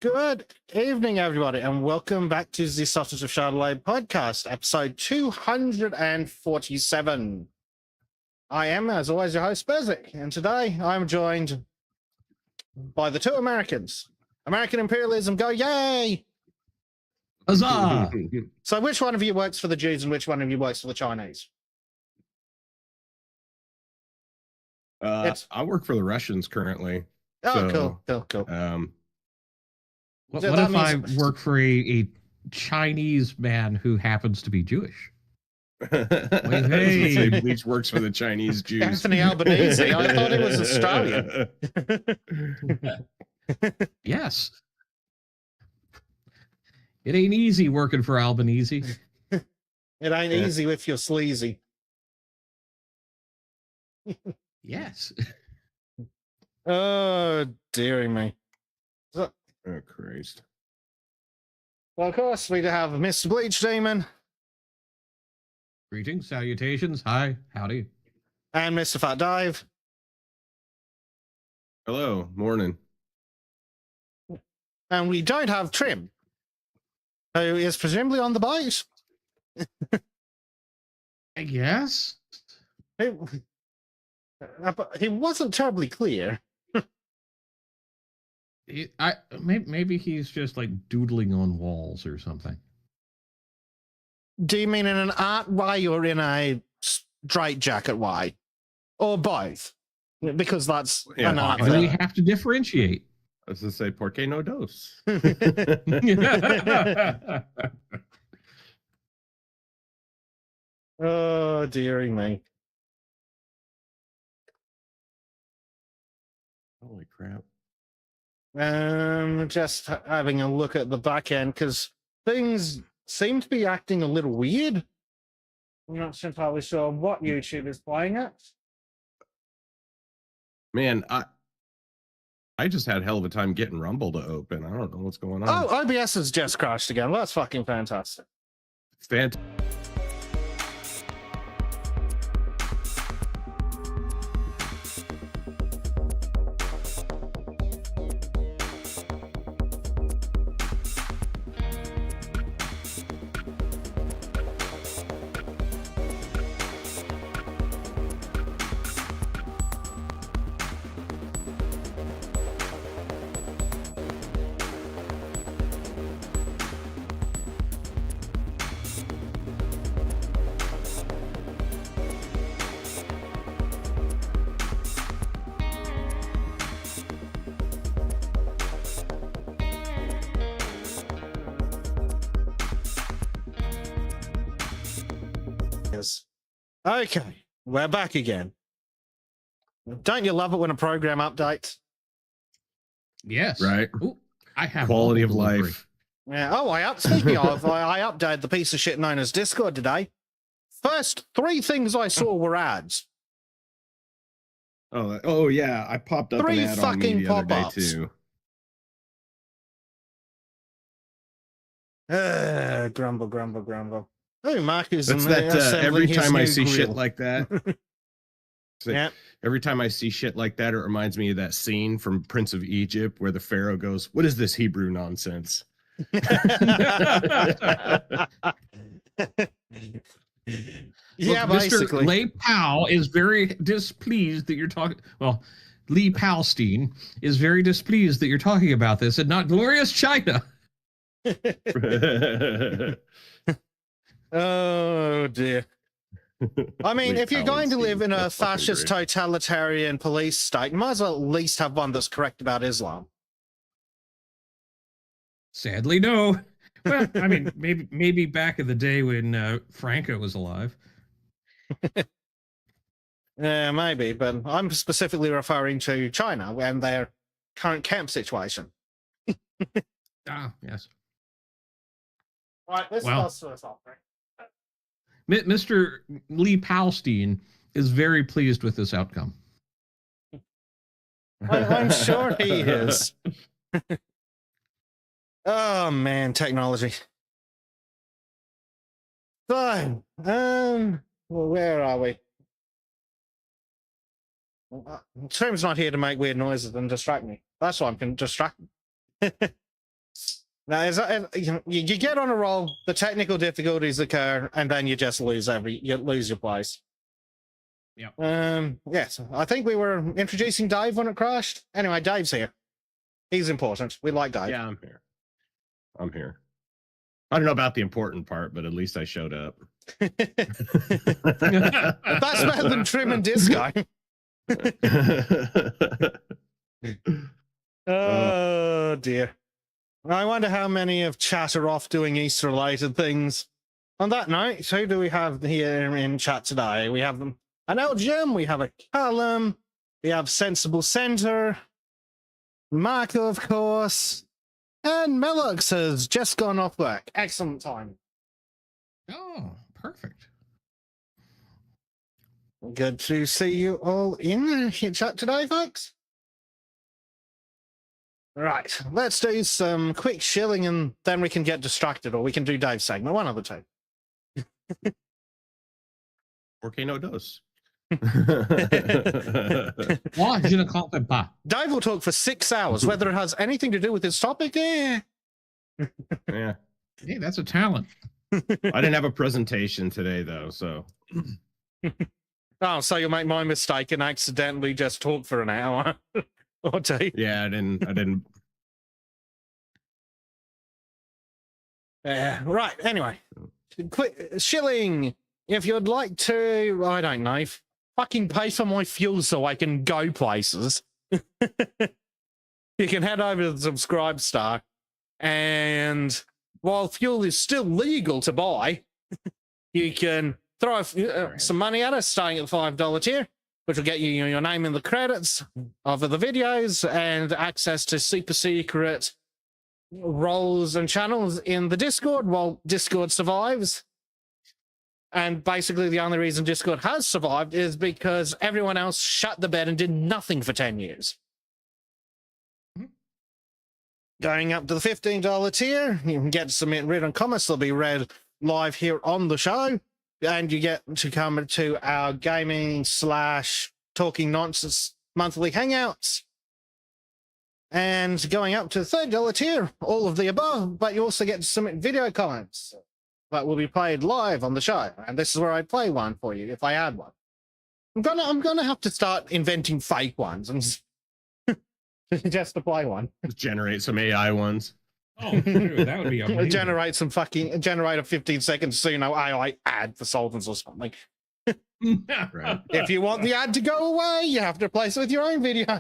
Good evening, everybody, and welcome back to the Sultans of Shadilay podcast, episode 247. I am, as always, your host, Bezic, and today I'm joined by the two Americans. American imperialism, go yay! Huzzah! So which one of you works for the Jews and which one of you works for the Chinese? I work for the Russians currently. Oh, So, cool. What So if that I means- work for a Chinese man who happens to be Jewish? Hey. Bleach works for the Chinese Jews. Anthony Albanese. I thought he was Australian. Yes. It ain't easy working for Albanese. It ain't easy if you're sleazy. Yes. Oh, dearie me. Oh, Christ. Well, of course, we have Mr. Bleach Demon Greetings, salutations, hi, howdy. and Mr. Fat Dive. Hello, morning. And we don't have Trim, who is presumably on the boat. I guess. But he wasn't terribly clear. Maybe he's just like doodling on walls or something. Do you mean in an art way or in a straight jacket way? Or both? Because that's Yeah, an art And we thing. have to differentiate. I was going to say, por qué no dos? Oh, dearie me. Holy crap. Just having a look at the back end because things seem to be acting a little weird. I'm not entirely sure what YouTube is playing at. Man, I just had hell of a time getting Rumble to open. I don't know what's going on. Oh, OBS has just crashed again. That's fucking fantastic. Fantastic. Yes. Okay, we're back again. Don't you love it when a program updates? Yes. Right. Ooh, I have Quality of delivery. life. Yeah. Oh, speaking of, I updated the piece of shit known as Discord today. First, three things I saw were ads. Oh yeah, I popped up Three an ad on fucking me the other day pop-ups. too. Grumble. Oh, Mark is That's that assembling every his time I new see shit grill. like that. It's like, Yeah. every time I see shit like that, it reminds me of that scene from Prince of Egypt where the Pharaoh goes, "What is this Hebrew nonsense?" Yeah, Look, basically. Mr. Lay Powell is very displeased that you're talking. Well, Lee Palstein is very displeased that you're talking about this and not glorious China. Oh dear. I mean, if you're going to live in a fascist totalitarian police state, you might as well at least have one that's correct about Islam. Sadly, no. Well, I mean, maybe back in the day when Franco was alive. Yeah, maybe, but I'm specifically referring to China and their current camp situation. Ah, yes. Right, this Well. does us off, right? Mr. Lee Palstein is very pleased with this outcome. I'm sure he is. Oh man, technology. So, well, where are we? Trim's not here to make weird noises and distract me. That's why I'm distracted. Now, you get on a roll, the technical difficulties occur, and then you just lose your place. Yeah. Yes, I think we were introducing Dave when it crashed. Anyway, Dave's here. He's important. We like Dave. Yeah, I'm here. I don't know about the important part, but at least I showed up. That's better than Trim and Disco. Oh dear. I wonder how many of chat are off doing Easter related things. On that note, who do we have here in chat today? We have an Elgin, we have a Callum, we have Sensible Center, Marco, of course, and Melux has just gone off work. Excellent time. Oh, perfect. Good to see you all in chat today, folks. Right, let's do some quick shilling and then we can get distracted, or we can do Dave's segment, one of the two. no dos. Moi, je ne comprends pas. Dave will talk for 6 hours, whether it has anything to do with his topic. Yeah. Hey, that's a talent. I didn't have a presentation today, though, so. Oh, so you'll make my mistake and accidentally just talk for an hour or two. Yeah, I didn't. Right, anyway. Quick shilling. If you'd like to, I don't know, fucking pay for my fuel so I can go places. You can head over to the Subscribestar, and while fuel is still legal to buy, you can throw some money at us, starting at the $5 tier, which will get you your name in the credits of the videos and access to super secret roles and channels in the Discord while Discord survives. And basically the only reason Discord has survived is because everyone else shut the bed and did nothing for 10 years. Going up to the $15 tier, you can get to submit written comments. They'll be read live here on the show. And you get to come to our gaming / talking nonsense monthly hangouts. And going up to the $30 tier, all of the above, but you also get to submit video comments that will be played live on the show. And this is where I play one for you if I add one. I'm gonna have to start inventing fake ones and just to play one. Generate some AI ones. Oh, dude, that would be amazing. Generate a 15-second AI ad for Sultans or something. Right. If you want the ad to go away, you have to replace it with your own video.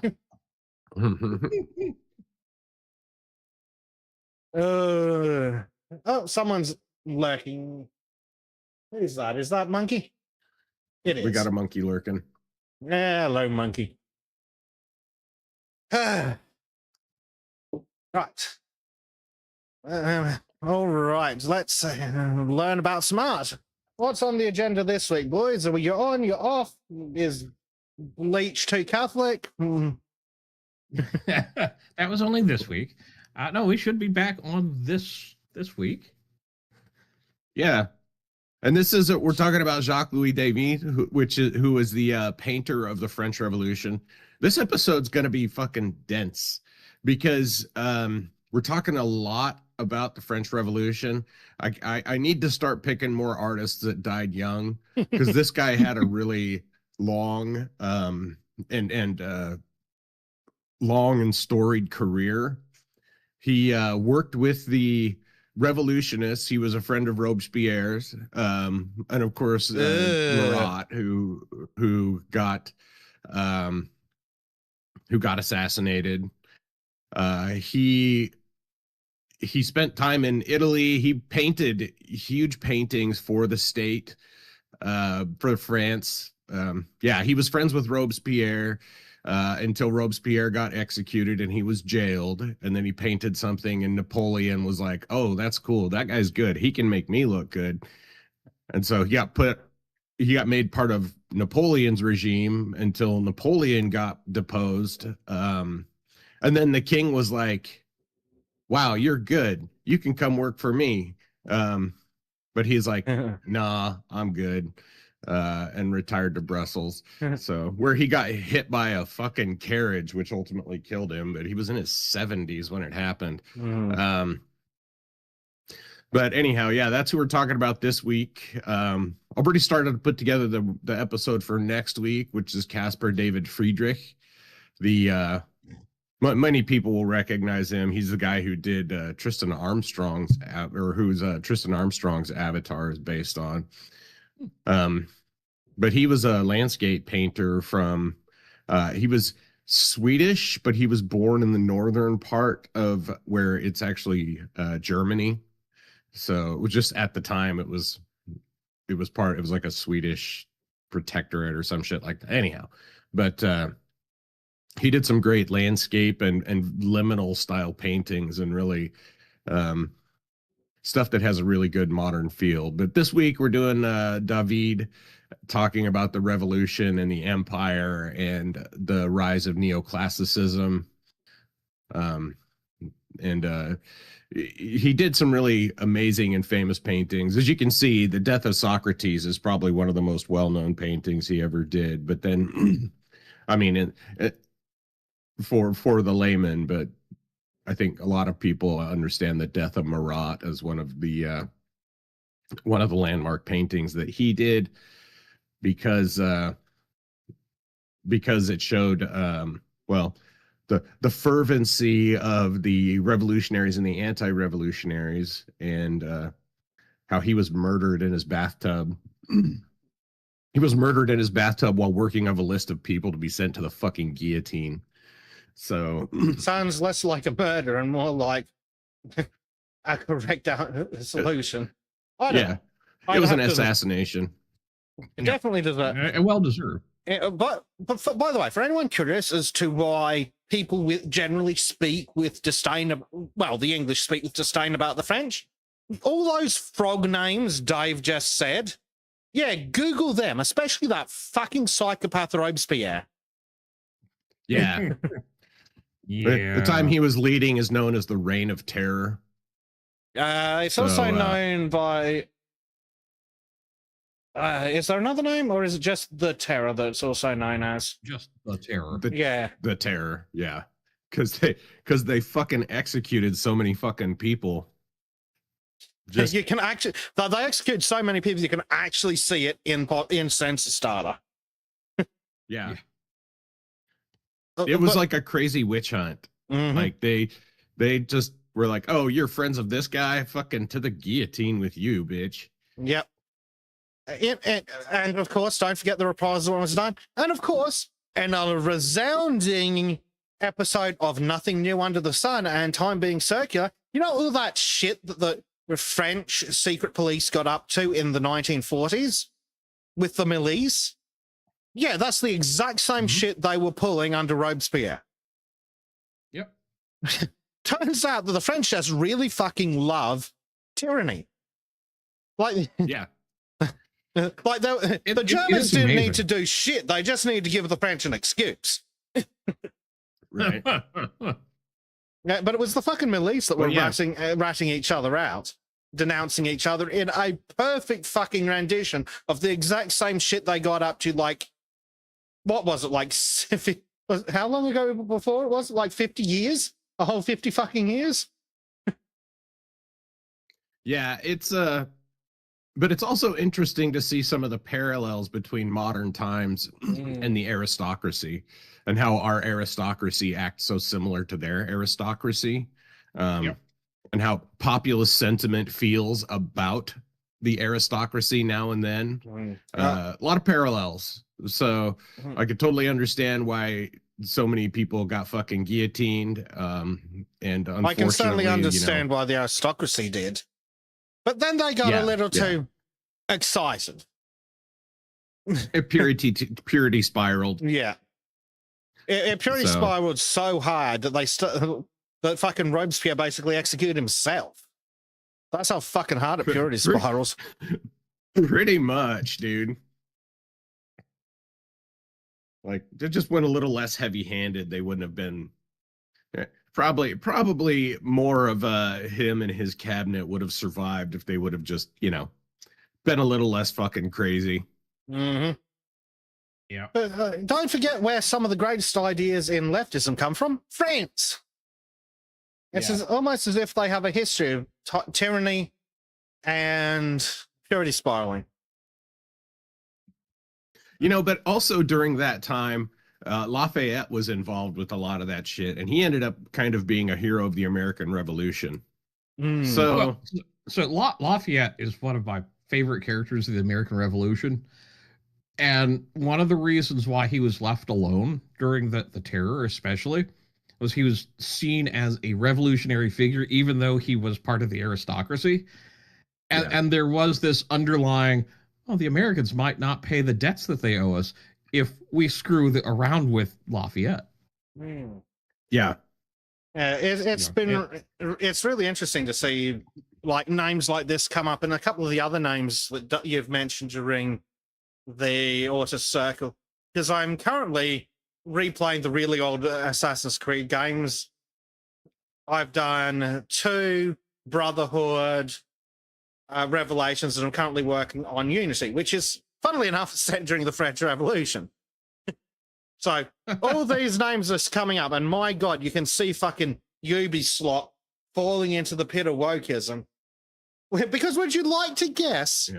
Oh, someone's lurking. Who is that? Is that Monkey? It is. We got a monkey lurking. Hello, Monkey. Right. All right. Let's learn about smart. What's on the agenda this week, boys? Are you on? You off? Is Leech too Catholic? That was only this week. No, we should be back on this week. Yeah. And this is we're talking about Jacques-Louis David, who was the painter of the French Revolution. This episode's going to be fucking dense because we're talking a lot about the French Revolution. I need to start picking more artists that died young because this guy had a really long long and storied career. He worked with the revolutionists. He was a friend of Robespierre's, and of course Marat, who got assassinated. He spent time in Italy. He painted huge paintings for the state, for France. He was friends with Robespierre until Robespierre got executed and he was jailed. And then he painted something and Napoleon was like, oh, that's cool. That guy's good. He can make me look good. And so he got made part of Napoleon's regime until Napoleon got deposed. And then the king was like, wow, you're good. You can come work for me. But he's like, nah, I'm good. And retired to Brussels. So where he got hit by a fucking carriage, which ultimately killed him, but he was in his 70s when it happened. But anyhow, yeah, that's who we're talking about this week. Already started to put together the episode for next week, which is Caspar David Friedrich. The many people will recognize him. He's the guy who did Tristan Armstrong's Tristan Armstrong's Avatar is based on. But he was a landscape painter from he was Swedish, but he was born in the northern part of where it's actually Germany. So it was just at the time it was like a Swedish protectorate or some shit like that. Anyhow, but he did some great landscape and liminal style paintings and really stuff that has a really good modern feel. But this week we're doing David talking about the revolution and the empire and the rise of neoclassicism. He did some really amazing and famous paintings. As you can see, The Death of Socrates is probably one of the most well-known paintings he ever did. But then, I mean, for the layman, but I think a lot of people understand The Death of Marat as one of the landmark paintings that he did because it showed the fervency of the revolutionaries and the anti-revolutionaries, and how he was murdered in his bathtub. He was murdered in his bathtub while working on a list of people to be sent to the fucking guillotine. So sounds less like a murder and more like a correct solution. Yeah, it was an assassination. It definitely does that. Well deserved. But by the way, for anyone curious as to why people generally speak with disdain, the English speak with disdain about the French, all those frog names Dave just said, yeah, Google them, especially that fucking psychopath Robespierre. Yeah. Yeah. The time he was leading is known as the Reign of Terror. It's also known by... is there another name, or is it just the Terror that's also known as? Just the Terror. The Terror, yeah. Because they fucking executed so many fucking people. You can actually... They execute so many people, you can actually see it in census data. Yeah. It was like a crazy witch hunt. Mm-hmm. Like they just were like, oh, you're friends of this guy? Fucking to the guillotine with you, bitch. Yep. And of course, don't forget the reprisal was done. And of course, another resounding episode of Nothing New Under the Sun and Time Being Circular. You know all that shit that the French secret police got up to in the 1940s with the milice? Yeah, that's the exact same shit they were pulling under Robespierre. Yep. Turns out that the French just really fucking love tyranny. Like, yeah. Like the Germans didn't need to do shit. They just needed to give the French an excuse. Right. Yeah, but it was the fucking milice that were ratting each other out, denouncing each other in a perfect fucking rendition of the exact same shit they got up to, like, what was it, like, how long ago before it was? Like 50 years? A whole 50 fucking years? Yeah, but it's also interesting to see some of the parallels between modern times and the aristocracy, and how our aristocracy acts so similar to their aristocracy, and how populist sentiment feels about the aristocracy now and then. A lot of parallels. So I could totally understand why so many people got fucking guillotined. And unfortunately, I can certainly understand why the aristocracy did. But then they got a little too excited. Purity spiraled. Yeah. Purity spiraled so hard that that fucking Robespierre basically executed himself. That's how fucking hard it purity spirals. Pretty much, dude. Like, they just went a little less heavy-handed. They wouldn't have been... Probably more of him and his cabinet would have survived if they would have just, been a little less fucking crazy. Mm-hmm. Yeah. But don't forget where some of the greatest ideas in leftism come from. France. It's almost as if they have a history of tyranny and purity spiraling. But also during that time, Lafayette was involved with a lot of that shit, and he ended up kind of being a hero of the American Revolution. Mm. So, Lafayette is one of my favorite characters of the American Revolution. And one of the reasons why he was left alone during the terror, especially, was he was seen as a revolutionary figure, even though he was part of the aristocracy. And there was this underlying, the Americans might not pay the debts that they owe us if we screw around with Lafayette. Yeah. It's really interesting to see like names like this come up, and a couple of the other names that you've mentioned during the Auto Circle, because I'm currently replaying the really old Assassin's Creed games. I've done 2 Brotherhood Revelations, and I'm currently working on Unity, which is, funnily enough, set during the French Revolution. So all these names are coming up, and my God, you can see fucking Ubisoft falling into the pit of wokeism. Because would you like to guess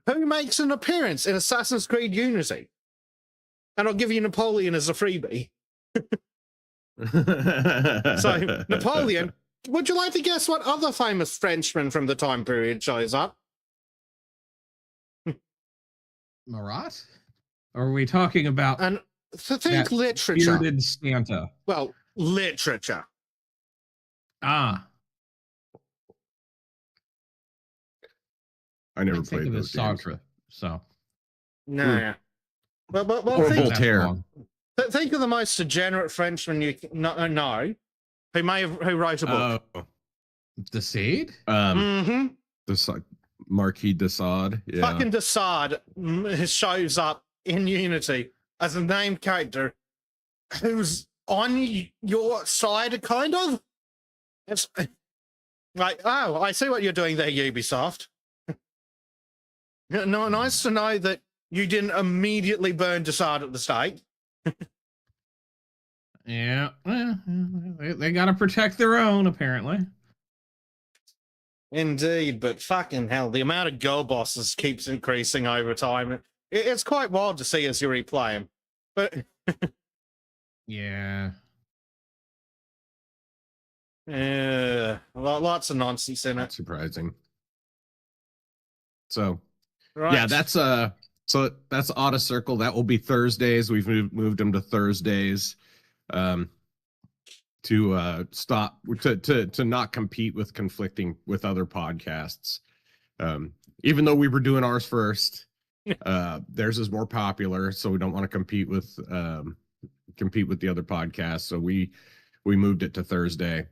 who makes an appearance in Assassin's Creed Unity? And I'll give you Napoleon as a freebie. So, Napoleon, would you like to guess what other famous Frenchman from the time period shows up? Marat? Or are we talking about... And think literature. Bearded Santa. Well, literature. Ah. I never played of those games. Sartre, so. No. Well, or Voltaire. Think of the most degenerate Frenchman you know who wrote a book. De Sade? The Marquis de Sade. Yeah. Fucking de Sade shows up in Unity as a named character who's on your side, kind of. It's like, oh, I see what you're doing there, Ubisoft. No, nice to know that you didn't immediately burn de Sade at the stake. Yeah, they got to protect their own, apparently. Indeed, but fucking hell, the amount of girl bosses keeps increasing over time. It's quite wild to see as you replay them. But yeah, lots of nonsense in it. Not surprising. So, right. Yeah, that's Auto Circle. That will be Thursdays. We've moved them to Thursdays. To stop to not compete with conflicting with other podcasts. Even though we were doing ours first, theirs is more popular, so we don't want to compete with the other podcasts. So we moved it to Thursday.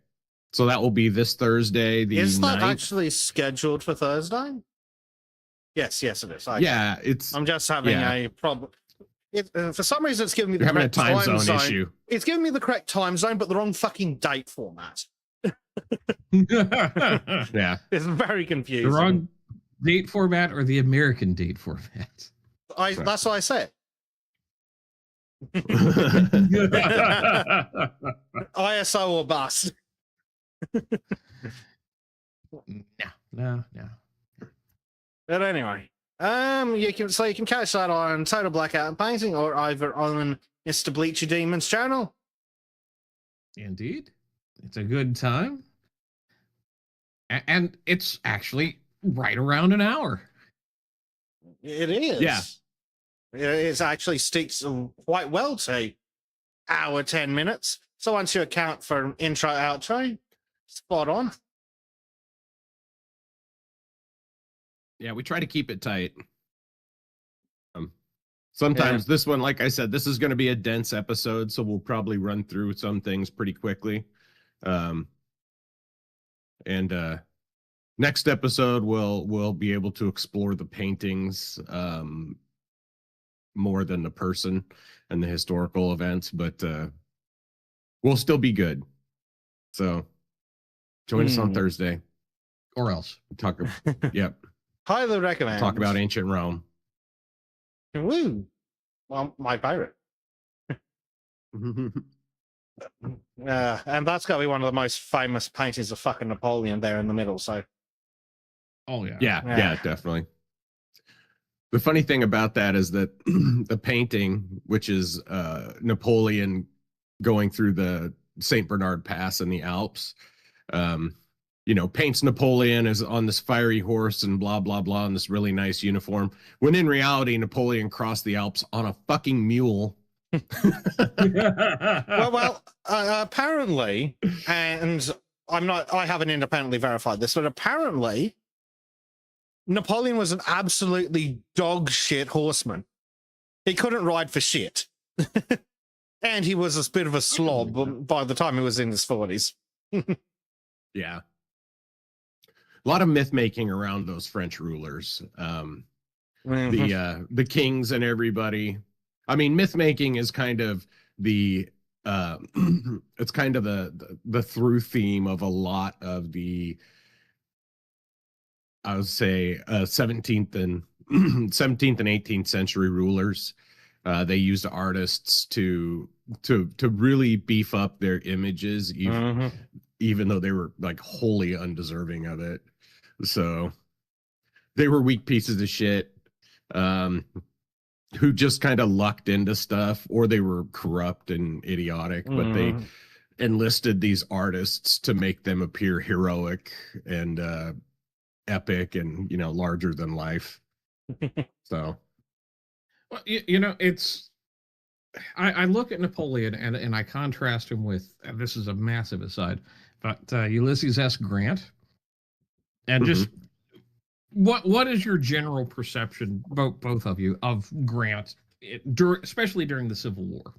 So that will be this Thursday. Is that 9th. Actually scheduled for Thursday? Yes, it is. I'm just having a problem. For some reason, it's giving me the correct time zone issue. It's giving me the correct time zone, but the wrong fucking date format. Yeah. It's very confusing. The wrong date format or the American date format? That's what I said. ISO or bust. No. But anyway. You can catch that on Total Blackout Painting or either on Mr. Bleachy Demon's channel. Indeed. It's a good time. And it's actually right around an hour. It is. Yeah. It actually sticks quite well to hour 10 minutes. So once you account for intro, outro, spot on. Yeah, we try to keep it tight. Sometimes this one, like I said, this is going to be a dense episode, so we'll probably run through some things pretty quickly. And next episode, we'll be able to explore the paintings more than the person and the historical events, but we'll still be good. So join us on Thursday. Or else. Talk. Yep. Highly recommend. Talk about ancient Rome. Woo! Well, my favorite. And that's got to be one of the most famous paintings of fucking Napoleon there in the middle. So, Oh yeah. Yeah, definitely. The funny thing about that is that the painting, which is Napoleon going through the St. Bernard Pass in the Alps, um, paints Napoleon as on this fiery horse and blah, blah, blah, in this really nice uniform. When in reality, Napoleon crossed the Alps on a fucking mule. Well, apparently, and I haven't independently verified this, but apparently Napoleon was an absolutely dog shit horseman. He couldn't ride for shit. And he was a bit of a slob by the time he was in his 40s. Yeah. A lot of myth making around those French rulers. The kings and everybody. I mean, myth making is kind of the it's kind of the through theme of a lot of the, I would say, 17th and 17th and 18th century rulers. They used artists to really beef up their images, even though they were like wholly undeserving of it. So they were weak pieces of shit, who just kind of lucked into stuff, or they were corrupt and idiotic, but they enlisted these artists to make them appear heroic and epic and larger than life. So, well, it's I look at Napoleon and I contrast him with, and this is a massive aside, but Ulysses S. Grant, and just what is your general perception, both of you, of Grant, especially during the Civil War?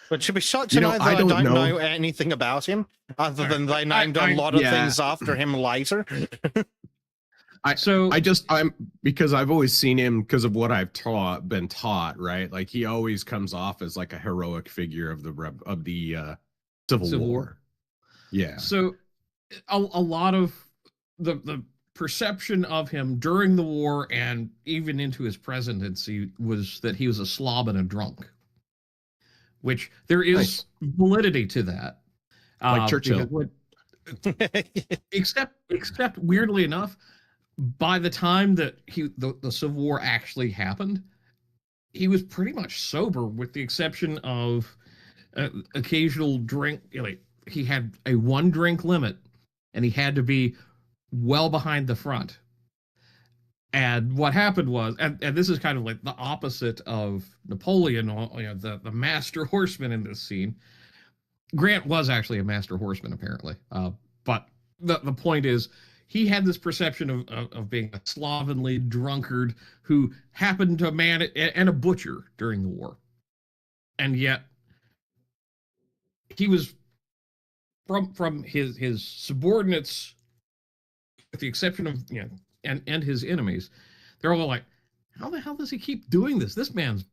But should be shocked to know that I don't know anything about him, other than they named a lot of things after him later. I'm because I've always seen him, because of what I've been taught, right? Like, he always comes off as like a heroic figure of the Civil War. Yeah. So a lot of the perception of him during the war and even into his presidency was that he was a slob and a drunk, which there is validity to that. Like Churchill. Except weirdly enough, by the time that the Civil War actually happened, he was pretty much sober, with the exception of occasional drink. He had a 1 drink limit, and he had to be well behind the front. And what happened was, and this is kind of like the opposite of Napoleon, the master horseman in this scene. Grant was actually a master horseman, apparently. But the point is, he had this perception of being a slovenly drunkard who happened to and a butcher during the war. And yet he was from his subordinates, with the exception of and his enemies, they're all like, how the hell does he keep doing this? This man's.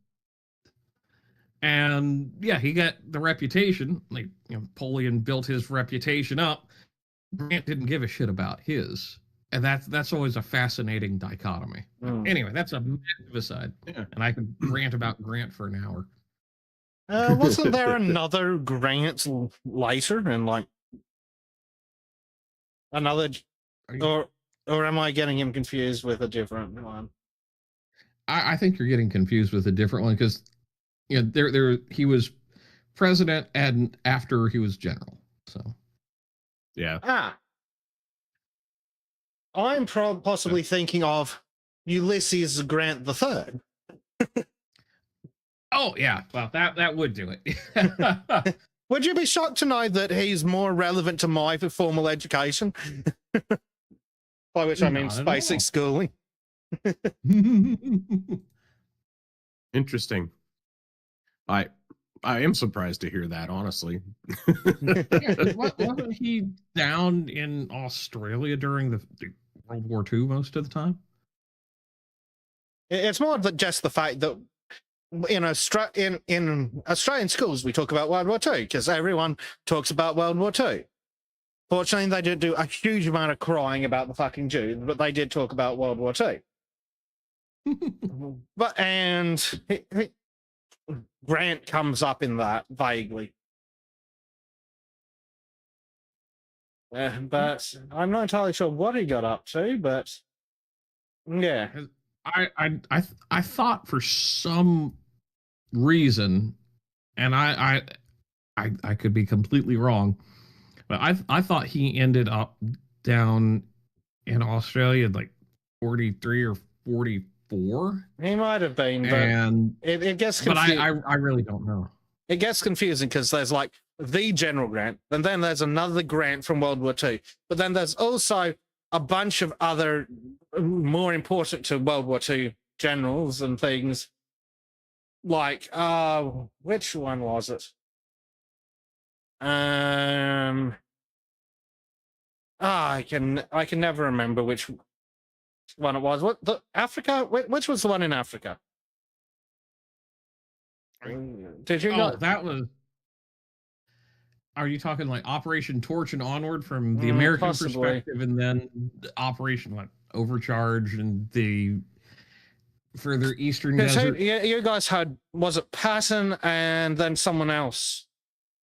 And yeah, he got the reputation. Like, Napoleon built his reputation up. Grant didn't give a shit about his, and that's always a fascinating dichotomy. Anyway, that's a massive aside, and I could rant about Grant for an hour. Wasn't there another Grant later, and like another, or am I getting him confused with a different one? I think you're getting confused with a different one, because there he was president and after he was general. So yeah. I'm possibly thinking of Ulysses Grant III. Oh yeah, well that would do it. Would you be shocked to know that he's more relevant to my formal education? By which I mean basic schooling. Interesting. I am surprised to hear that, honestly. Wasn't he down in Australia during the World War II most of the time? It's more than just the fact that in Australian schools we talk about World War II, because everyone talks about World War II. Fortunately, they didn't do a huge amount of crying about the fucking Jews, but they did talk about World War II. Grant comes up in that vaguely. But I'm not entirely sure what he got up to, but yeah. I thought for some reason, and I could be completely wrong, but I thought he ended up down in Australia like 43 or 44. He might have been, but And it gets but confusing. I really don't know. It gets confusing because there's like the General Grant, and then there's another grant from World War II. But then there's also a bunch of other more important to World War II generals and things. Like, which one was it? I can never remember which one it was. What, the Africa? Which was the one in Africa? Did you know? That was. Are you talking like Operation Torch and onward from the American Possibly. perspective, and then Operation Overcharge and the further eastern desert? You guys had, was it Patton and then someone else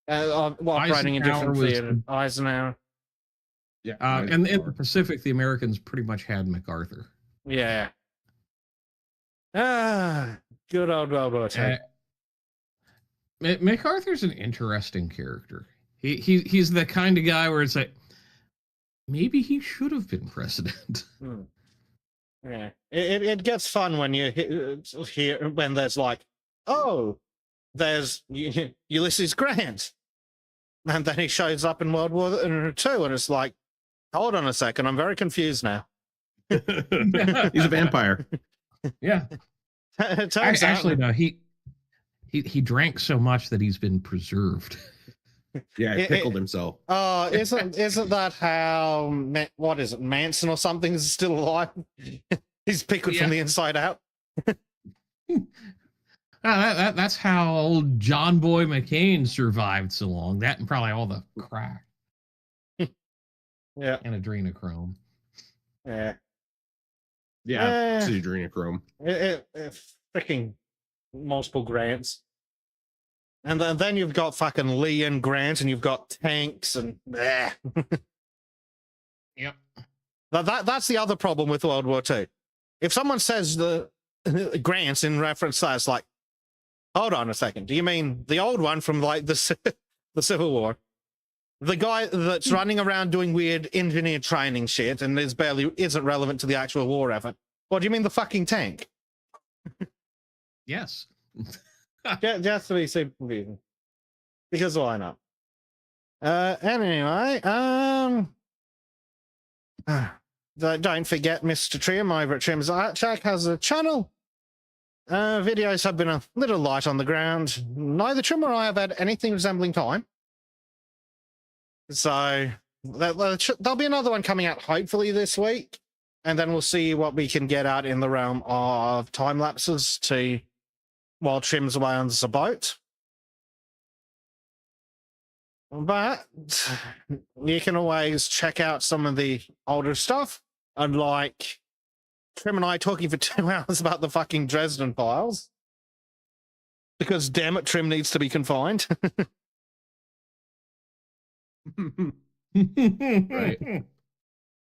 operating in different theaters? Eisenhower. Yeah. And in the Pacific, the Americans pretty much had MacArthur. Yeah. Good old World War II. MacArthur's an interesting character. He's the kind of guy where it's like, maybe he should have been president. Yeah, it gets fun when you hear when there's like, oh, there's Ulysses Grant, and then he shows up in World War II, and it's like, hold on a second, I'm very confused now. He's a vampire. Yeah. Actually, no, he drank so much that he's been preserved. Yeah, he pickled himself. Oh, isn't that how, what is it, Manson or something is still alive? He's pickled from the inside out. That's how old John Boy McCain survived so long. That and probably all the crack. Yeah. And adrenochrome. Yeah. Yeah, adrenochrome. Freaking multiple grants. And then you've got fucking Lee and Grant, and you've got tanks and Yep. That's the other problem with World War II. If someone says the Grants in reference to that, it's like, hold on a second. Do you mean the old one from like the Civil War? The guy that's running around doing weird engineer training shit and isn't relevant to the actual war effort? What do you mean the fucking tank? Yes. Just to be super confusing. Because why not? Anyway, don't forget Mr. Trim over at Trim's Art Shack has a channel. Videos have been a little light on the ground. Neither Trim or I have had anything resembling time. So there'll be another one coming out hopefully this week. And then we'll see what we can get out in the realm of time lapses while Trim's away on the boat. But you can always check out some of the older stuff, unlike Trim and I talking for 2 hours about the fucking Dresden files. Because damn it, Trim needs to be confined. Right.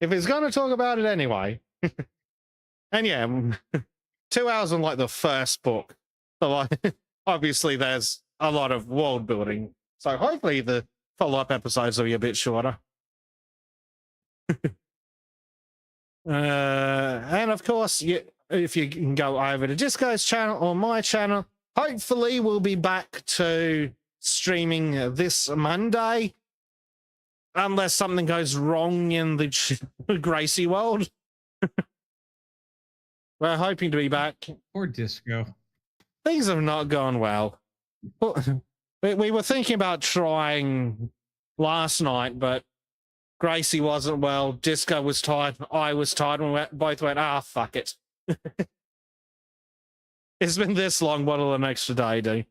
If he's going to talk about it anyway. And yeah, 2 hours on like the first book. So like, obviously there's a lot of world building. So hopefully the follow-up episodes will be a bit shorter. And of course, if you can go over to Disco's channel or my channel, hopefully we'll be back to streaming this Monday. Unless something goes wrong in the Gracie world. We're hoping to be back. Or Disco. Things have not gone well. We were thinking about trying last night, but Gracie wasn't well. Disco was tired. I was tired. And we both went, fuck it. It's been this long. What'll an extra day do?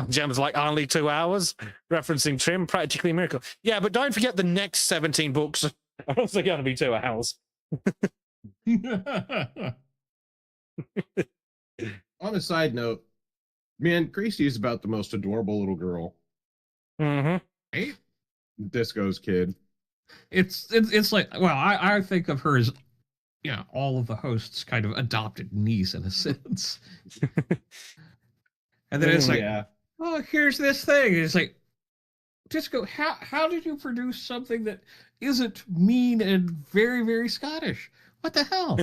Gem's like, only 2 hours? Referencing Trim, practically a miracle. Yeah, but don't forget the next 17 books are also going to be 2 hours. On a side note, man, Gracie is about the most adorable little girl. Mm-hmm. Hey, Disco's kid. It's like, well, I think of her as, all of the hosts' kind of adopted niece in a sense. And then it's like, Yeah. oh, here's this thing. And it's like, Disco, how did you produce something that isn't mean and very, very Scottish? What the hell?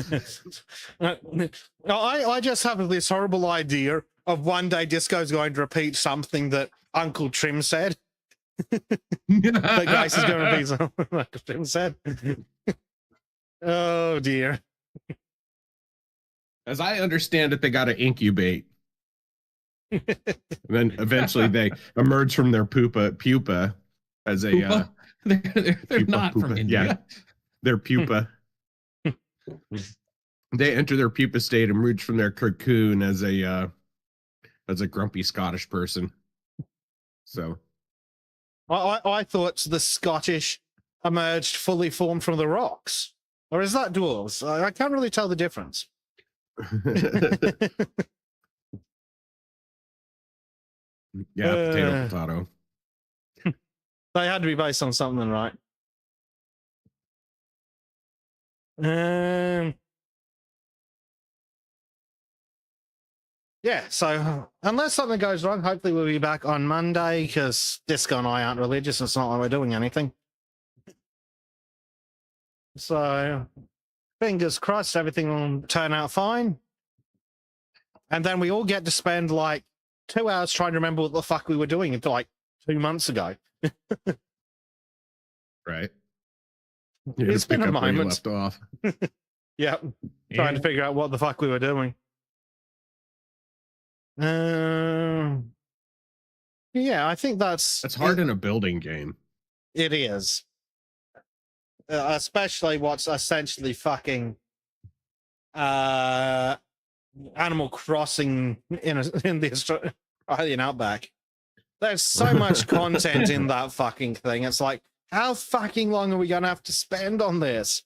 I just have this horrible idea of one day Disco's going to repeat something that Uncle Trim said. That Grace is going to repeat something Uncle Trim said. Oh dear. As I understand it, they got to incubate. And then eventually they emerge from their pupa as a Pupa? They're pupa, not from India. Yeah, their pupa. They enter their pupa state, emerge from their cocoon as a grumpy Scottish person. So I thought the Scottish emerged fully formed from the rocks. Or is that dwarves? I can't really tell the difference. yeah, potato. They had to be based on something, right? Yeah, so unless something goes wrong, hopefully we'll be back on Monday, because Disco and I aren't religious. It's not like we're doing anything. So fingers crossed everything will turn out fine. And then we all get to spend like 2 hours trying to remember what the fuck we were doing until like 2 months ago. Right. It's been a moment. Left off. Yeah, trying to figure out what the fuck we were doing. Yeah, I think that's hard in a building game. It is. Especially what's essentially fucking Animal Crossing in the Australian outback. There's so much content in that fucking thing. It's like, how fucking long are we gonna have to spend on this?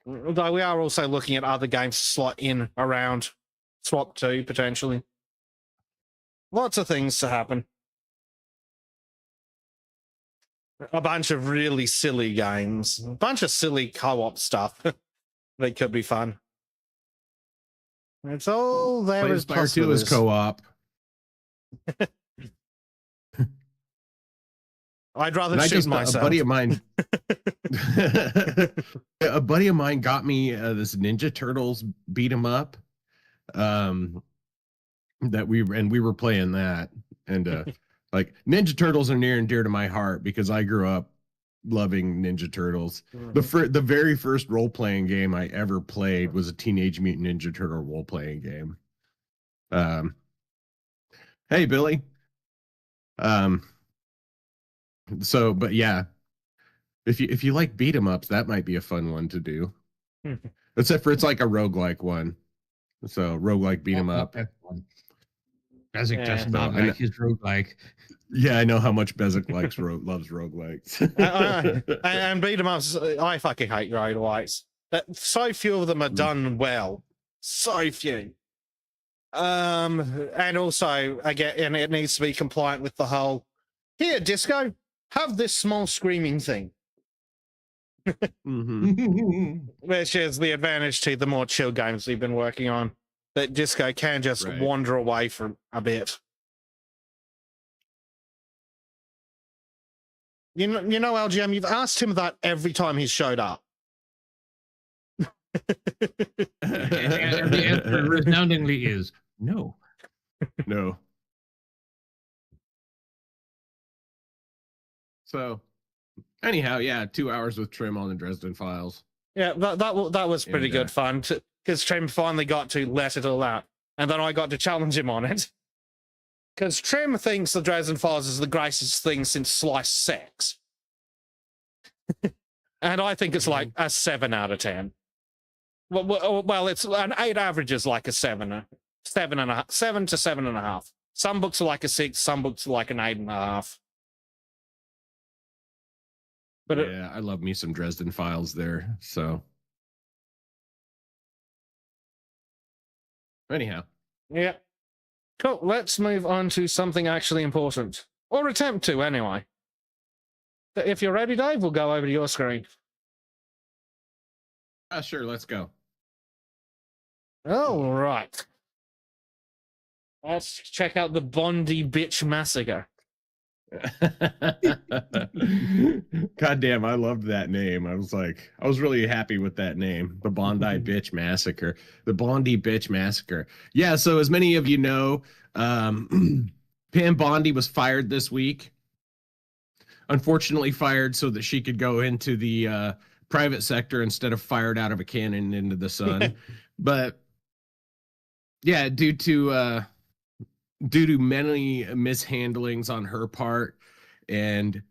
Though we are also looking at other games to slot in around Swap 2 potentially. Lots of things to happen. A bunch of really silly games. A bunch of silly co-op stuff. That could be fun. It's all there as Fire 2 is co-op. I'd rather shoot myself. A buddy of mine got me this Ninja Turtles beat 'em up. That we were playing that, and like Ninja Turtles are near and dear to my heart because I grew up loving Ninja Turtles. Mhm. The very first role playing game I ever played was a Teenage Mutant Ninja Turtle role playing game. Hey Billy. So, but yeah, if you like beat 'em ups, that might be a fun one to do. Except for it's like a roguelike one. So roguelike beat 'em up. Bezic does not I know. like his roguelike. Yeah, I know how much Bezic loves roguelikes. And beat 'em ups, I fucking hate roguelikes. So few of them are done well. So few. And also, again, it needs to be compliant with the whole, here, Disco, have this small screaming thing. Which is the advantage to the more chill games we've been working on. That Disco can just wander away from a bit. You know, LGM, you've asked him that every time he's showed up. And the answer resoundingly is no. No. So, anyhow, yeah, 2 hours with Trim on the Dresden Files. Yeah, that was pretty good fun, because Trim finally got to let it all out, and then I got to challenge him on it. Because Trim thinks the Dresden Files is the greatest thing since sliced sex. And I think it's like a 7 out of 10. Well, it's an 8 average is like a 7 to 7.5. Some books are like a 6, some books are like an 8.5. But yeah, I love me some Dresden Files there. So, anyhow, yeah, cool. Let's move on to something actually important, or attempt to, anyway. If you're ready, Dave, we'll go over to your screen. Sure, let's go. All right. Let's check out the Bondi Bitch Massacre. God damn, I loved that name. I was really happy with that name. The Bondi Bitch Massacre. The Bondi Bitch Massacre. Yeah, so as many of you know, Pam Bondi was fired this week. Unfortunately fired so that she could go into the private sector instead of fired out of a cannon into the sun. But yeah, due to many mishandlings on her part, and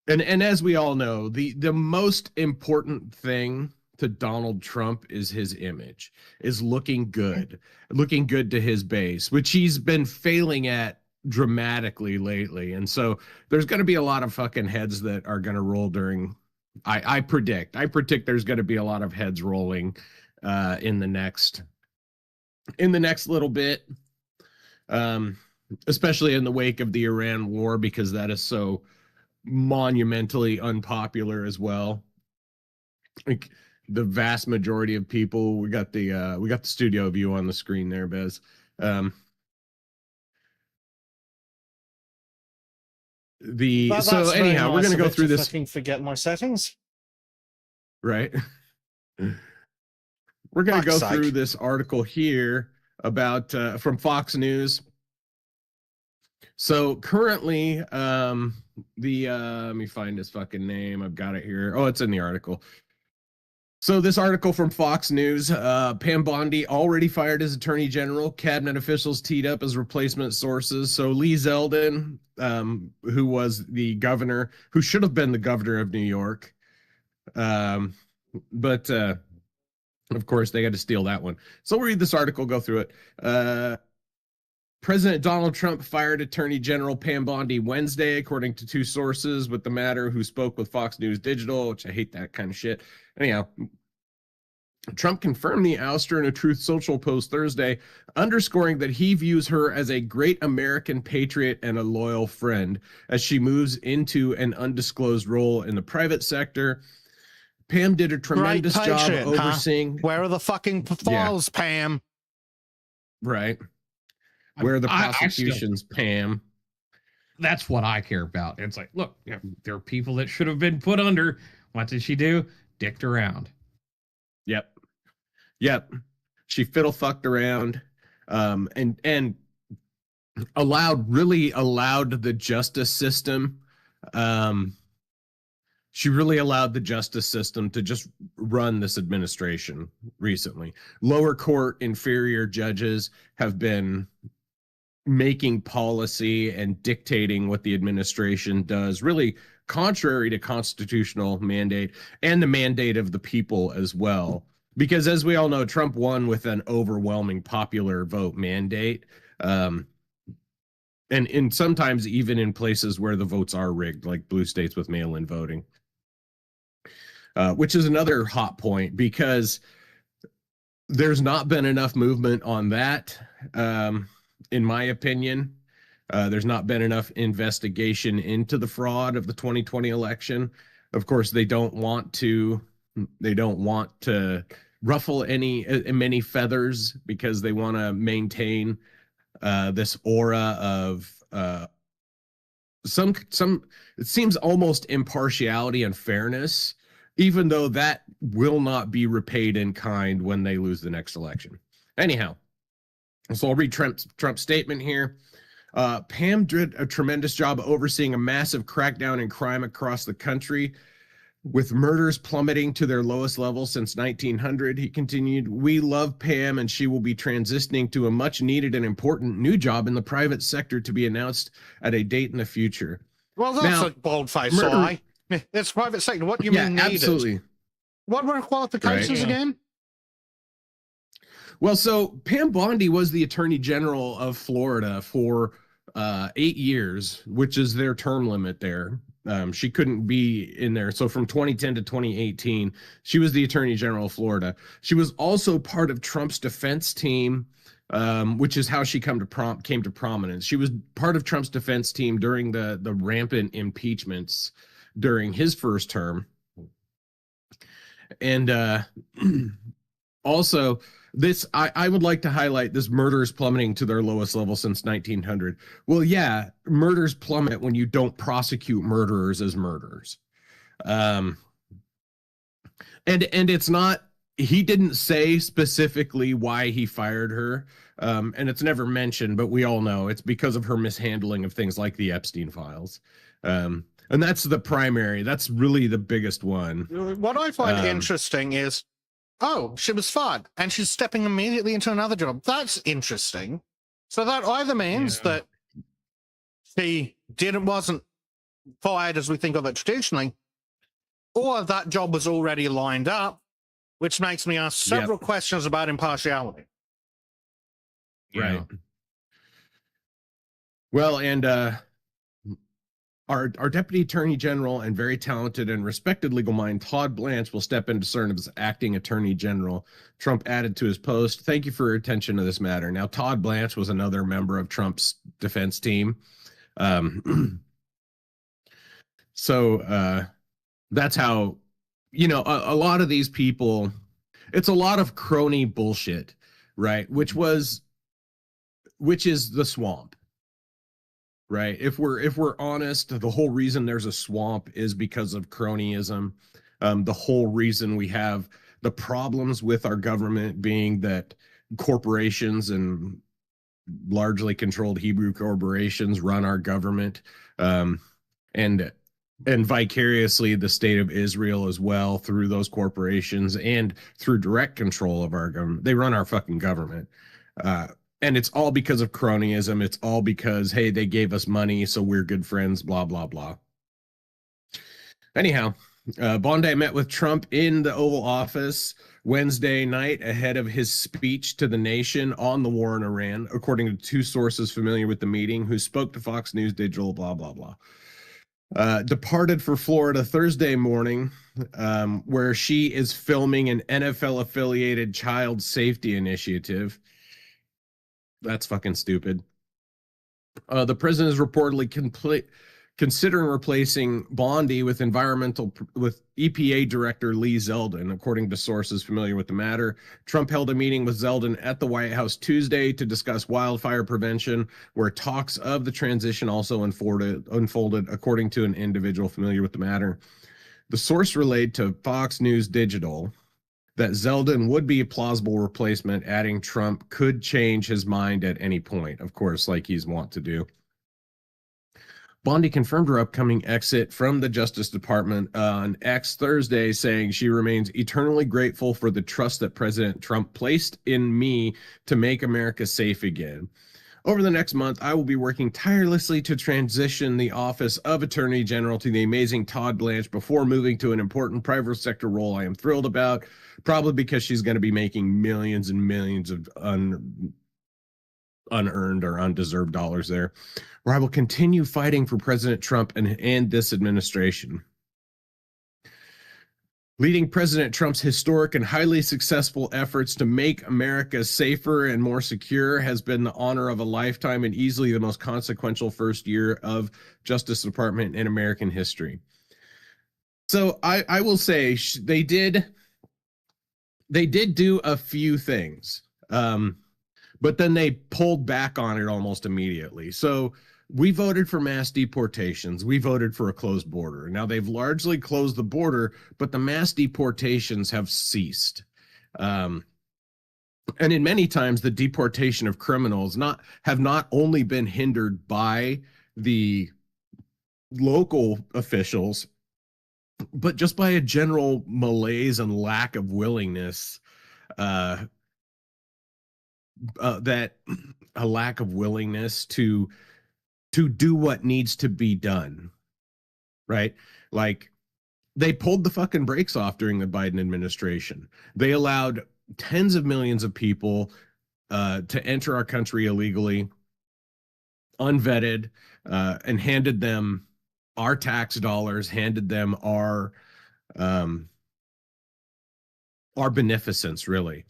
as we all know, the most important thing to Donald Trump is his image, is looking good to his base, which he's been failing at dramatically lately. And so there's going to be a lot of fucking heads that are going to roll during, I predict there's going to be a lot of heads rolling in the next little bit. Especially in the wake of the Iran war, because that is so monumentally unpopular as well. Like the vast majority of people, we got the studio view on the screen there, Bez. So anyhow, we're gonna go through this. Fucking forget my settings. Right. We're gonna go through this article here about from Fox News. So currently, let me find his fucking name. I've got it here. Oh, it's in the article. So this article from Fox News, Pam Bondi already fired as Attorney General. Cabinet officials teed up as replacement sources. So Lee Zeldin, who was the governor, who should have been the governor of New York, but of course they got to steal that one. So we'll read this article, go through it. President Donald Trump fired Attorney General Pam Bondi Wednesday, according to two sources with the matter who spoke with Fox News Digital, which I hate that kind of shit. Anyhow, Trump confirmed the ouster in a Truth Social post Thursday, underscoring that he views her as a great American patriot and a loyal friend as she moves into an undisclosed role in the private sector. Pam did a tremendous job overseeing. Where are the fucking files, Pam? Right. Where are the prosecutions, Pam? That's what I care about. It's like, look, there are people that should have been put under. What did she do? Dicked around. Yep. She fiddle fucked around, and really allowed the justice system. She really allowed the justice system to just run this administration recently. Lower court inferior judges have been making policy and dictating what the administration does, really contrary to constitutional mandate and the mandate of the people as well. Because as we all know, Trump won with an overwhelming popular vote mandate. And sometimes even in places where the votes are rigged, like blue states with mail-in voting. Which is another hot point, because there's not been enough movement on that. In my opinion, there's not been enough investigation into the fraud of the 2020 election. Of course, they don't want to ruffle many feathers, because they want to maintain this aura of some it seems almost impartiality and fairness, even though that will not be repaid in kind when they lose the next election. Anyhow, so I'll read Trump's statement here. Pam did a tremendous job overseeing a massive crackdown in crime across the country, with murders plummeting to their lowest level since 1900. He continued, "We love Pam, and she will be transitioning to a much needed and important new job in the private sector to be announced at a date in the future." Well, that's a bold-faced lie. It's private sector. What do you mean needed? Absolutely. What were qualifications again? Well, so Pam Bondi was the Attorney General of Florida for 8 years, which is their term limit there. She couldn't be in there. So from 2010 to 2018, she was the Attorney General of Florida. She was also part of Trump's defense team, which is how she came to prominence. She was part of Trump's defense team during the rampant impeachments during his first term. And also, this I would like to highlight this: murders plummeting to their lowest level since 1900. Well, yeah, murders plummet when you don't prosecute murderers as murderers. And it's not, he didn't say specifically why he fired her. And it's never mentioned, but we all know it's because of her mishandling of things like the Epstein files. And that's the primary, that's really the biggest one. What I find interesting is, oh, she was fired and she's stepping immediately into another job. That's interesting. So that either means that she wasn't fired as we think of it traditionally, or that job was already lined up, which makes me ask several questions about impartiality. Right. Well, and our Deputy Attorney General and very talented and respected legal mind, Todd Blanche, will step in to serve as acting Attorney General. Trump added to his post, "Thank you for your attention to this matter." Now, Todd Blanche was another member of Trump's defense team. So that's how, you know, a lot of these people, it's a lot of crony bullshit, right? Which is the swamp. Right. If we're honest, the whole reason there's a swamp is because of cronyism. The whole reason we have the problems with our government being that corporations and largely controlled Hebrew corporations run our government, and vicariously the state of Israel as well through those corporations and through direct control of our government. They run our fucking government. And it's all because of cronyism. It's all because, hey, they gave us money, so we're good friends, blah, blah, blah. Anyhow, Bondi met with Trump in the Oval Office Wednesday night ahead of his speech to the nation on the war in Iran, according to two sources familiar with the meeting who spoke to Fox News Digital, blah, blah, blah. Departed for Florida Thursday morning, where she is filming an NFL-affiliated child safety initiative. That's fucking stupid. The president is reportedly considering replacing Bondi with EPA Director Lee Zeldin, according to sources familiar with the matter. Trump held a meeting with Zeldin at the White House Tuesday to discuss wildfire prevention, where talks of the transition also unfolded, according to an individual familiar with the matter. The source relayed to Fox News Digital that Zeldin would be a plausible replacement, adding Trump could change his mind at any point, of course, like he's wont to do. Bondi confirmed her upcoming exit from the Justice Department on X Thursday, saying she remains eternally grateful for the trust that President Trump placed in me to make America safe again. Over the next month, I will be working tirelessly to transition the office of Attorney General to the amazing Todd Blanche before moving to an important private sector role I am thrilled about, probably because she's going to be making millions and millions of unearned or undeserved dollars there, where I will continue fighting for President Trump and this administration. Leading President Trump's historic and highly successful efforts to make America safer and more secure has been the honor of a lifetime and easily the most consequential first year of Justice Department in American history. So I will say they did do a few things, but then they pulled back on it almost immediately. So we voted for mass deportations. We voted for a closed border. Now they've largely closed the border, but the mass deportations have ceased. And in many times, the deportation of criminals have not only been hindered by the local officials, but just by a general malaise and lack of willingness, to do what needs to be done, right? Like, they pulled the fucking brakes off during the Biden administration. They allowed tens of millions of people to enter our country illegally, unvetted, and handed them our tax dollars, handed them our beneficence, really.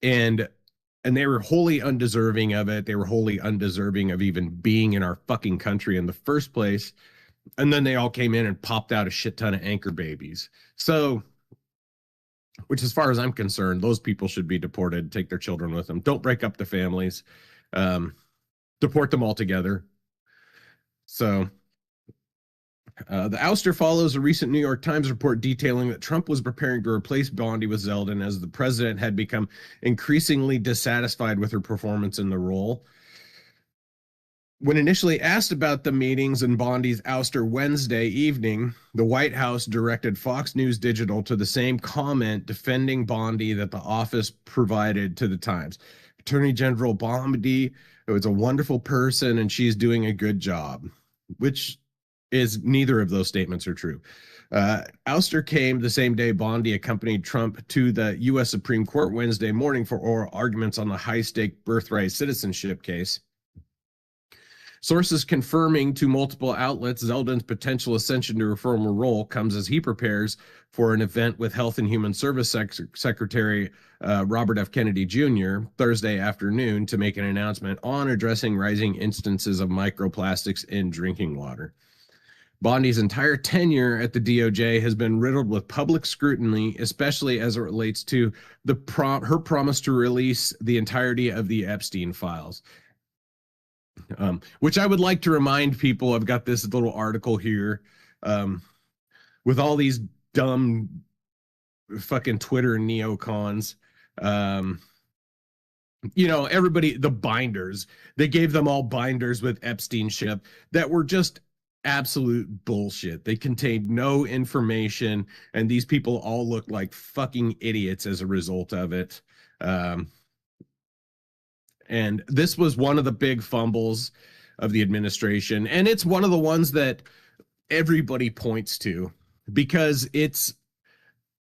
And they were wholly undeserving of it. They were wholly undeserving of even being in our fucking country in the first place. And then they all came in and popped out a shit ton of anchor babies. So, which, as far as I'm concerned, those people should be deported. Take their children with them. Don't break up the families. Deport them all together. So, the ouster follows a recent New York Times report detailing that Trump was preparing to replace Bondi with Zeldin as the president had become increasingly dissatisfied with her performance in the role. When initially asked about the meetings and Bondi's ouster Wednesday evening, the White House directed Fox News Digital to the same comment defending Bondi that the office provided to the Times. Attorney General Bondi was a wonderful person and she's doing a good job, which is neither of those statements are true. Ouster came the same day Bondi accompanied Trump to the U.S. Supreme Court Wednesday morning for oral arguments on the high-stake birthright citizenship case. Sources confirming to multiple outlets Zeldin's potential ascension to her former role comes as he prepares for an event with Health and Human Service Secretary Robert F. Kennedy Jr. Thursday afternoon to make an announcement on addressing rising instances of microplastics in drinking water. Bondi's entire tenure at the DOJ has been riddled with public scrutiny, especially as it relates to her promise to release the entirety of the Epstein files. Which I would like to remind people, I've got this little article here with all these dumb fucking Twitter neocons. Everybody, the binders, they gave them all binders with Epstein shit that were just absolute bullshit. They contained no information, and these people all looked like fucking idiots as a result of it. And this was one of the big fumbles of the administration. And it's one of the ones that everybody points to because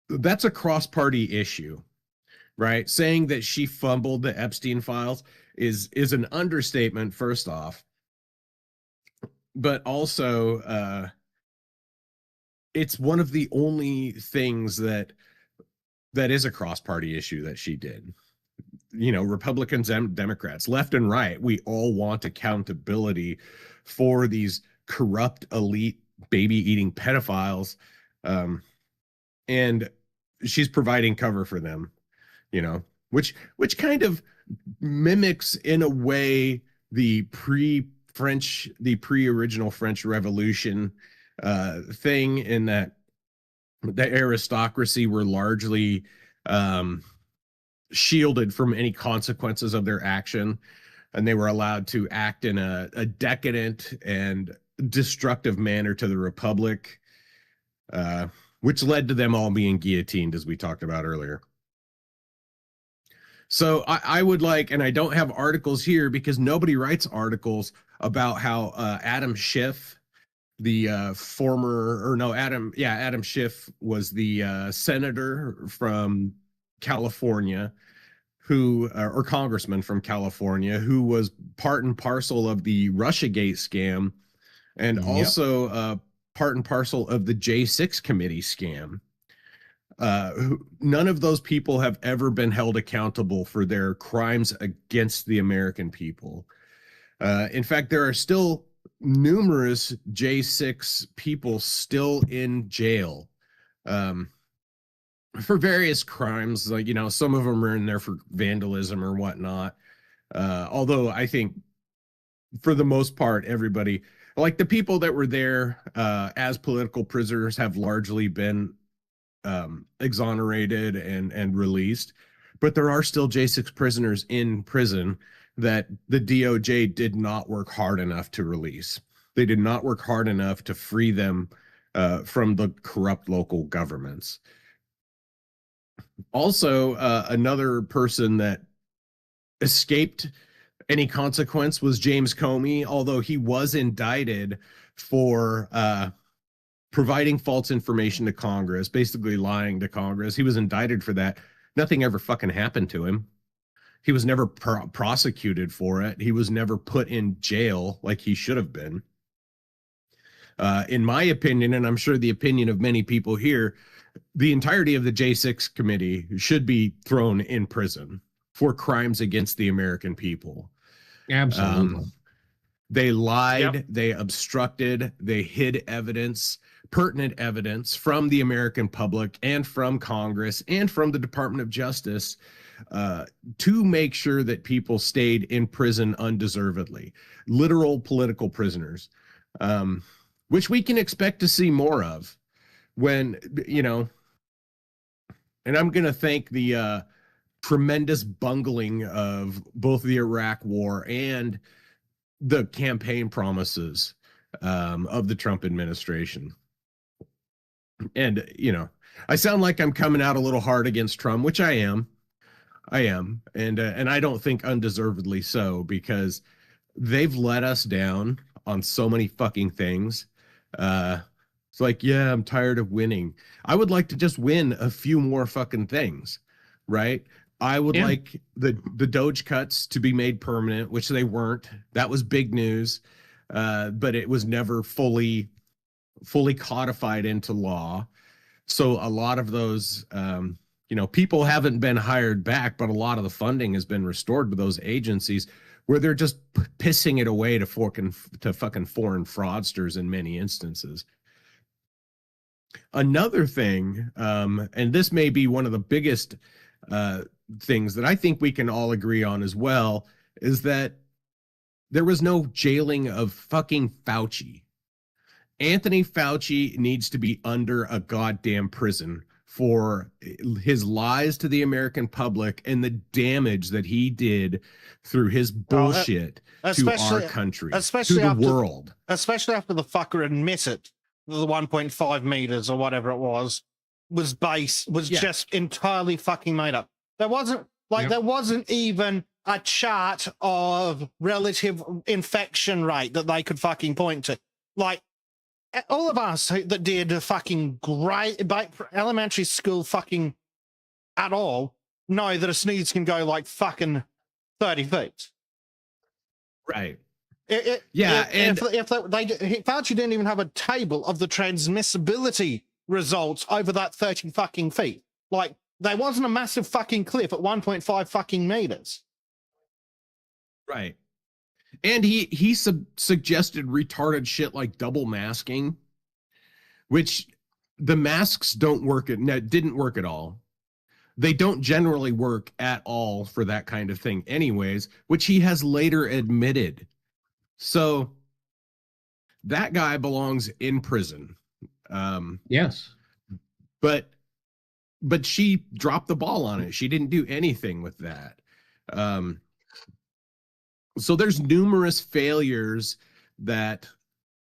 that's a cross-party issue, right? Saying that she fumbled the Epstein files is an understatement, first off. But also, it's one of the only things that is a cross-party issue that she did. Republicans and Democrats, left and right, we all want accountability for these corrupt elite baby-eating pedophiles. And she's providing cover for them, which kind of mimics in a way the pre-original French Revolution thing, in that the aristocracy were largely shielded from any consequences of their action, and they were allowed to act in a decadent and destructive manner to the republic, which led to them all being guillotined, as we talked about earlier. So I would like, and I don't have articles here because nobody writes articles about how Adam Schiff, Adam Schiff was the senator from California or congressman from California who was part and parcel of the Russiagate scam, and also part and parcel of the J6 committee scam. None of those people have ever been held accountable for their crimes against the American people. In fact, there are still numerous J6 people still in jail for various crimes. Like, some of them are in there for vandalism or whatnot. Although I think for the most part, everybody, like the people that were there as political prisoners, have largely been exonerated and released. But there are still J6 prisoners in prison that the DOJ did not work hard enough to release. They did not work hard enough to free them from the corrupt local governments. Also, another person that escaped any consequence was James Comey, although he was indicted for providing false information to Congress, basically lying to Congress. He was indicted for that. Nothing ever fucking happened to him. He was never prosecuted for it. He was never put in jail like he should have been. In my opinion, and I'm sure the opinion of many people here, the entirety of the J6 committee should be thrown in prison for crimes against the American people. Absolutely. They lied, Yep. they obstructed, they hid evidence, pertinent evidence from the American public and from Congress and from the Department of Justice to make sure that people stayed in prison undeservedly, literal political prisoners, which we can expect to see more of when, you know, and I'm going to thank the tremendous bungling of both the Iraq War and the campaign promises of the Trump administration. And, you know, I sound like I'm coming out a little hard against Trump, which I am. And I don't think undeservedly so, because they've let us down on so many fucking things. It's like, yeah, I'm tired of winning. I would like to just win a few more fucking things, right? I would like the Doge cuts to be made permanent, which they weren't. That was big news, but it was never fully codified into law. So a lot of those, you know, people haven't been hired back, but a lot of the funding has been restored to those agencies where they're just pissing it away to fucking foreign fraudsters in many instances. Another thing, and this may be one of the biggest things that I think we can all agree on as well, is that there was no jailing of fucking Fauci. Anthony Fauci needs to be under a goddamn prison for his lies to the American public and the damage that he did through his bullshit to our country, especially to the world. Especially after the fucker admitted the 1.5 meters or whatever it was just entirely fucking made up. There wasn't there wasn't even a chart of relative infection rate that they could fucking point to. Like, all of us that did a fucking great elementary school fucking at all know that a sneeze can go like fucking 30 feet. Right. If Fauci didn't even have a table of the transmissibility results over that 30 fucking feet. Like, there wasn't a massive fucking cliff at 1.5 fucking meters. Right. And he suggested retarded shit like double masking, which the masks didn't work at all. They don't generally work at all for that kind of thing anyways, which he has later admitted. So that guy belongs in prison. Yes. But she dropped the ball on it. She didn't do anything with that. So there's numerous failures that,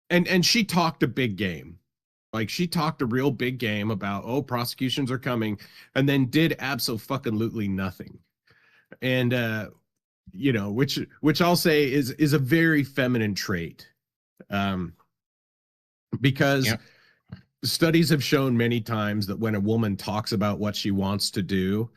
and she talked a big game. Like, she talked a real big game about, oh, prosecutions are coming, and then did absolutely nothing. And, you know, which I'll say is a very feminine trait. Because studies have shown many times that when a woman talks about what she wants to do,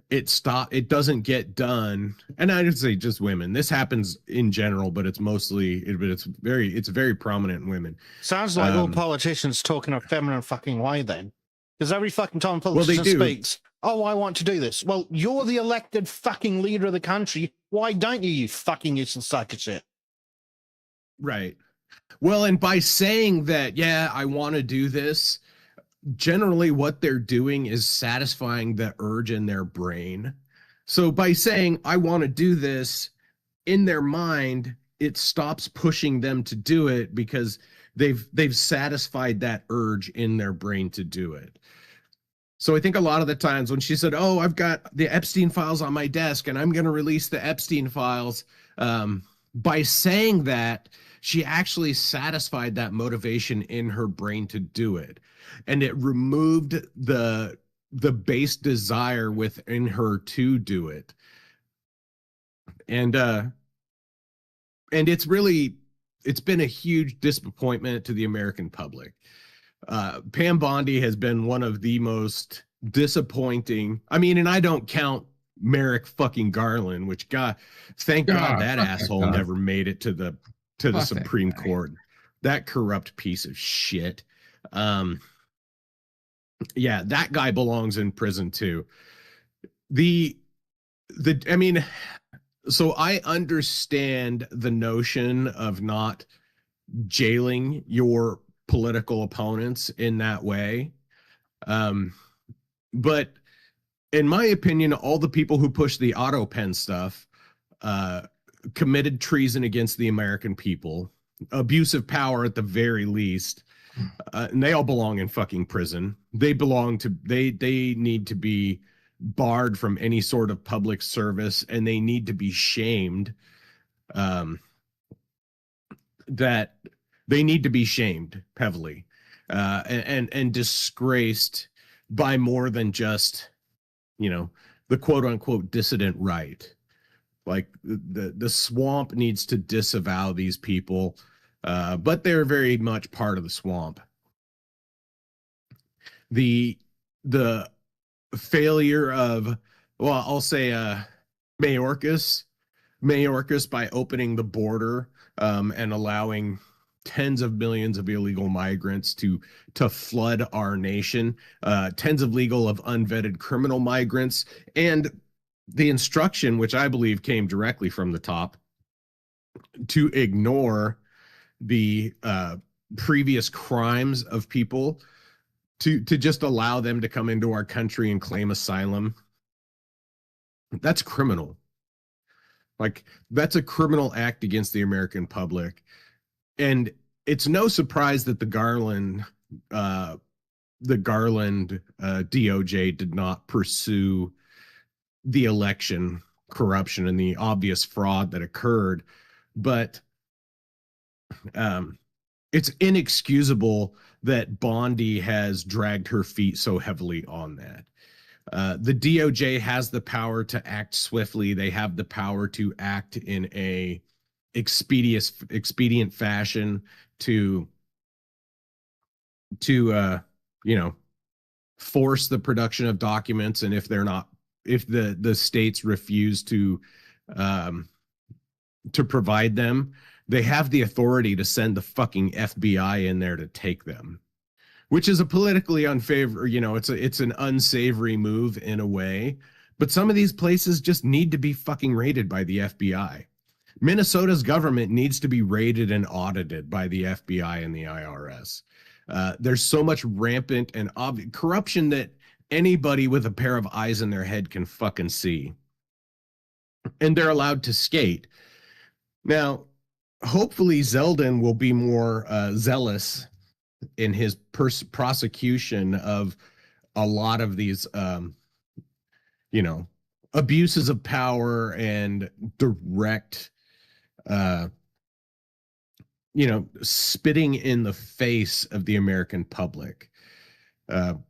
it doesn't get done. And I would say just women. This happens in general, but it's very prominent in women. Sounds like all politicians talking a feminine fucking way then. Because every fucking time a politician speaks, oh, I want to do this. Well, you're the elected fucking leader of the country. Why don't you fucking useless sack of shit? Right. Well, and by saying that, yeah, I want to do this, generally what they're doing is satisfying the urge in their brain. So by saying, I want to do this, in their mind, it stops pushing them to do it because they've satisfied that urge in their brain to do it. So I think a lot of the times when she said, oh, I've got the Epstein files on my desk and I'm going to release the Epstein files, by saying that, she actually satisfied that motivation in her brain to do it. And it removed the base desire within her to do it. And it's been a huge disappointment to the American public. Pam Bondi has been one of the most disappointing. I mean, and I don't count Merrick fucking Garland, which thank God that asshole never made it to the Supreme Court. That corrupt piece of shit. Yeah, that guy belongs in prison too. I mean, So I understand the notion of not jailing your political opponents in that way. Um, but in my opinion, all the people who push the auto pen stuff uh, committed treason against the American people, abuse of power at the very least, and they all belong in fucking prison. They need to be barred from any sort of public service, and they need to be shamed. Um, that they need to be shamed heavily, and disgraced by more than just, the quote unquote dissident right. Like the swamp needs to disavow these people, but they're very much part of the swamp. The failure of, well, I'll say Mayorkas by opening the border, and allowing tens of millions of illegal migrants to flood our nation, tens of legal of unvetted criminal migrants, and the instruction, which I believe came directly from the top, to ignore the previous crimes of people, to just allow them to come into our country and claim asylum. That's criminal. Like, that's a criminal act against the American public. And it's no surprise that the Garland DOJ did not pursue the election corruption and the obvious fraud that occurred. But it's inexcusable that Bondi has dragged her feet so heavily on that. The DOJ has the power to act swiftly. They have the power to act in a expedient fashion to force the production of documents. And if the states refuse to provide them, they have the authority to send the fucking FBI in there to take them, which is a politically it's an unsavory move in a way. But some of these places just need to be fucking raided by the FBI. Minnesota's government needs to be raided and audited by the FBI and the IRS. There's so much rampant and obvious corruption that anybody with a pair of eyes in their head can fucking see. And they're allowed to skate. Now, hopefully Zeldin will be more zealous in his prosecution of a lot of these, abuses of power and direct, spitting in the face of the American public.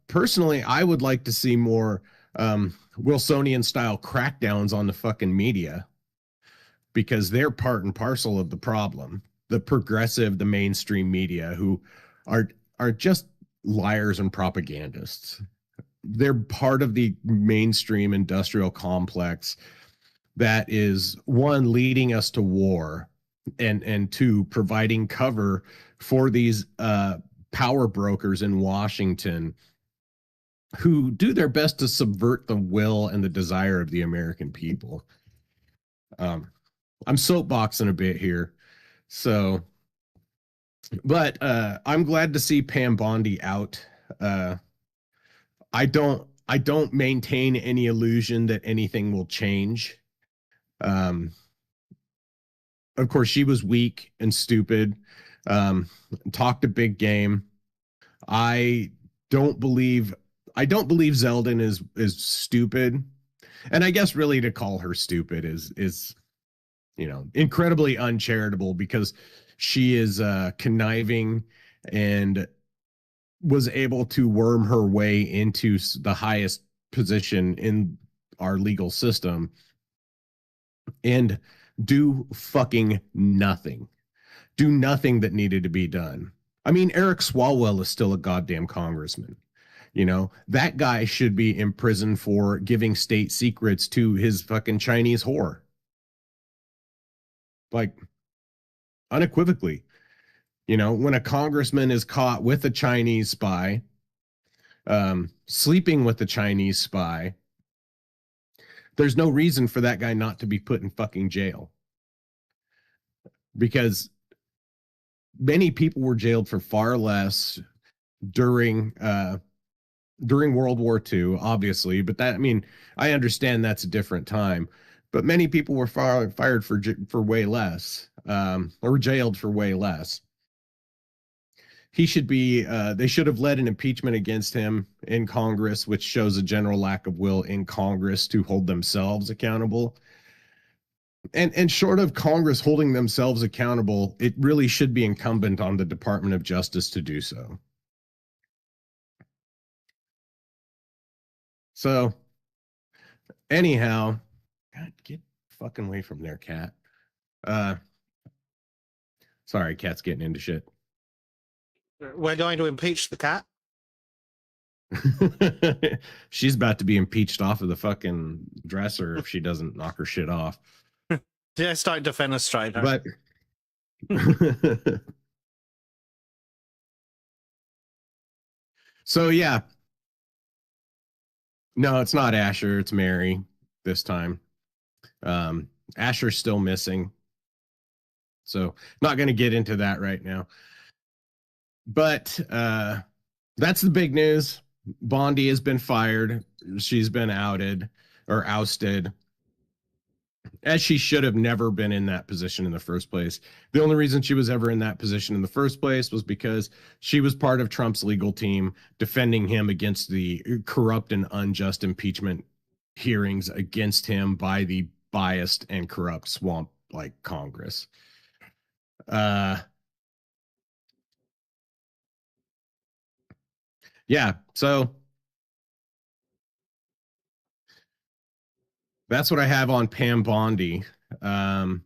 Personally, I would like to see more Wilsonian style crackdowns on the fucking media, because they're part and parcel of the problem. The progressive, the mainstream media, who are just liars and propagandists. They're part of the mainstream industrial complex that is, one, leading us to war, and two, providing cover for these power brokers in Washington who do their best to subvert the will and the desire of the American people. I'm soapboxing a bit here. So, but I'm glad to see Pam Bondi out. I don't maintain any illusion that anything will change. Of course, she was weak and stupid. Talked a big game. I don't believe Zeldin is stupid. And I guess really to call her stupid is incredibly uncharitable, because she is conniving and was able to worm her way into the highest position in our legal system and do fucking nothing. Do nothing that needed to be done. I mean, Eric Swalwell is still a goddamn congressman. That guy should be in prison for giving state secrets to his fucking Chinese whore. Like, unequivocally. When a congressman is caught with a Chinese spy, sleeping with a Chinese spy, there's no reason for that guy not to be put in fucking jail. Because many people were jailed for far less during World War II, obviously, but that, I mean, I understand that's a different time, but many people were fired for way less, or jailed for way less. He should be, they should have led an impeachment against him in Congress, which shows a general lack of will in Congress to hold themselves accountable. And short of Congress holding themselves accountable, it really should be incumbent on the Department of Justice to do so. So, anyhow, God, get fucking away from there, cat. Sorry, cat's getting into shit. We're going to impeach the cat. She's about to be impeached off of the fucking dresser if she doesn't knock her shit off. Just don't defenestrate her. But so yeah. No, it's not Asher, it's Mary this time. Asher's still missing. So not going to get into that right now. But that's the big news. Bondi has been fired. She's been outed or ousted, as she should have never been in that position in the first place. The only reason she was ever in that position in the first place was because she was part of Trump's legal team defending him against the corrupt and unjust impeachment hearings against him by the biased and corrupt swamp like Congress. Yeah, so that's what I have on Pam Bondi. Now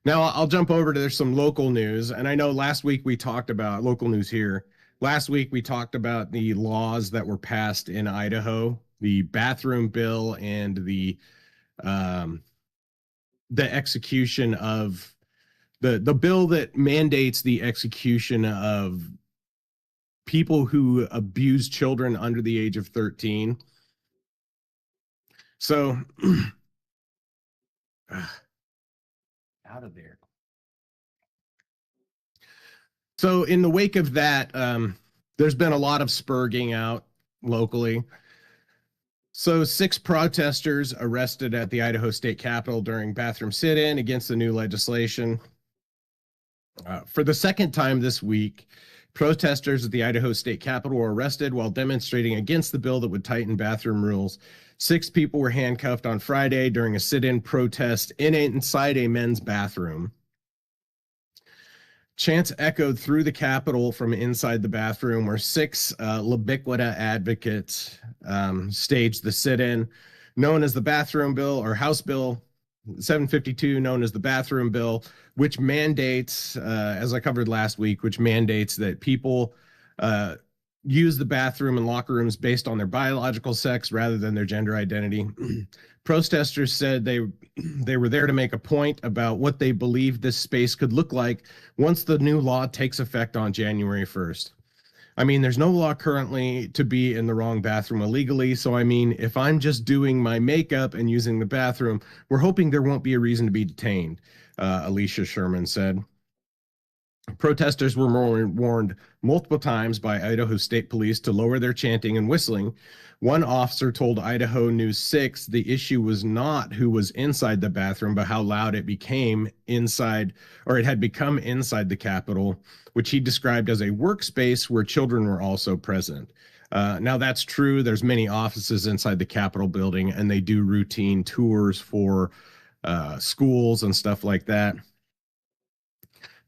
I'll jump over to there's some local news, and I know last week we talked about local news here. Last week we talked about the laws that were passed in Idaho, the bathroom bill and the execution of the bill that mandates the execution of people who abuse children under the age of 13. So out of there. So in the wake of that, there's been a lot of spurging out locally. So 6 protesters arrested at the Idaho State Capitol during bathroom sit-in against the new legislation. For the second time this week, protesters at the Idaho State Capitol were arrested while demonstrating against the bill that would tighten bathroom rules. 6 people were handcuffed on Friday during a sit-in protest inside a men's bathroom. Chants echoed through the Capitol from inside the bathroom, where 6 Libiquita advocates staged the sit-in, known as the bathroom bill, or House Bill 752, known as the bathroom bill, which mandates, as I covered last week, which mandates that people use the bathroom and locker rooms based on their biological sex rather than their gender identity. Protesters said they were there to make a point about what they believe this space could look like once the new law takes effect on January 1st. I mean, there's no law currently to be in the wrong bathroom illegally. So, I mean, if I'm just doing my makeup and using the bathroom, we're hoping there won't be a reason to be detained, Alicia Sherman said. Protesters were warned multiple times by Idaho State Police to lower their chanting and whistling. One officer told Idaho News 6 the issue was not who was inside the bathroom, but how loud it became inside, or it had become inside the Capitol, which he described as a workspace where children were also present. Now that's true. There's many offices inside the Capitol building, and they do routine tours for schools and stuff like that.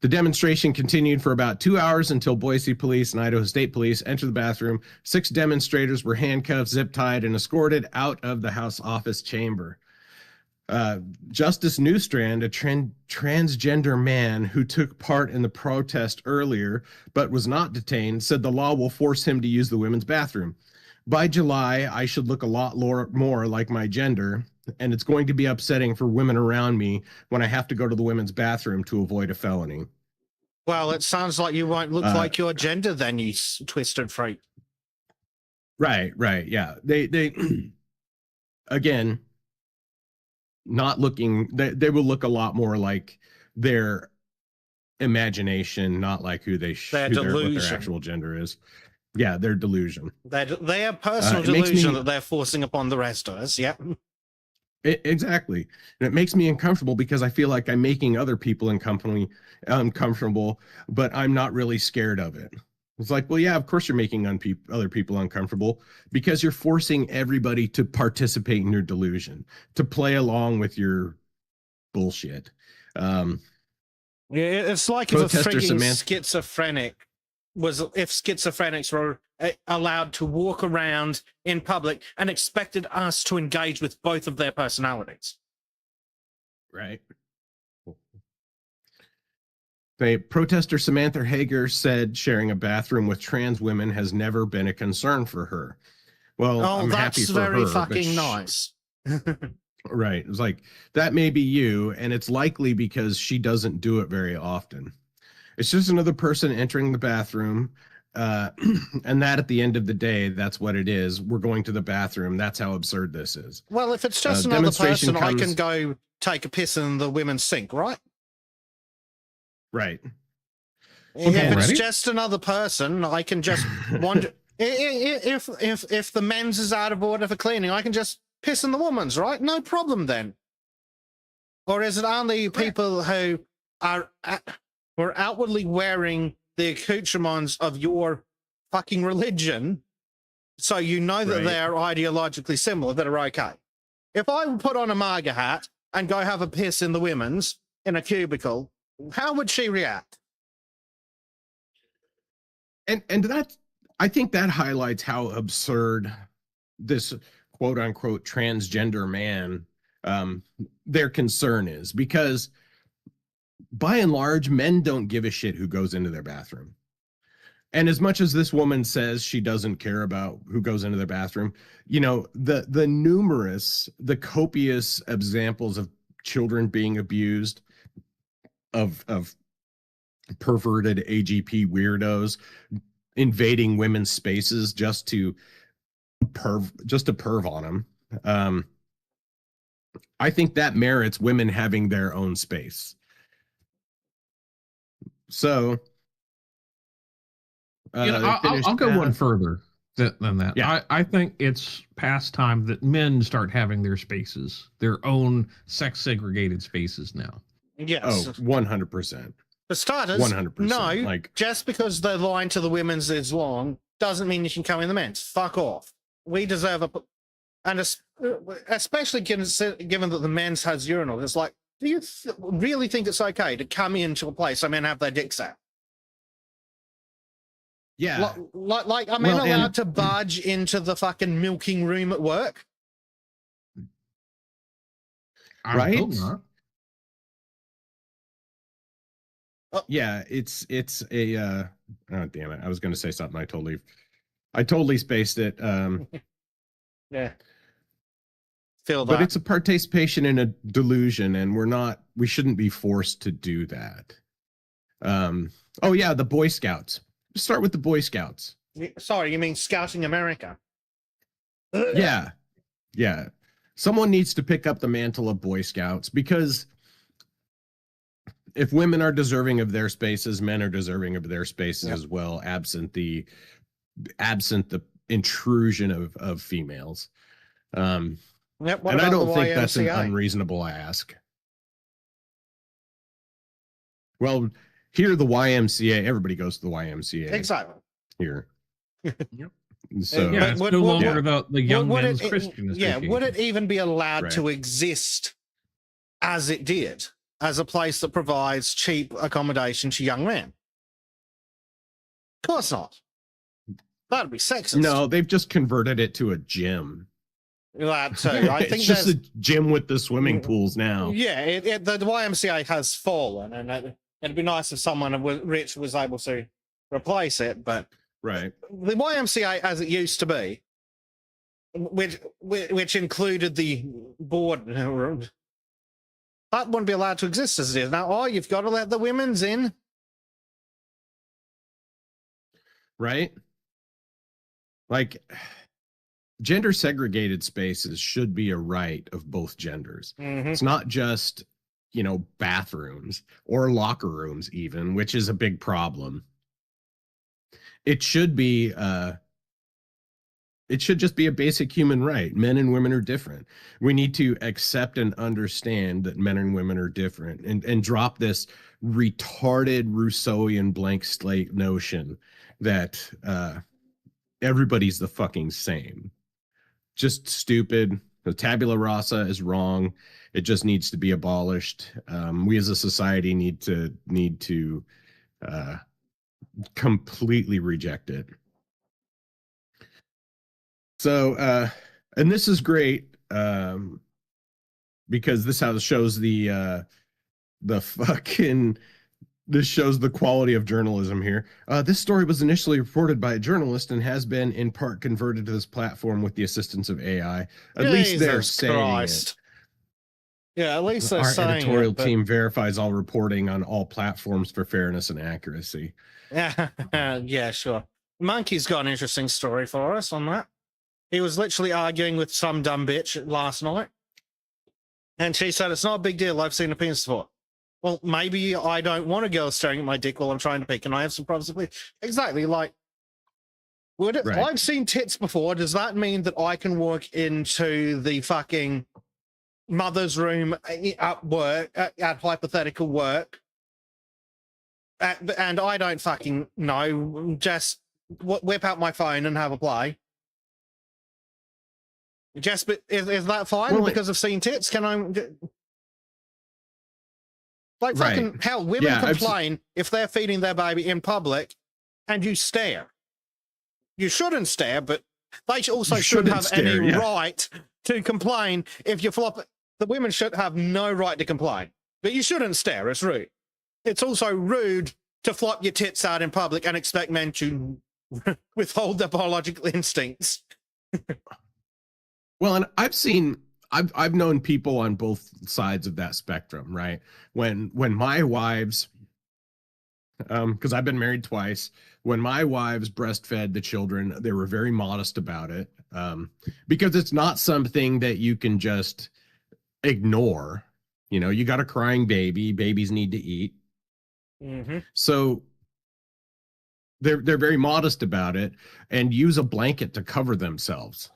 The demonstration continued for about 2 hours until Boise police and Idaho State Police entered the bathroom. 6 demonstrators were handcuffed, zip-tied, and escorted out of the House office chamber. Justice Newstrand, a transgender man who took part in the protest earlier but was not detained, said the law will force him to use the women's bathroom. By July, I should look a lot more like my gender, and it's going to be upsetting for women around me when I have to go to the women's bathroom to avoid a felony. Well, it sounds like you won't look like your gender then, you twisted freak. Right, yeah. They again, not looking, they will look a lot more like their imagination, not like who they Their what their delusion. actual gender is. Yeah, their delusion. Their personal It makes delusion me- that they're forcing upon the rest of us. Yep. Exactly. And it makes me uncomfortable because I feel like I'm making other people uncomfortable, but I'm not really scared of it. It's like, well, yeah, of course you're making other people uncomfortable because you're forcing everybody to participate in your delusion, to play along with your bullshit. Yeah, it's like if a Protester frigging Samantha- schizophrenic if schizophrenics were allowed to walk around in public and expected us to engage with both of their personalities. Right. Protester Samantha Hager said sharing a bathroom with trans women has never been a concern for her. Well, Oh, I'm happy that's for very her, but fucking nice. right. It was like, that may be you, and it's likely because she doesn't do it very often. It's just another person entering the bathroom. And that at the end of the day, that's what it is. We're going to the bathroom. That's how absurd this is. Well, if it's just another person, I can go take a piss in the women's sink, right? Right. If it's Already? just another person, I can just wander. If the men's is out of order for cleaning, I can just piss in the woman's, right? No problem then. Or is it only people who are outwardly wearing the accoutrements of your fucking religion, so you know that Right. they are ideologically similar, that are okay? If I put on a MAGA hat and go have a piss in the women's in a cubicle, how would she react? And that, I think that highlights how absurd this quote unquote transgender man, their concern is, because by and large, men don't give a shit who goes into their bathroom. And as much as this woman says she doesn't care about who goes into their bathroom, you know, the copious examples of children being abused, of perverted AGP weirdos invading women's spaces just to perv on them. I think that merits women having their own space. So I'll go one further than that. Yeah. I think it's past time that men start having their spaces, their own sex segregated spaces now. Yes. Oh, 100%. For starters, 100%. no, Like, just because the line to the women's is long doesn't mean you can come in the men's. Fuck off. We deserve and especially given that the men's has urinal, it's like, do you really think it's okay to come into a place where men have their dicks out? yeah. Like are men allowed to barge into the fucking milking room at work? I Right? hope not. Yeah, it's a oh damn it. I was going to say something. I totally spaced it. Yeah. Feel that. But it's a participation in a delusion, and we shouldn't be forced to do that. Oh yeah, the Boy Scouts. Let's start with the Boy Scouts. Sorry, you mean Scouting America? Yeah. Yeah. Someone needs to pick up the mantle of Boy Scouts, because if women are deserving of their spaces, men are deserving of their spaces as well, absent the intrusion of females. And I don't think that's an unreasonable ask. Well, here the YMCA, everybody goes to the YMCA. Exactly. Here. Yep. So Yeah, it's no longer the young men's Christian. Yeah, would it even be allowed Right. to exist as it did, as a place that provides cheap accommodation to young men? Of course not. That'd be sexist. No, they've just converted it to a gym. That too. I think it's just a gym with the swimming pools now. Yeah, the YMCA has fallen, and it'd be nice if someone rich was able to replace it. But Right. the YMCA, as it used to be, which included the board room, that wouldn't be allowed to exist as it is now. Oh, you've got to let the women's in. Right. Like, gender segregated spaces should be a right of both genders. It's not just, you know, bathrooms or locker rooms even, which is a big problem. It should be it should just be a basic human right. Men and women are different. We need to accept and understand that men and women are different, and drop this retarded Rousseauian blank slate notion that everybody's the fucking same. Just stupid. The tabula rasa is wrong. It just needs to be abolished. We as a society need to completely reject it. So, and this is great because this shows the fucking. This shows the quality of journalism here. This story was initially reported by a journalist and has been in part converted to this platform with the assistance of AI. At least they're saying it. Yeah, at least they're saying our editorial it, but... team verifies all reporting on all platforms for fairness and accuracy. Yeah, sure. Monkey's got an interesting story for us on that. He was literally arguing with some dumb bitch last night, and she said, it's not a big deal, I've seen a penis before. Well, maybe I don't want a girl staring at my dick while I'm trying to pick, and I have some privacy. Exactly, like, Right. I've seen tits before, does that mean that I can walk into the fucking mother's room at work, at hypothetical work, and I don't fucking know, just whip out my phone and have a play? Just, is that fine? Well, because I've seen tits? Can I... Like, fucking Right. hell, women complain if they're feeding their baby in public and you stare. You shouldn't stare, but they also shouldn't have any right to complain if you flop. The women should have no right to complain. But you shouldn't stare, it's rude. It's also rude to flop your tits out in public and expect men to withhold their biological instincts. Well, and I've known people on both sides of that spectrum, right? When my wives, because I've been married twice, when my wives breastfed the children, they were very modest about it, because it's not something that you can just ignore. You know, you got a crying baby, babies need to eat. So they're very modest about it and use a blanket to cover themselves.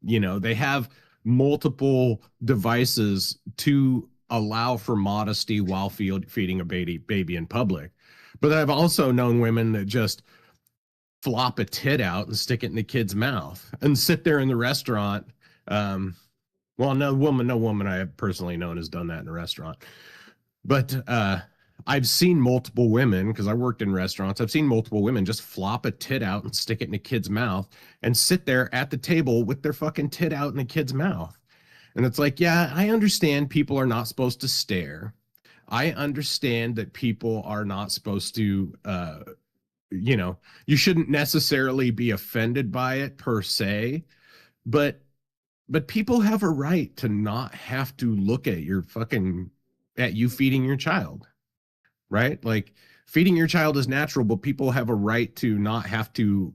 You know, they have multiple devices to allow for modesty while feeding a baby in public. But I've also known women that just flop a tit out and stick it in the kid's mouth and sit there in the restaurant. Well, no woman I have personally known has done that in a restaurant. But I've seen multiple women, because I worked in restaurants, I've seen multiple women just flop a tit out and stick it in a kid's mouth and sit there at the table with their fucking tit out in the kid's mouth. And it's like, yeah, I understand people are not supposed to stare. I understand that people are not supposed to, you know, you shouldn't necessarily be offended by it per se, but people have a right to not have to look at you feeding your child. Right? Like, feeding your child is natural, but people have a right to not have to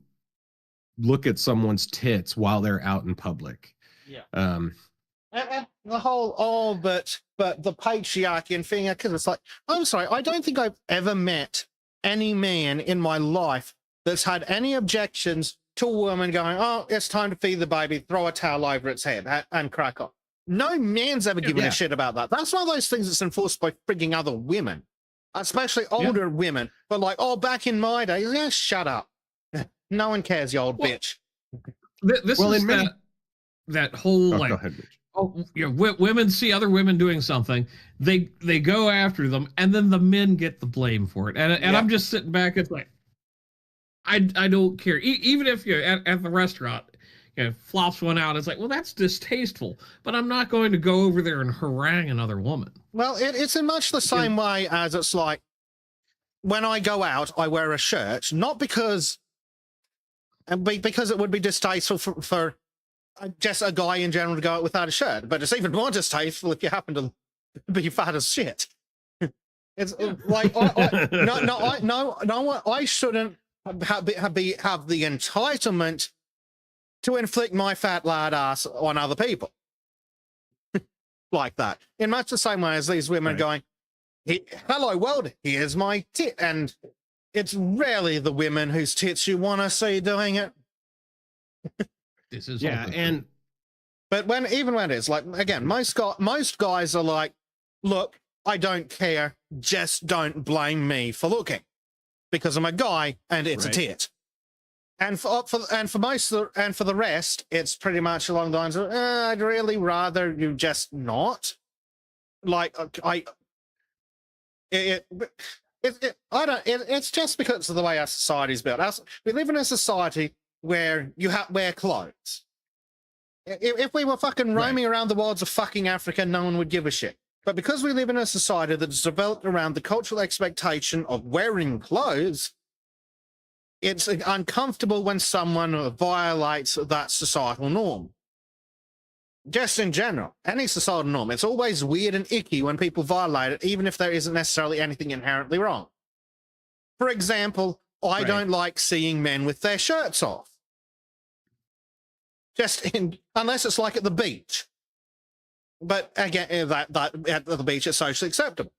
look at someone's tits while they're out in public. Yeah. And the whole, but the patriarchy and thing, because it's like, I'm sorry, I don't think I've ever met any man in my life that's had any objections to a woman going, oh, it's time to feed the baby, throw a towel over its head and crack on. No man's ever given a shit about that. That's one of those things that's enforced by frigging other women. Especially older women, but like, oh, back in my day, yeah, shut up. No one cares, you old bitch. This is that whole like, women see other women doing something, they go after them, and then the men get the blame for it. And I'm just sitting back, it's like, I don't care. Even if you're at the restaurant, you know, flops one out, it's like, well, that's distasteful, but I'm not going to go over there and harangue another woman. Well, it's in much the same way as it's like, when I go out, I wear a shirt, not because it would be distasteful for just a guy in general to go out without a shirt, but it's even more distasteful if you happen to be fat as shit. It's like, I shouldn't have the entitlement to inflict my fat lard ass on other people. Like that. In much the same way as these women going, hello world, here's my tit. And it's rarely the women whose tits you want to see doing it. This is But even when it's like, again, most guys are like, look, I don't care, just don't blame me for looking, because I'm a guy and it's a tit. And for the rest, it's pretty much along the lines of, I'd really rather you just not. Like it's just because of the way our society is built. We live in a society where you wear clothes. If we were fucking roaming around the wilds of fucking Africa, no one would give a shit. But because we live in a society that's developed around the cultural expectation of wearing clothes, it's uncomfortable when someone violates that societal norm. Just in general, any societal norm, it's always weird and icky when people violate it, even if there isn't necessarily anything inherently wrong. For example, I don't like seeing men with their shirts off. Unless it's like at the beach. But again, that at the beach is socially acceptable.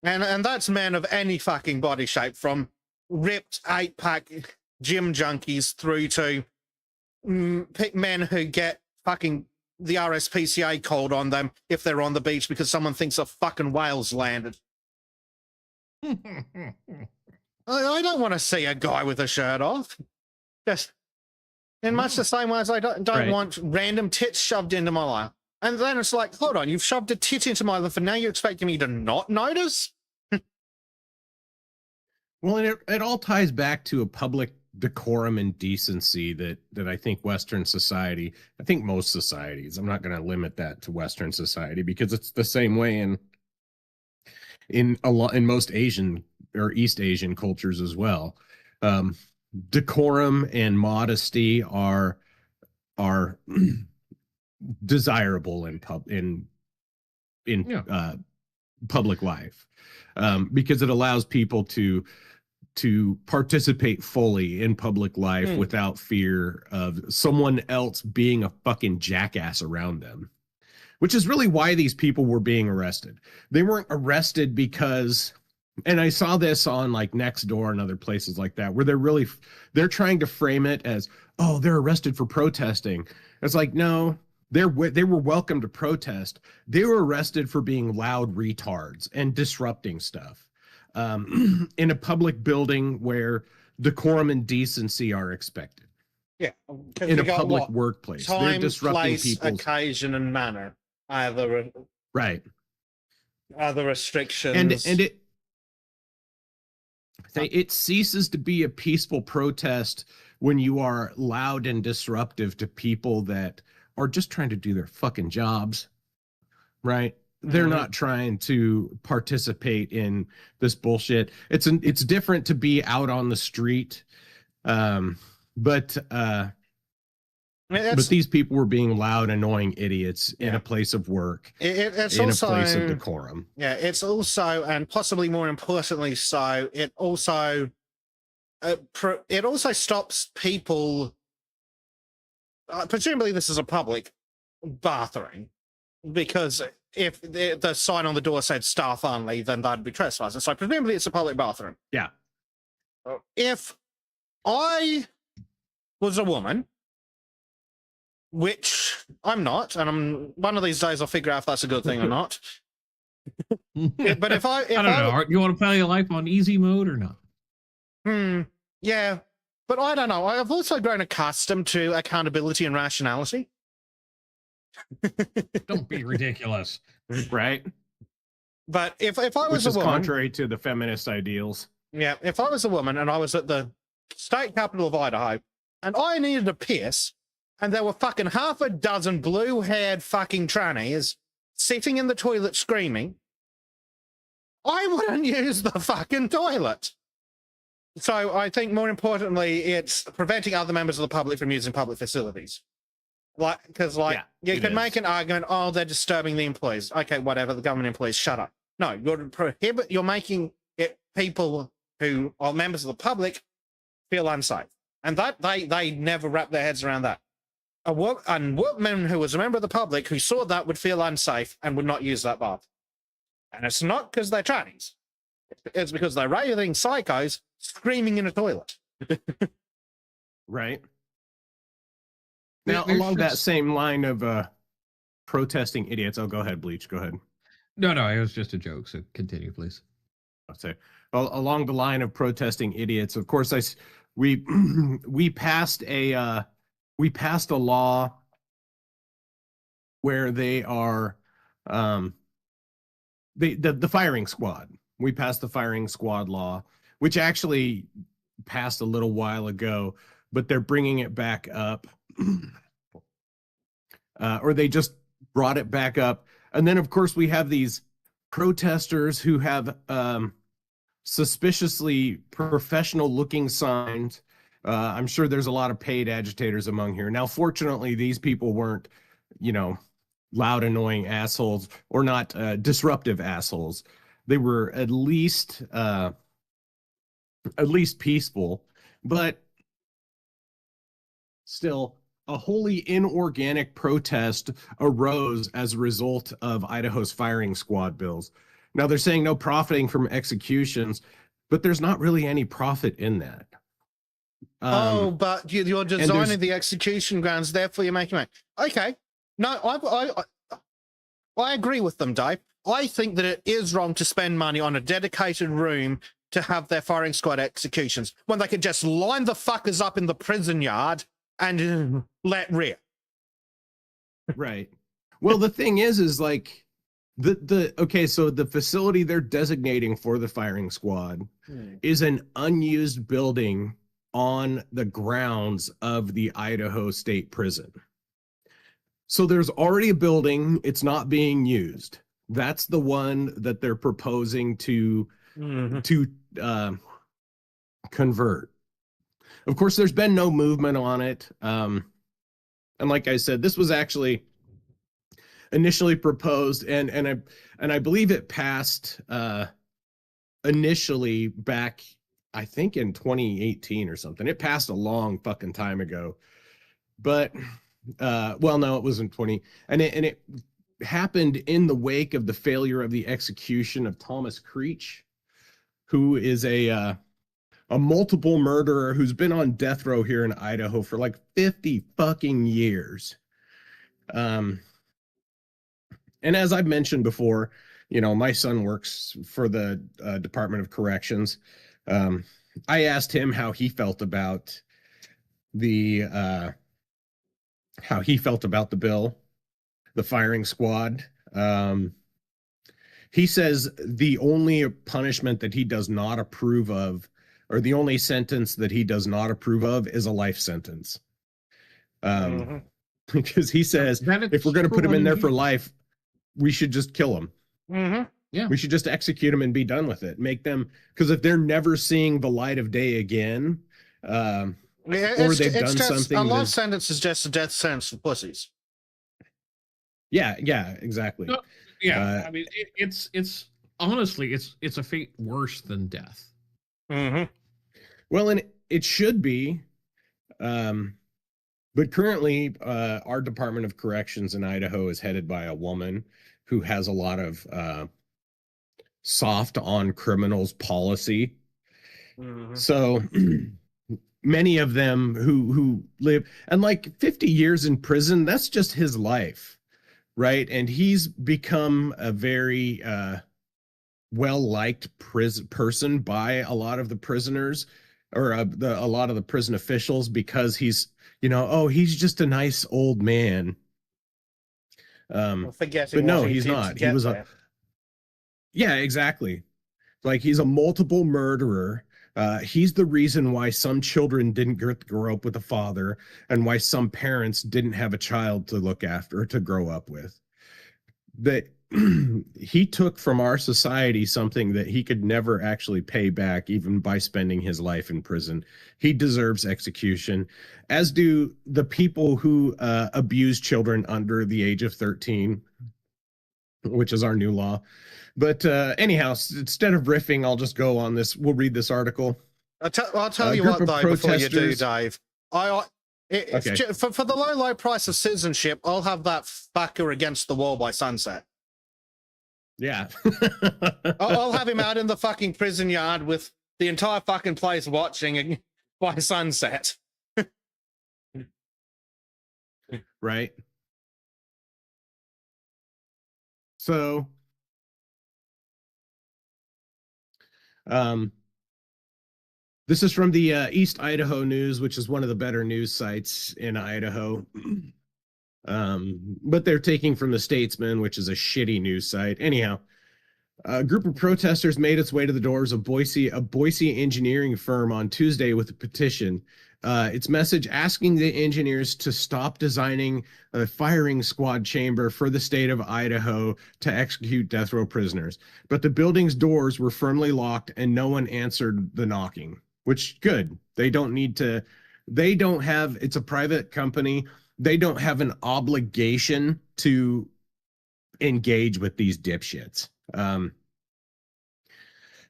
And that's men of any fucking body shape, from ripped 8-pack gym junkies through to men who get fucking the RSPCA called on them if they're on the beach because someone thinks a fucking whale's landed. I don't want to see a guy with a shirt off. Just in much the same way as I don't want random tits shoved into my life. And then it's like, hold on, you've shoved a tit into my life and now you're expecting me to not notice? Well, and it all ties back to a public decorum and decency that I think Western society, I think most societies, I'm not going to limit that to Western society because it's the same way in most Asian or East Asian cultures as well. Decorum and modesty are desirable in public life, because it allows people to participate fully in public life without fear of someone else being a fucking jackass around them, which is really why these people were being arrested. They weren't arrested because, and I saw this on like Nextdoor and other places like that, where they're trying to frame it as, oh, they're arrested for protesting. It's like, no, they were welcome to protest. They were arrested for being loud retards and disrupting stuff. In a public building where decorum and decency are expected. Yeah. In a public workplace. Time, they're disrupting place, people's... occasion, and manner. Other restrictions. And it ceases to be a peaceful protest when you are loud and disruptive to people that are just trying to do their fucking jobs. Right? They're not trying to participate in this bullshit. It's different to be out on the street, but these people were being loud, annoying idiots in a place of work. It's in also a place of decorum. Yeah, it's also, and possibly more importantly, so it also stops people. Presumably, this is a public bathroom, because if the sign on the door said staff only, then that'd be trespassing. So presumably it's a public bathroom. Yeah. If I was a woman, which I'm not, and one of these days I'll figure out if that's a good thing or not. But if I don't know, you want to play your life on easy mode or not? Yeah. But I don't know. I've also grown accustomed to accountability and rationality. Don't be ridiculous. Right? But if I was Which a is woman, contrary to the feminist ideals. Yeah, if I was a woman and I was at the state capital of Idaho and I needed a piss and there were fucking half a dozen blue-haired fucking trannies sitting in the toilet screaming, I wouldn't use the fucking toilet. So I think more importantly, it's preventing other members of the public from using public facilities. Because you can make an argument, oh, they're disturbing the employees. Okay, whatever, the government employees, shut up. No, you're making it people who are members of the public feel unsafe. And that they never wrap their heads around that. A woman who was a member of the public who saw that would feel unsafe and would not use that bath. And it's not because they're trannies. It's because they're raving psychos screaming in a toilet. Right. Now, There's along that just- same line of protesting idiots, oh, go ahead, Bleach. Go ahead. No, it was just a joke. So continue, please. I'll say, well, along the line of protesting idiots, of course, we we passed a law where they are the firing squad. We passed the firing squad law, which actually passed a little while ago, but they're bringing it back up, or they just brought it back up. And then, of course, we have these protesters who have suspiciously professional-looking signs. I'm sure there's a lot of paid agitators among here. Now, fortunately, these people weren't, loud, annoying assholes or not disruptive assholes. They were at least peaceful, but still, a wholly inorganic protest arose as a result of Idaho's firing squad bills. Now, they're saying no profiting from executions, but there's not really any profit in that. But you're designing the execution grounds, therefore you're making money. Okay. No, I agree with them, Dave. I think that it is wrong to spend money on a dedicated room to have their firing squad executions when they could just line the fuckers up in the prison yard and let rip. Right. Well, the thing is like okay, so the facility they're designating for the firing squad is an unused building on the grounds of the Idaho State Prison. So there's already a building, it's not being used. That's the one that they're proposing to convert. Of course, there's been no movement on it. And like I said, this was actually initially proposed, and I believe it passed initially back, I think in 2018 or something. It passed a long fucking time ago. But well, no, it wasn't 20, and it happened in the wake of the failure of the execution of Thomas Creech, who is a multiple murderer who's been on death row here in Idaho for like 50 fucking years. And as I've mentioned before, my son works for the Department of Corrections. I asked him how he felt about the bill, the firing squad. He says the only punishment that he does not approve of, or the only sentence that he does not approve of, is a life sentence. Because he says if we're going to put him in there for life, we should just kill him. Yeah, we should just execute them and be done with it. Make them, because if they're never seeing the light of day again, or they've done something. A life sentence is just a death sentence for pussies. Yeah, exactly. No, yeah, I mean, it's honestly, it's a fate worse than death. Well, and it should be, but currently, our Department of Corrections in Idaho is headed by a woman who has a lot of soft on criminals policy. So many of them who live, and like 50 years in prison, that's just his life, right? And he's become a very well-liked person by a lot of the prisoners, or a lot of the prison officials, because he's, he's just a nice old man. But no, he's not. He was yeah, exactly. Like, he's a multiple murderer. He's the reason why some children didn't grow up with a father, and why some parents didn't have a child to look after, to grow up with. That he took from our society something that he could never actually pay back, even by spending his life in prison. He deserves execution, as do the people who abuse children under the age of 13, which is our new law. But anyhow, instead of riffing, I'll just go on this. We'll read this article. I'll tell A you group what, of though, before you do, protesters- Dave. For the low price of citizenship, I'll have that fucker against the wall by sunset. Yeah. I'll have him out in the fucking prison yard with the entire fucking place watching by sunset. Right. So, this is from the East Idaho News, which is one of the better news sites in Idaho. But they're taking from the Statesman, which is a shitty news site. Anyhow, a group of protesters made its way to the doors of a Boise engineering firm on Tuesday with a petition. Its message asking the engineers to stop designing a firing squad chamber for the state of Idaho to execute death row prisoners. But the building's doors were firmly locked and no one answered the knocking, which good. They don't have, it's a private company. They don't have an obligation to engage with these dipshits.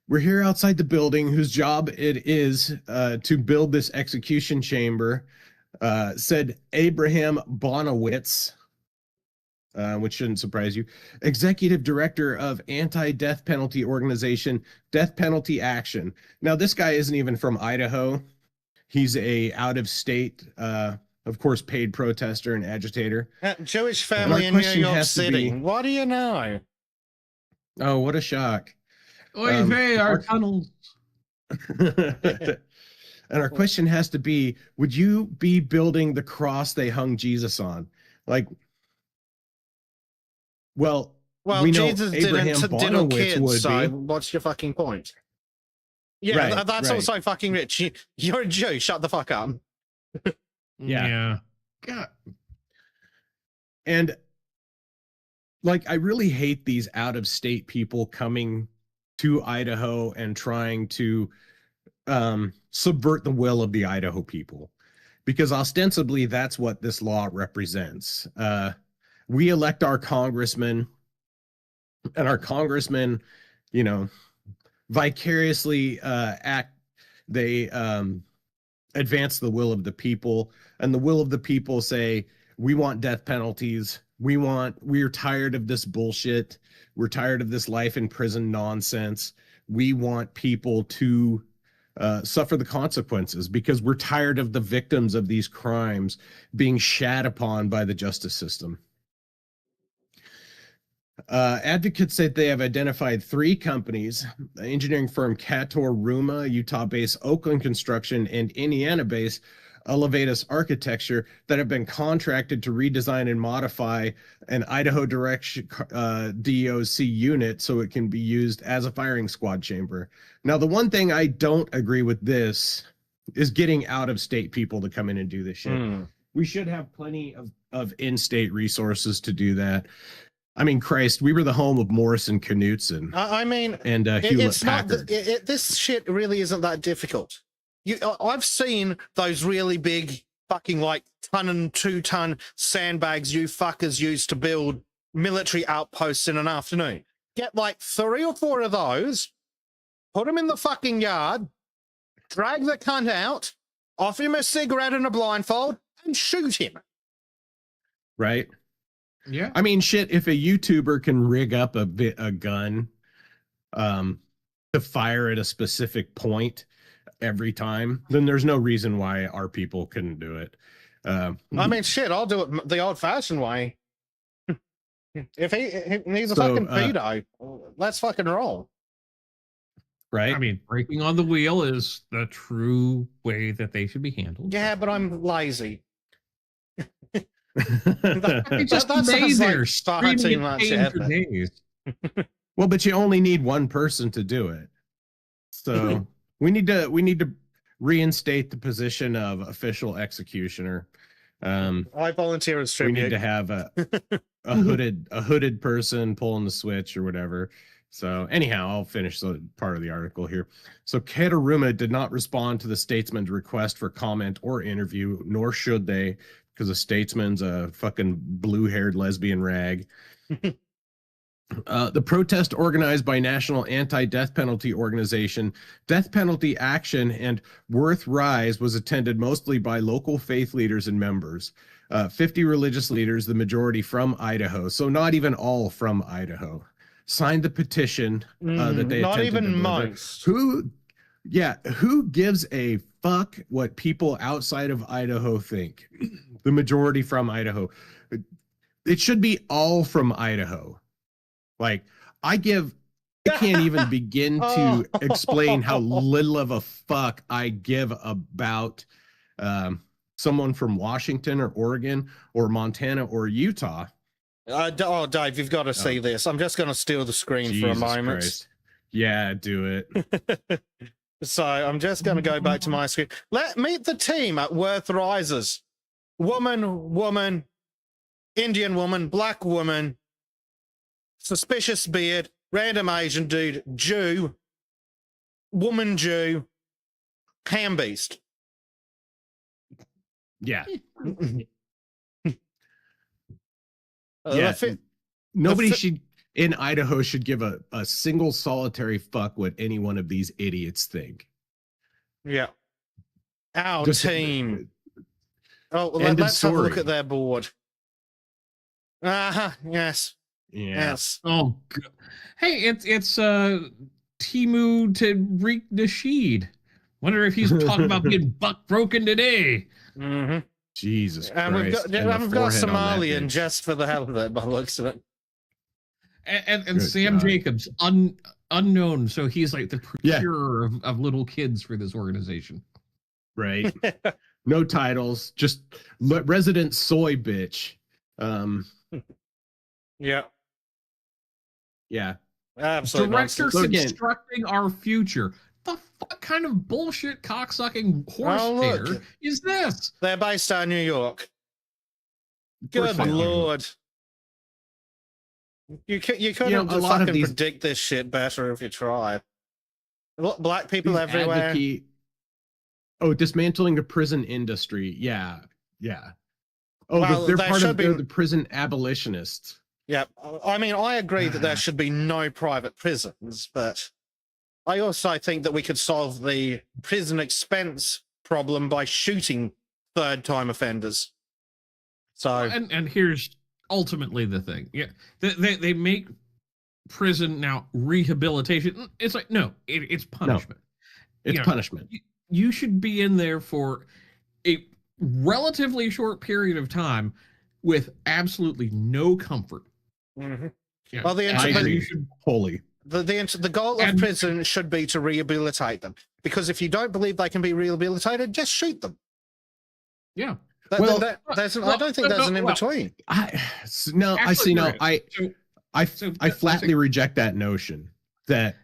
We're here outside the building whose job it is to build this execution chamber, said Abraham Bonowitz, which shouldn't surprise you, executive director of anti-death penalty organization Death Penalty Action. Now, this guy isn't even from Idaho. He's a out-of-state, of course, paid protester and agitator. Jewish family in New York City. What do you know? Oh, what a shock. Oy vey, our tunnels. And our question has to be, would you be building the cross they hung Jesus on? Like, well we know Jesus Abraham didn't Bonowitz would so be. what's your fucking point? Yeah, Right, that's right. also fucking rich. You're a Jew. Shut the fuck up. Yeah. God. And like, I really hate these out-of-state people coming to Idaho and trying to subvert the will of the Idaho people, because ostensibly that's what this law represents. We elect our congressmen, and our congressmen, you know, vicariously they advance the will of the people, and the will of the people say, we want death penalties. We're tired of this bullshit. We're tired of this life in prison nonsense. We want people to suffer the consequences because we're tired of the victims of these crimes being shat upon by the justice system. Advocates say they have identified 3 companies: the engineering firm Cator Ruma, Utah-based Oakland Construction, and Indiana-based Elevatus Architecture, that have been contracted to redesign and modify an Idaho Direction DOC unit so it can be used as a firing squad chamber. Now, the one thing I don't agree with this is getting out-of-state people to come in and do this shit. We should have plenty of in-state resources to do that. I mean, Christ, we were the home of Morrison Knudsen. I mean, and Hewlett-Packard. This shit really isn't that difficult. I've seen those really big fucking like 1 and 2 ton sandbags you fuckers use to build military outposts in an afternoon. Get like 3 or 4 of those, put them in the fucking yard, drag the cunt out, offer him a cigarette and a blindfold, and shoot him. Right? Yeah. I mean, shit, if a YouTuber can rig up a gun to fire at a specific point every time, then there's no reason why our people couldn't do it. I mean, shit, I'll do it the old-fashioned way. If he's a fucking pedo, let's fucking roll. Right? I mean, breaking on the wheel is the true way that they should be handled. Yeah, but I'm lazy. Just that lay sounds there like far too much effort. Well, but you only need one person to do it. So we need to reinstate the position of official executioner. I volunteer as we tribute. need to have a hooded person pulling the switch or whatever. So anyhow, I'll finish the part of the article here. So Kataruma did not respond to the Statesman's request for comment or interview, nor should they, because a Statesman's a fucking blue-haired lesbian rag. The protest organized by National Anti-Death Penalty Organization, Death Penalty Action, and Worth Rise was attended mostly by local faith leaders and members. 50 religious leaders, the majority from Idaho, so not even all from Idaho, signed the petition that they not attempted even to deliver. most. Who gives a fuck what people outside of Idaho think? The majority from Idaho. It should be all from Idaho. Like, I can't even begin to explain how little of a fuck I give about someone from Washington or Oregon or Montana or Utah. Dave, you've got to see this. I'm just going to steal the screen for a moment. Christ. Yeah, do it. So I'm just going to go back to my screen. Meet the team at Worth Rises. Woman, Indian woman, black woman, suspicious beard, random Asian dude, Jew, woman Jew, ham beast. Yeah. Yeah. Nobody in Idaho should give a single solitary fuck what any one of these idiots think. Yeah. Our Just- team. Oh, well, End of let's have a look story. at their board. Yes. Yeah. Yes. Oh, hey, it's Timu Tariq Nasheed. Wonder if he's talking about being buck broken today. Mm-hmm. Jesus Christ. And we've got, And the we've got forehead on that Somalian bitch. just for the hell of it, by the looks of it. And Good Sam God. Jacobs, unknown, so he's like the Yeah. procurer of little kids for this organization. Right. No titles, just resident soy bitch. Yeah. Yeah. Absolutely. Director nonsense. So again- constructing our future. The fuck kind of bullshit cocksucking horse Oh, look. hair is this? They're based out of New York. Of course Good they are. lord. You couldn't a lot of fucking these- predict this shit better if you tried. Look, black people These everywhere. dismantling the prison industry. Yeah. Yeah. Oh, Well, they're there part should of be- the prison abolitionists. Yeah, I mean, I agree that there should be no private prisons, but I also think that we could solve the prison expense problem by shooting third-time offenders. So, And here's ultimately the thing. Yeah, they make prison now rehabilitation. It's like no, it's punishment. It's Yeah. punishment. You should be in there for a relatively short period of time with absolutely no comfort. mhm. Yeah. Well, the And I but- agree. you should Holy. the goal of And- prison should be to rehabilitate them. Because if you don't believe they can be rehabilitated, just shoot them. yeah. Well, I don't think there's an in-between. I see. Actually, No, there is. I So flatly reject that notion that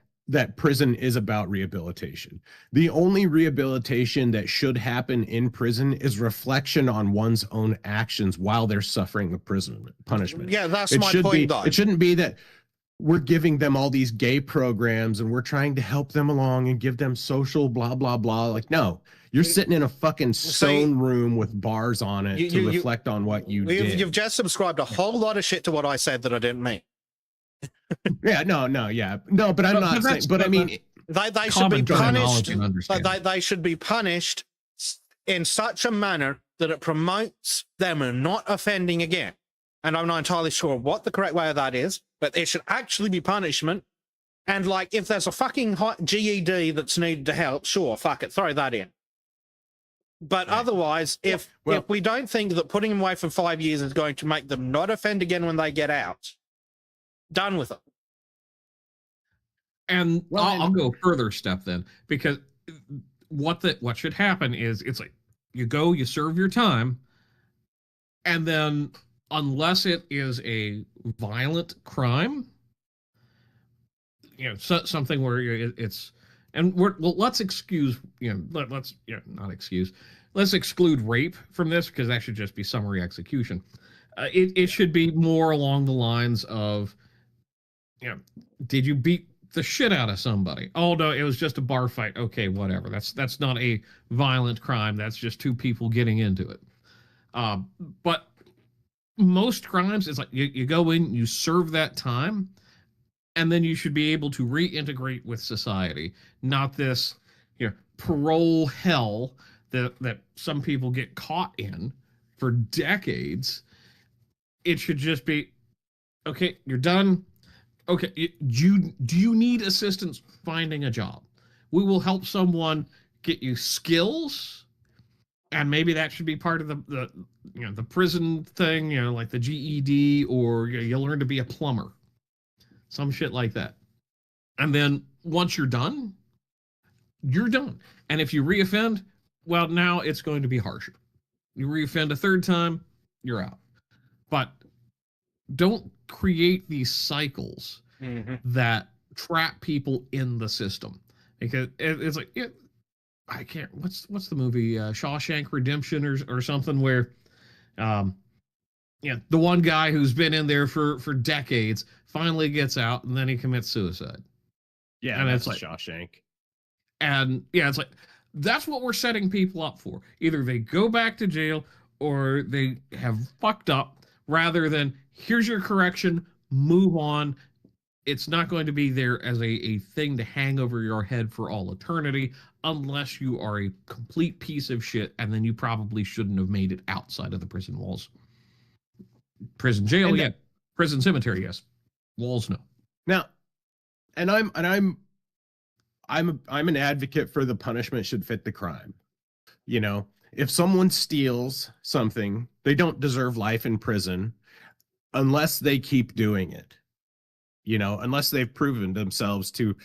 prison is about rehabilitation. The only rehabilitation that should happen in prison is reflection on one's own actions while they're suffering the prison punishment. Yeah, that's It my should point, be. though. It shouldn't be that we're giving them all these gay programs and we're trying to help them along and give them social blah blah blah. Like, no, you're sitting in a fucking stone room with bars on it to reflect on what you did. You've just subscribed a whole lot of shit to what I said that I didn't mean. Yeah, no, but I'm But not saying. that's- But I mean, They should be Common punished. knowledge and understanding. They should be punished in such a manner that it promotes them not offending again. And I'm not entirely sure what the correct way of that is, but it should actually be punishment. And like, if there's a fucking hot GED that's needed to help, sure, fuck it, throw that in. But Right. otherwise, if we don't think that putting them away for 5 years is going to make them not offend again when they get out, done with it. And Well, I'll go further step then, because what should happen is it's like you go, you serve your time, and then unless it is a violent crime, something where it's let's excuse let's exclude rape from this because that should just be summary execution. It should be more along the lines of, did you beat the shit out of somebody? Oh no, it was just a bar fight. Okay, whatever. That's not a violent crime. That's just two people getting into it. But most crimes, it's like you go in, you serve that time, and then you should be able to reintegrate with society, not this, parole hell that some people get caught in for decades. It should just be, okay, you're done. Okay, do you need assistance finding a job? We will help someone get you skills, and maybe that should be part of the prison thing, like the GED, or you'll learn to be a plumber, some shit like that. And then once you're done, and if you reoffend, well, now it's going to be harsher. You reoffend a third time, you're out. But don't create these cycles that trap people in the system, because it's like, I can't. What's the movie, Shawshank Redemption or something, where, the one guy who's been in there for decades finally gets out, and then he commits suicide. Yeah, and that's it's like Shawshank. And it's like, that's what we're setting people up for. Either they go back to jail or they have fucked up, rather than here's your correction, move on. It's not going to be there as a thing to hang over your head for all eternity, unless you are a complete piece of shit, and then you probably shouldn't have made it outside of the prison walls. Prison jail, yeah. Prison cemetery, yes. Walls, no. Now, and I'm an advocate for the punishment should fit the crime. If someone steals something, they don't deserve life in prison unless they keep doing it. Unless they've proven themselves to,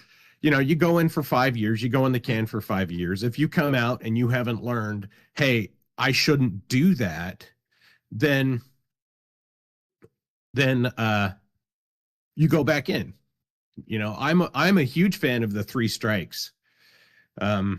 you go in for 5 years, you go in the can for 5 years. If you come out and you haven't learned, hey, I shouldn't do that, then you go back in. I'm a huge fan of the 3 strikes, or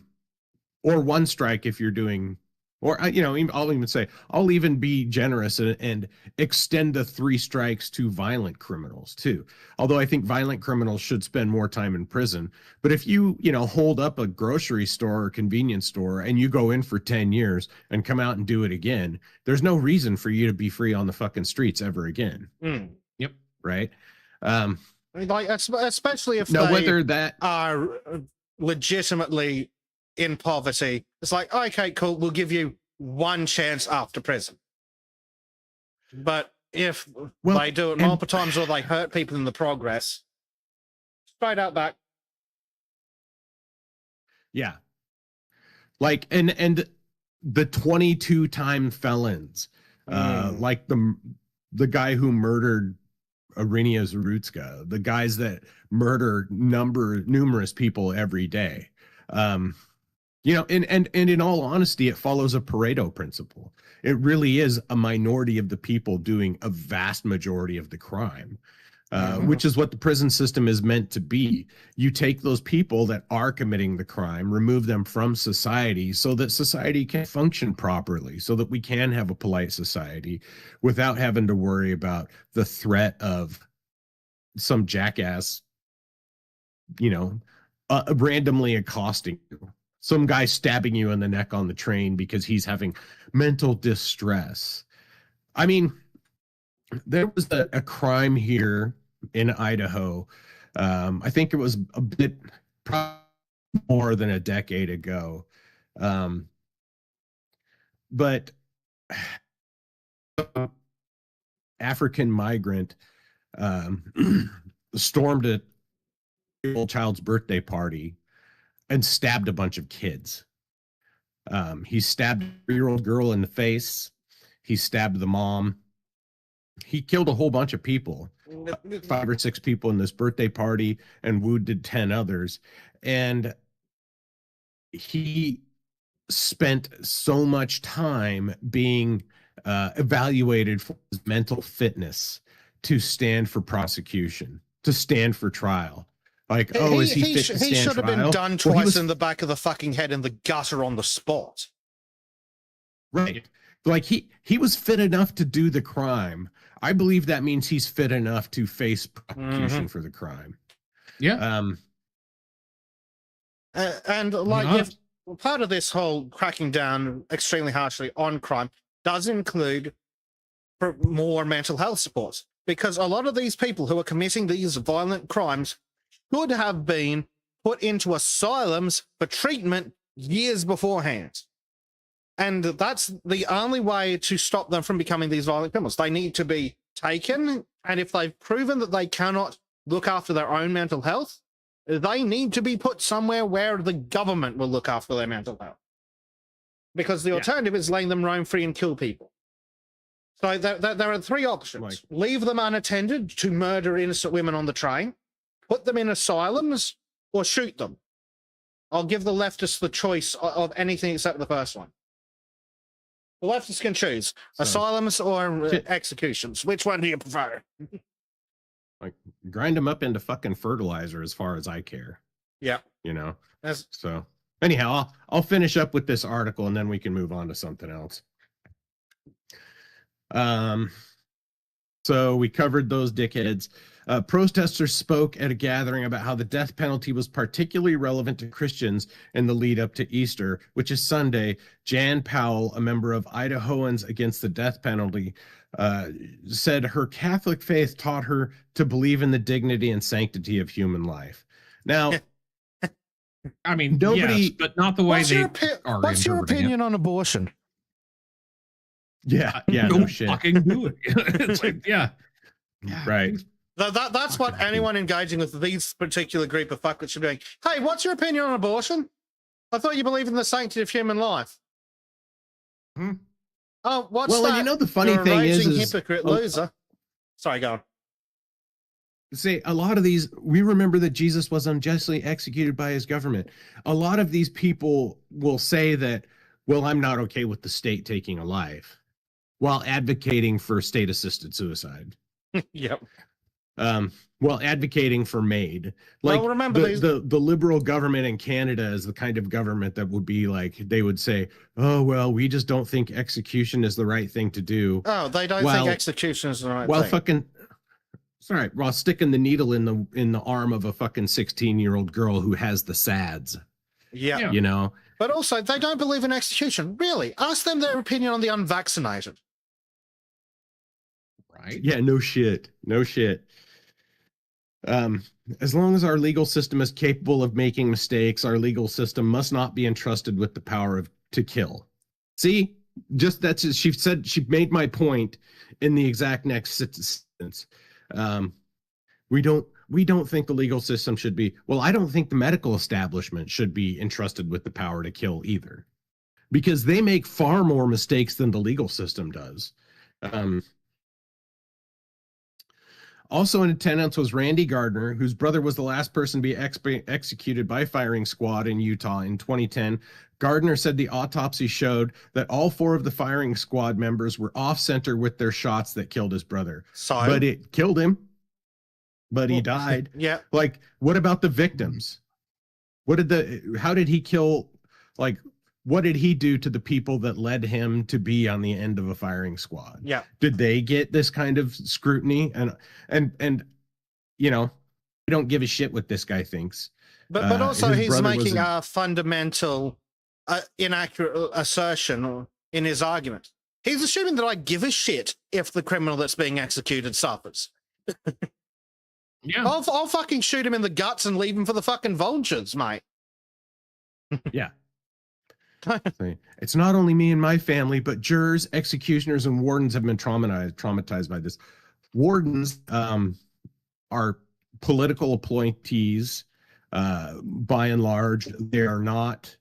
1 strike if you're doing, or I'll even say, I'll even be generous and extend the 3 strikes to violent criminals too. Although I think violent criminals should spend more time in prison. But if you hold up a grocery store or convenience store and you go in for 10 years and come out and do it again, there's no reason for you to be free on the fucking streets ever again. Yep. Right. Like, especially if now, they whether that are legitimately in poverty, it's like, okay, cool, we'll give you 1 chance after prison. But if they do it multiple times, or they hurt people in the progress, straight out back. Yeah. Like, and the 22-time felons, like the guy who murdered Irina Zarutska, the guys that murder numerous people every day. And in all honesty, it follows a Pareto principle. It really is a minority of the people doing a vast majority of the crime, which is what the prison system is meant to be. You take those people that are committing the crime, remove them from society so that society can function properly, so that we can have a polite society without having to worry about the threat of some jackass, randomly accosting you. Some guy stabbing you in the neck on the train because he's having mental distress. I mean, there was a crime here in Idaho. I think it was a bit more than a decade ago. But African migrant stormed a child's birthday party and stabbed a bunch of kids. He stabbed a 3-year-old girl in the face. He stabbed the mom. He killed a whole bunch of people, 5 or 6 people in this birthday party, and wounded 10 others. And he spent so much time being evaluated for his mental fitness to stand for prosecution, to stand for trial. Like, is he fit to stand trial? He should have been done twice in the back of the fucking head in the gutter on the spot. Right. Like, he was fit enough to do the crime. I believe that means he's fit enough to face prosecution for the crime. Yeah. And like, if part of this whole cracking down extremely harshly on crime does include more mental health supports. because a lot of these people who are committing these violent crimes could have been put into asylums for treatment years beforehand. And that's the only way to stop them from becoming these violent criminals. They need to be taken, and if they've proven that they cannot look after their own mental health, they need to be put somewhere where the government will look after their mental health. Because the alternative is letting them roam free and kill people. So there are three options. Leave them unattended to murder innocent women on the train, put them in asylums, or shoot them. I'll give the leftists the choice of anything except the first one. The leftists can choose asylums or executions. Which one do you prefer? Like, grind them up into fucking fertilizer as far as I care. Yeah. You know? So, anyhow, I'll finish up with this article and then we can move on to something else. So we covered those dickheads. Protesters spoke at a gathering about how the death penalty was particularly relevant to Christians in the lead up to Easter, which is Sunday. Jan Powell, a member of Idahoans Against the Death Penalty, said her Catholic faith taught her to believe in the dignity and sanctity of human life. Now, I mean, nobody, yes, but not the way what's your opinion on abortion? Yeah, no don't shit. fucking do it. It's like, Right. That's what anyone engaging with these particular group of fuckers should be doing. Hey, what's your opinion on abortion? I thought you believed in the sanctity of human life. Oh, what's that? Well, you know, the funny You're a thing raging is hypocrite loser. Sorry, go on. Say a lot of these, we remember that Jesus was unjustly executed by his government. A lot of these people will say that, well, I'm not okay with the state taking a life, while advocating for state-assisted suicide. Yep. While advocating for MAID. Like, well, remember the liberal government in Canada is the kind of government that would be like, they would say, oh, well, we just don't think execution is the right thing to do. Oh, they don't think execution is the right well, thing. fucking, sorry, while sticking the needle in the arm of a fucking 16-year-old girl who has the SADS. Yeah. You know? But also, they don't believe in execution. Really? Ask them their opinion on the unvaccinated. right. Yeah, no shit. No shit. As long as our legal system is capable of making mistakes, our legal system must not be entrusted with the power to kill. See, just she said, she made my point in the exact next sentence. We don't think the legal system should be, well, I don't think the medical establishment should be entrusted with the power to kill either, because they make far more mistakes than the legal system does. Also in attendance was Randy Gardner, whose brother was the last person to be executed by firing squad in Utah in 2010. Gardner said the autopsy showed that all 4 of the firing squad members were off-center with their shots that killed his brother. But it killed him. But he died. Yeah. Like, what about the victims? How did he kill, like, what did he do to the people that led him to be on the end of a firing squad? Yeah. Did they get this kind of scrutiny? And you know, we don't give a shit what this guy thinks. But also he's making a fundamental inaccurate assertion in his argument. He's assuming that I give a shit if the criminal that's being executed suffers. Yeah. I'll fucking shoot him in the guts and leave him for the fucking vultures, mate. Yeah. It's not only me and my family, but jurors, executioners, and wardens have been traumatized by this. Wardens are political appointees, by and large. They are not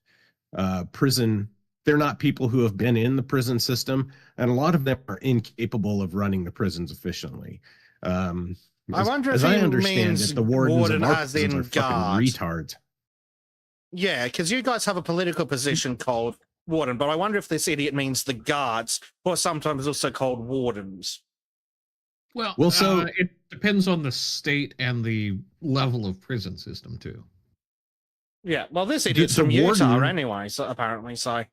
prison. They're not people who have been in the prison system, and a lot of them are incapable of running the prisons efficiently. I wonder if I he understand means it, the wardens warden of our as prisons in are fucking guard. retards. Yeah, because you guys have a political position called warden, but I wonder if this idiot means the guards, or sometimes also called wardens. Well, so it depends on the state and the level of prison system too. Yeah, well, this idiot's from Utah anyway, so apparently, so.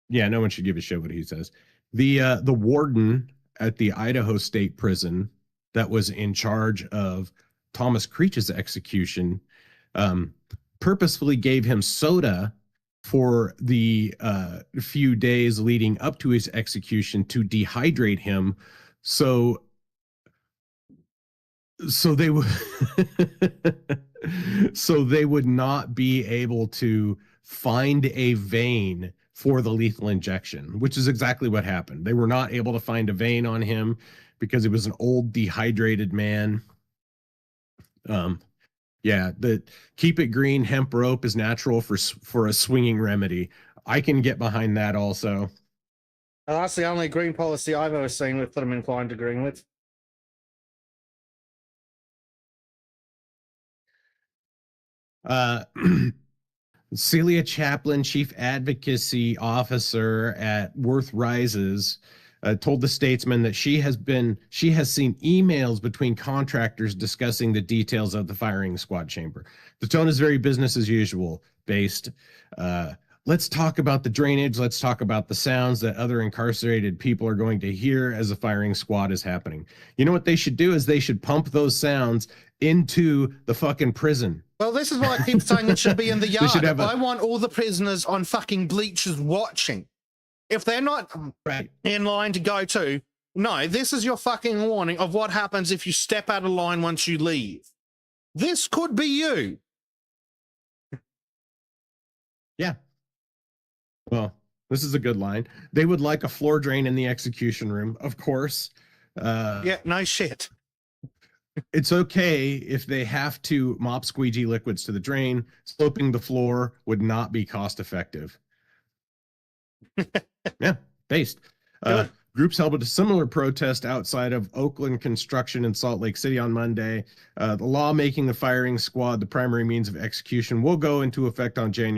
Yeah, no one should give a shit what he says. The warden at the Idaho State Prison that was in charge of Thomas Creech's execution purposefully gave him soda for the few days leading up to his execution to dehydrate him, so So they would so they would not be able to find a vein for the lethal injection, which is exactly what happened. They were not able to find a vein on him because he was an old dehydrated man. Yeah, the keep it green hemp rope is natural for a swinging remedy. I can get behind that also. That's the only green policy I've ever seen with that I'm inclined to agree with. Uh, Celia Chaplin, Chief Advocacy Officer at Worth Rises, told the Statesman that she has seen emails between contractors discussing the details of the firing squad chamber. The tone is very business as usual based. Let's talk about the drainage. Let's talk about the sounds that other incarcerated people are going to hear as the firing squad is happening. You know what they should do is they should pump those sounds into the fucking prison. Well, this is why I keep saying it should be in the They should yard. have I want all the prisoners on fucking bleachers watching. If they're not Right. in line to go to, no, this is your fucking warning of what happens if you step out of line once you leave. This could be you. Yeah. Well, this is a good line. They would like a floor drain in the execution room, of course. Yeah, no shit. It's okay if they have to mop squeegee liquids to the drain. Sloping the floor would not be cost effective. Yeah, based. Groups held a similar protest outside of Oakland Construction in Salt Lake City on Monday. The law making the firing squad the primary means of execution will go into effect on July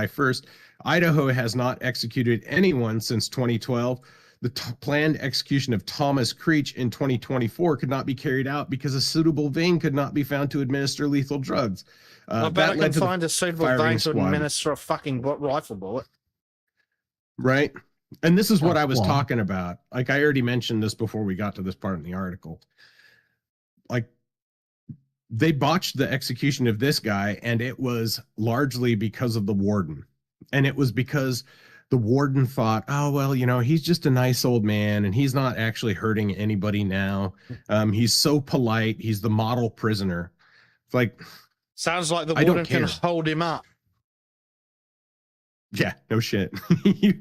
1st. Idaho has not executed anyone since 2012. The planned execution of Thomas Creech in 2024 could not be carried out because a suitable vein could not be found to administer lethal drugs. I bet I can find a suitable vein to administer a fucking rifle bullet. Right. And this is what I was talking about. Like, I already mentioned this before we got to this part in the article. Like, they botched the execution of this guy, and it was largely because of the warden. And it was because the warden thought, oh, well, you know, he's just a nice old man, and he's not actually hurting anybody now. He's so polite. He's the model prisoner. It's like, sounds like the warden can hold him up. Yeah, no shit. You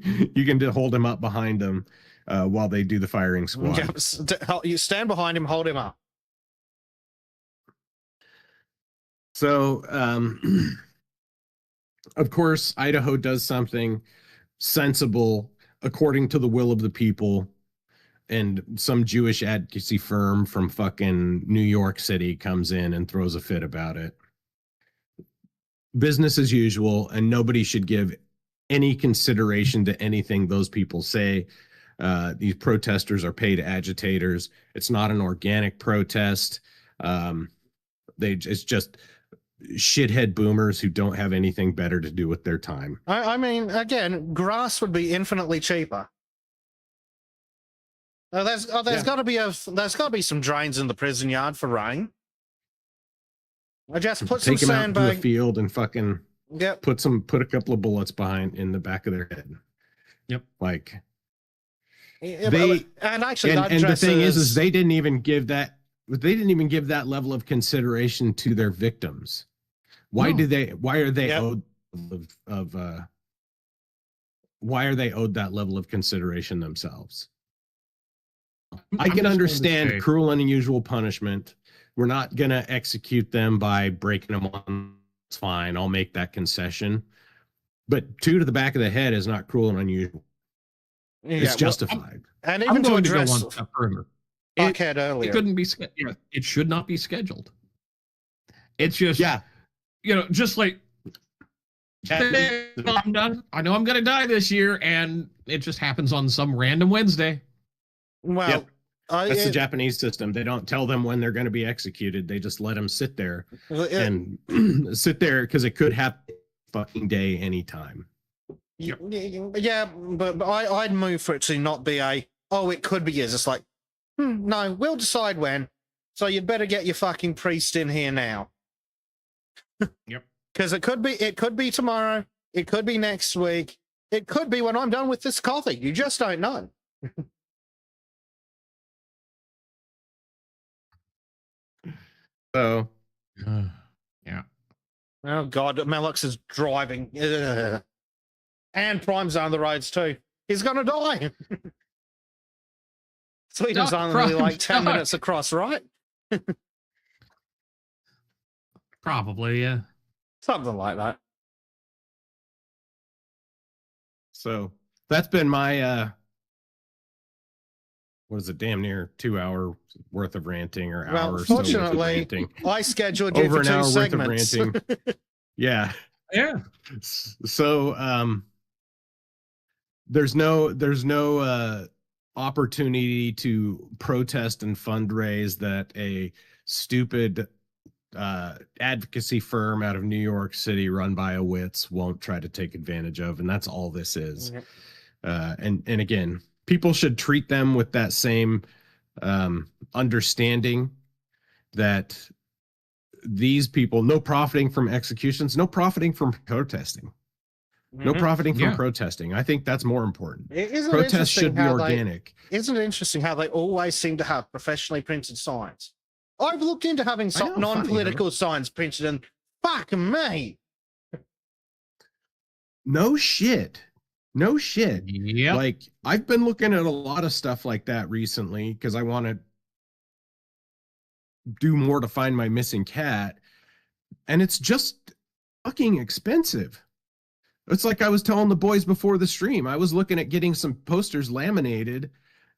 can hold him up behind him while they do the firing squad. Yeah, you stand behind him, hold him up. So, of course, Idaho does something sensible according to the will of the people, and some Jewish advocacy firm from fucking New York City comes in and throws a fit about it. Business as usual, and nobody should give any consideration to anything those people say. These protesters are paid agitators. It's not an organic protest. It's just shithead boomers who don't have anything better to do with their time. I mean, again, grass would be infinitely cheaper. There's got to be some drains in the prison yard for rain. I just put some sandbag out to the field and fucking yep. Put a couple of bullets behind in the back of their head. Yep. Like they and actually and the thing is they didn't even give that level of consideration to their victims. Why are they owed that level of consideration themselves? I can understand cruel and unusual punishment. We're not gonna execute them by breaking them on. It's fine. I'll make that concession. But 2 to the back of the head is not cruel and unusual. It's justified. And even to address one step further. Earlier. It couldn't be scheduled. It should not be scheduled. It's just just like I'm done. I know I'm gonna die this year, and it just happens on some random Wednesday. Well, that's the Japanese system. They don't tell them when they're going to be executed. They just let them sit there and sit there because it could happen fucking day anytime. Yeah, but I'd move for it to not be it could be years. It's like, no, we'll decide when. So you'd better get your fucking priest in here now. Yep. Because it could be tomorrow. It could be next week. It could be when I'm done with this coffee. You just don't know. So Yeah. Oh God, Malux is driving. Ugh. And Prime's on the roads too. He's gonna die. Sweden's Duck, only like Prime, 10 duck. minutes across, right? Probably, yeah. Something like that. so that's been my what is it, damn near 2 hour worth of ranting, or Well, hour or so worth of fortunately, ranting. I scheduled you Over for an 2 hour segments. worth of ranting. Yeah. Yeah. So there's no opportunity to protest and fundraise that a stupid advocacy firm out of New York City run by a wits won't try to take advantage of, and that's all this is. Yep. And again, people should treat them with that same understanding that these people, no profiting from executions, no profiting from protesting, no profiting from Yeah. protesting. I think that's more important. Isn't it Protests interesting should be how organic. Isn't it interesting how they always seem to have professionally printed signs? I've looked into having I know, non-political signs printed, and fuck me. No shit. No shit. Yep. Like, I've been looking at a lot of stuff like that recently because I want to do more to find my missing cat. And it's just fucking expensive. It's like I was telling the boys before the stream. I was looking at getting some posters laminated,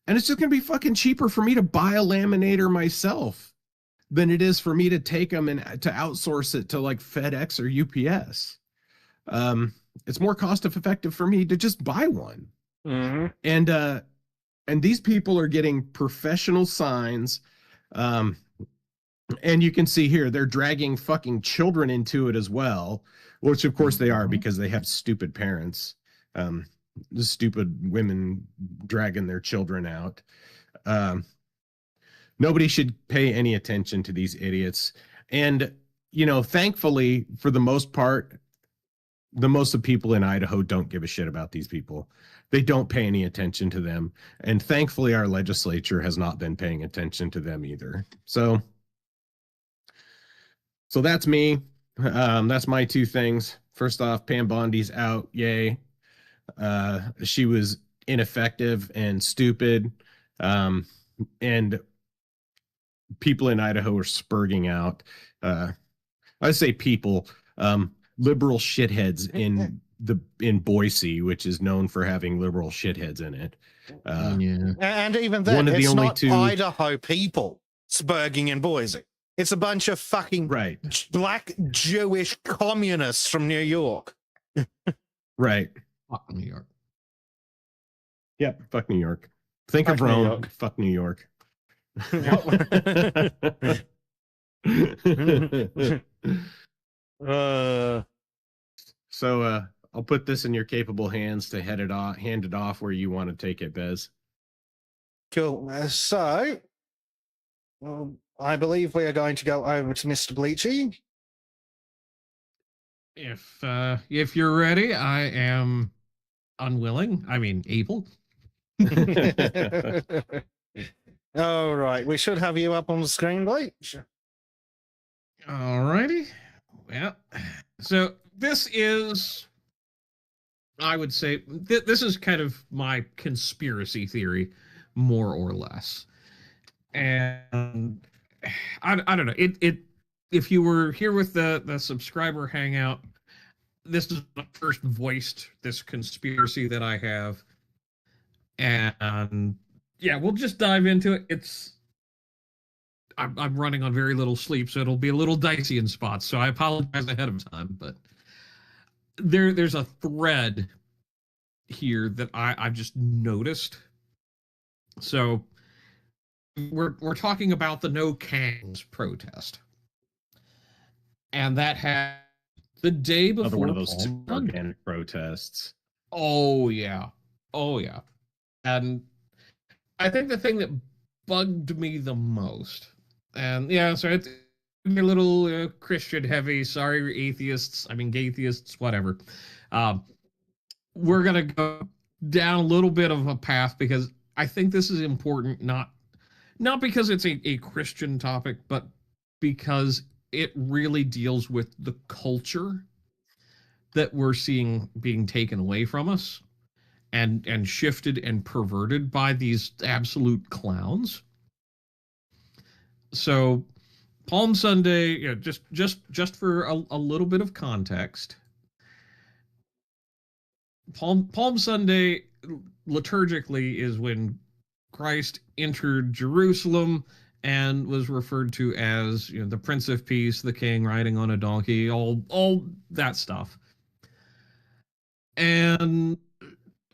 and it's just going to be fucking cheaper for me to buy a laminator myself than it is for me to take them and to outsource it to like FedEx or UPS. It's more cost effective for me to just buy one. Mm-hmm. And these people are getting professional signs. And you can see here they're dragging fucking children into it as well, which of course they are because they have stupid parents. Stupid women dragging their children out. Nobody should pay any attention to these idiots. And, you know, thankfully, for the most part, the most of people in Idaho don't give a shit about these people. They don't pay any attention to them. And thankfully, our legislature has not been paying attention to them either. So that's me. That's my two things. First off, Pam Bondi's out. Yay. She was ineffective and stupid. And people in Idaho are spurging out. I say people, liberal shitheads in Boise, which is known for having liberal shitheads in it. Yeah. And even then, One of the it's only not two- Idaho people spurging in Boise. It's a bunch of fucking Right. black Jewish communists from New York. Right. Fuck New York. Yep. Fuck New York. Think Fuck of New Rome. York. Fuck New York. So I'll put this in your capable hands to hand it off where you want to take it, Bez. Cool. So, I believe we are going to go over to Mr. Bleachy. If you're ready, I am unwilling. I mean, able. All right. We should have you up on the screen, Bleach. Alrighty. Well, so this is, I would say, this is kind of my conspiracy theory, more or less. And I don't know. If you were here with the subscriber hangout, this is the first voiced this conspiracy that I have. And yeah, we'll just dive into it. I'm running on very little sleep, so it'll be a little dicey in spots. So I apologize ahead of time, but there's a thread here that I've just noticed. So we're talking about the No Kangs protest, and that had the day before Another one of those Palm Sunday. organic protests. Oh yeah, and I think the thing that bugged me the most, and yeah, so it's a little Christian heavy. Sorry, atheists. I mean, gaytheists, whatever. We're gonna go down a little bit of a path because I think this is important, not because it's a Christian topic, but because it really deals with the culture that we're seeing being taken away from us and shifted and perverted by these absolute clowns. So Palm Sunday, you know, just for a little bit of context, Palm Sunday liturgically is when Christ entered Jerusalem and was referred to as, you know, the Prince of Peace, the King riding on a donkey, all that stuff. And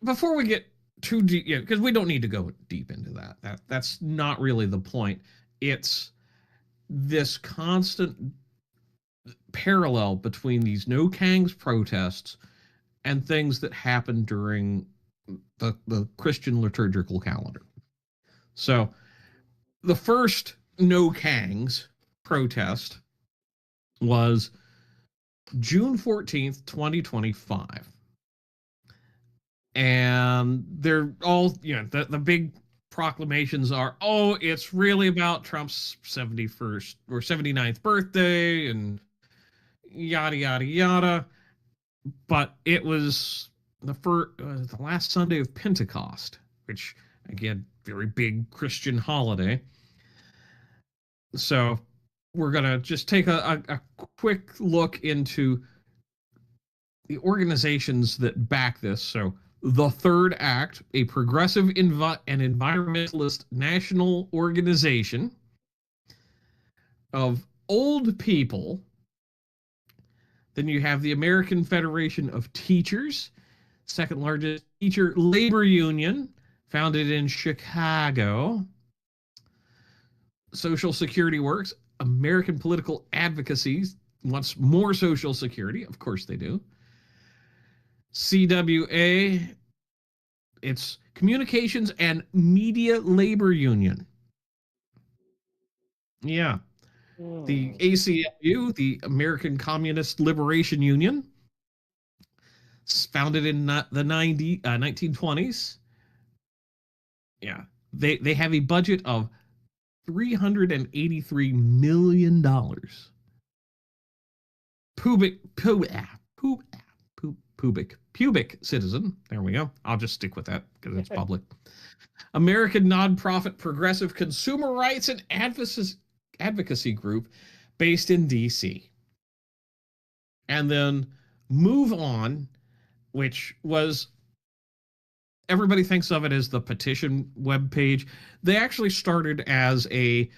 before we get too deep, yeah, because we don't need to go deep into that. That's not really the point. It's this constant parallel between these No Kangs protests and things that happen during the Christian liturgical calendar. So the first No Kangs protest was June 14th, 2025. And they're all, you know, the big proclamations are, oh, it's really about Trump's 71st or 79th birthday and yada, yada, yada. But it was the last Sunday of Pentecost, which, again, very big Christian holiday. So we're going to just take a quick look into the organizations that back this. So the Third Act, a progressive and environmentalist national organization of old people. Then you have the American Federation of Teachers, second largest teacher labor union, founded in Chicago. Social Security Works, American Political Advocacy wants more Social Security. Of course they do. CWA, it's Communications and Media Labor Union. Yeah. The ACLU, the American Communist Liberation Union, founded in the 1920s. Yeah. They have a budget of $383 million. Pubic citizen. There we go. I'll just stick with that because it's public. American nonprofit progressive consumer rights and advocacy group based in DC. And then Move On, which was, everybody thinks of it as the petition webpage. They actually started as we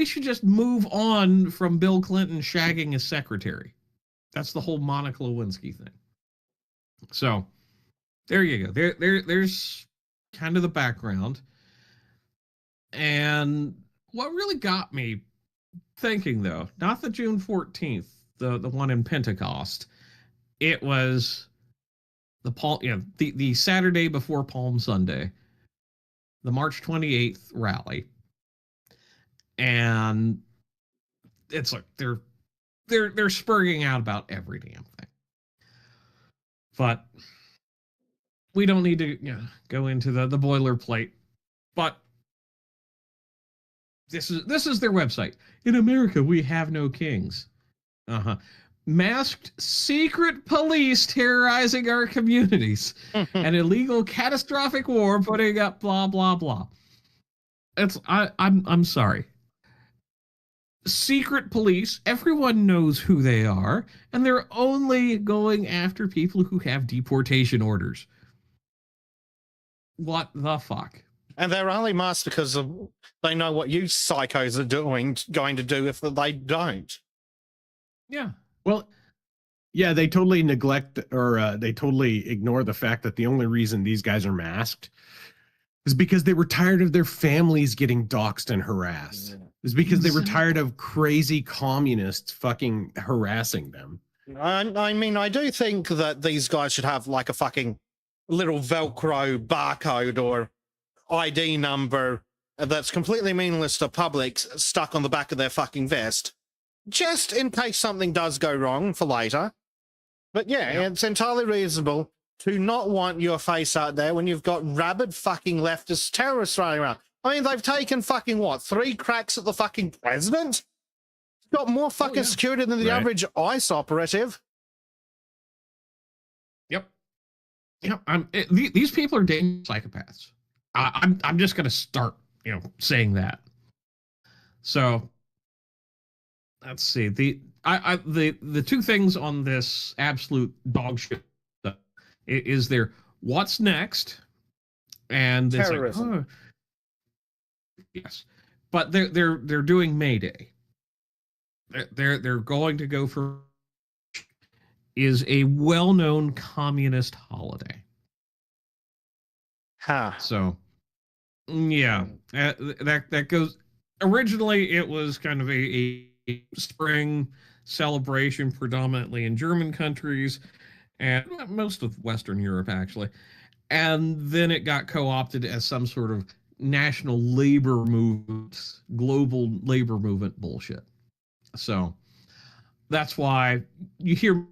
should just move on from Bill Clinton shagging his secretary. That's the whole Monica Lewinsky thing. So there you go. There's kind of the background. And what really got me thinking, though, not the June 14th, the one in Pentecost, it was the Saturday before Palm Sunday, the March 28th rally. And it's like they're spurring out about every damn thing. But we don't need to go into the boilerplate. But this is their website. In America, we have no kings. Masked secret police terrorizing our communities. An illegal catastrophic war putting up blah blah blah. I'm sorry. Secret police, everyone knows who they are, and they're only going after people who have deportation orders. What the fuck? And they're only masked because they know what you psychos are going to do if they don't. Yeah. Well, yeah, they totally neglect or they totally ignore the fact that the only reason these guys are masked is because they were tired of their families getting doxxed and harassed. Yeah. It's because they were tired of crazy communists fucking harassing them. I mean, I do think that these guys should have like a fucking little Velcro barcode or ID number that's completely meaningless to public stuck on the back of their fucking vest, just in case something does go wrong for later. But yeah, it's entirely reasonable to not want your face out there when you've got rabid fucking leftist terrorists running around. I mean, they've taken fucking, 3 cracks at the fucking president? got more fucking yeah. security than the Right. average ICE operative. Yep. These people are dangerous psychopaths. I'm just gonna start, saying that. So let's see. The two things on this absolute dog shit stuff is there what's next, and it's like, Terrorism. oh, yes, but they're doing May Day. They're going to go for is a well-known communist holiday. Huh. So yeah, that goes. Originally, it was kind of a spring celebration, predominantly in German countries and most of Western Europe, actually. And then it got co-opted as some sort of national labor movement, global labor movement bullshit. So that's why you hear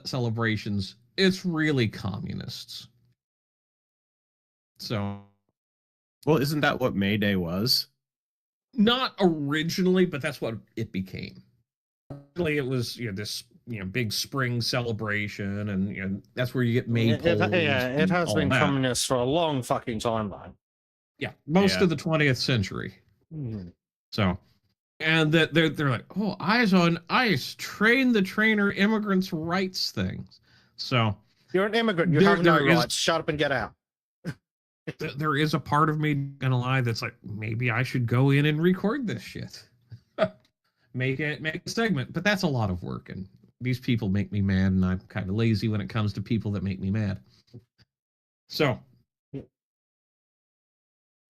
celebrations. It's really communists. So, Well, isn't that what May Day was? not originally, but that's what it became. Originally, it was this big spring celebration, and that's where you get maypoles. It has all been that. communist for a long fucking time, though. Yeah, most Yeah. of the 20th century. Mhm. So, and that they're like, oh, eyes on ice, train the trainer, immigrants' rights things. So You're an immigrant. You There- have no there is- rights. Shut up and get out. there is a part of me gonna lie that's like, maybe I should go in and record this shit, make a segment, but that's a lot of work, and these people make me mad, and I'm kind of lazy when it comes to people that make me mad. So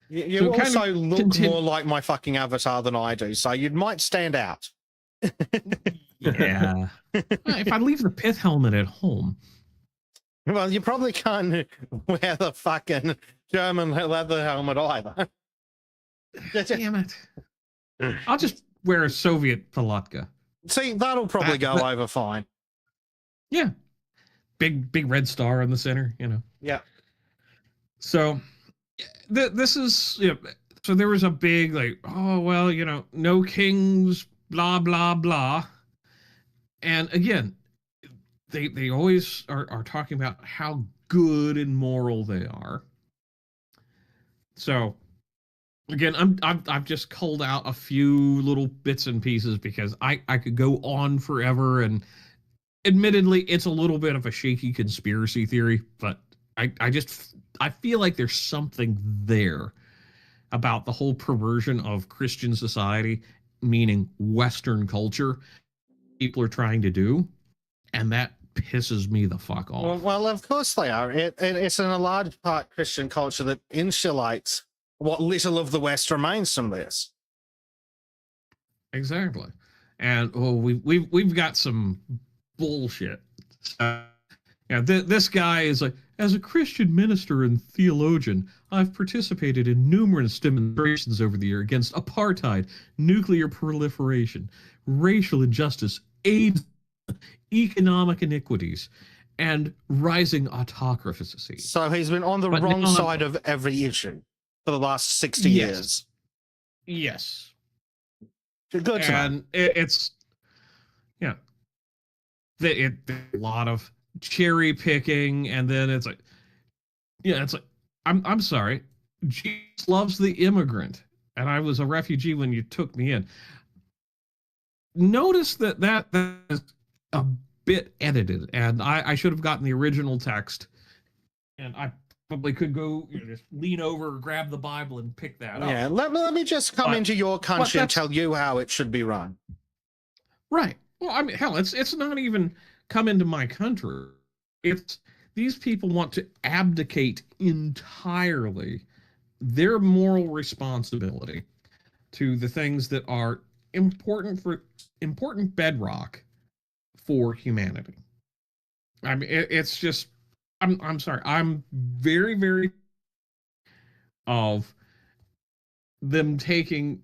You So kind of also look contin- more like my fucking avatar than I do, so you might stand out. yeah, if I leave the pith helmet at home, Well, you probably can't wear the fucking German leather helmet either. damn it, I'll just wear a Soviet palatka. See, that'll probably go That- over fine. Yeah, big red star in the center, Yeah. So this is so there was a big like, oh well, no kings, blah blah blah, and again, they always are talking about how good and moral they are. So again, I've just culled out a few little bits and pieces because I could go on forever, and admittedly, it's a little bit of a shaky conspiracy theory, but I feel like there's something there about the whole perversion of Christian society, meaning Western culture, people are trying to do, and that pisses me the fuck off. Well, of course they are. It's in a large part Christian culture that insulates what little of the West remains from this. Exactly. And we've got some bullshit. This guy is like, as a Christian minister and theologian, I've participated in numerous demonstrations over the year against apartheid, nuclear proliferation, racial injustice, AIDS, economic iniquities, and rising autocracy. So he's been on the But wrong now- side of every issue for the last 60 Yes. years. Yes. Good to know. And it's a lot of cherry picking, and then it's like I'm sorry, Jesus loves the immigrant, and I was a refugee when you took me in. Notice that is a bit edited, and I should have gotten the original text, and I probably could go just lean over, grab the Bible, and pick that up. Yeah, let me just come But- into your country and that's- tell you how it should be run. Right. Well, I mean, hell, it's not even come into my country. It's these people want to abdicate entirely their moral responsibility to the things that are important bedrock for humanity. I mean, it's just I'm sorry. I'm very, very of them taking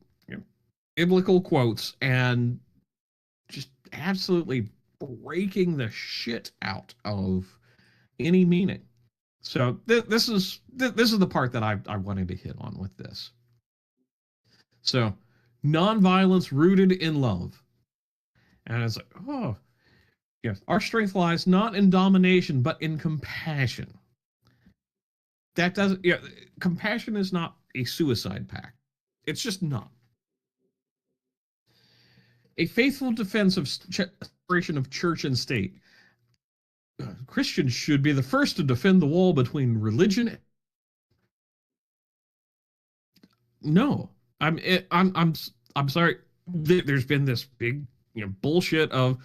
biblical quotes and just absolutely breaking the shit out of any meaning. So this is the part that I wanted to hit on with this. So, nonviolence rooted in love. And it's like, oh, yes, our strength lies not in domination, but in compassion. That doesn't, yeah, compassion is not a suicide pact. It's just not. A faithful defense of separation of church and state. Christians should be the first to defend the wall between religion. No, I'm sorry. There's been this big, bullshit of,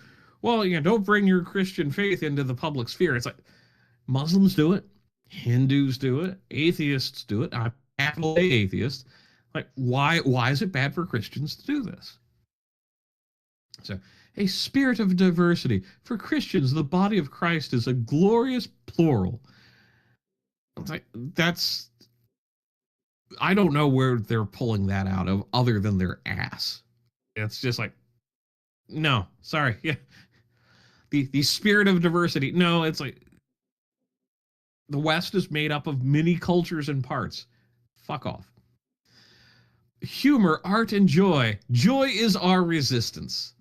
well, don't bring your Christian faith into the public sphere. It's like Muslims do it, Hindus do it, atheists do it. I'm capital A atheist. Like, why is it bad for Christians to do this? So, a spirit of diversity. For Christians, the body of Christ is a glorious plural. It's like, I don't know where they're pulling that out of other than their ass. It's just like, no, sorry. Yeah. The spirit of diversity. No, it's like the West is made up of many cultures and parts. Fuck off. Humor, art, and joy. Joy is our resistance.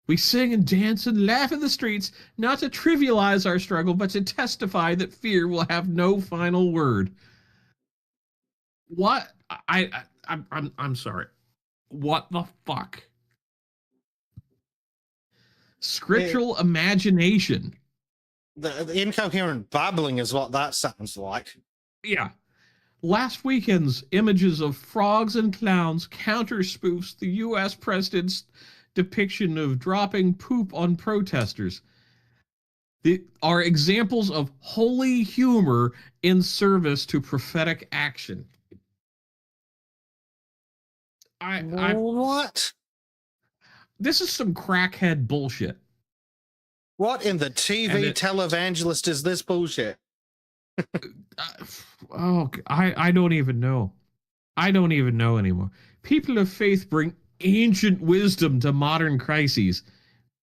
We sing and dance and laugh in the streets, not to trivialize our struggle, but to testify that fear will have no final word. What? I'm sorry. What the fuck? Scriptural imagination. The incoherent babbling is what that sounds like. Yeah. Last weekend's images of frogs and clowns counter spoofs the U.S. president's depiction of dropping poop on protesters. They are examples of holy humor in service to prophetic action. What? This is some crackhead bullshit. What in the TV televangelist is this bullshit? I don't even know. I don't even know anymore. People of faith bring ancient wisdom to modern crises.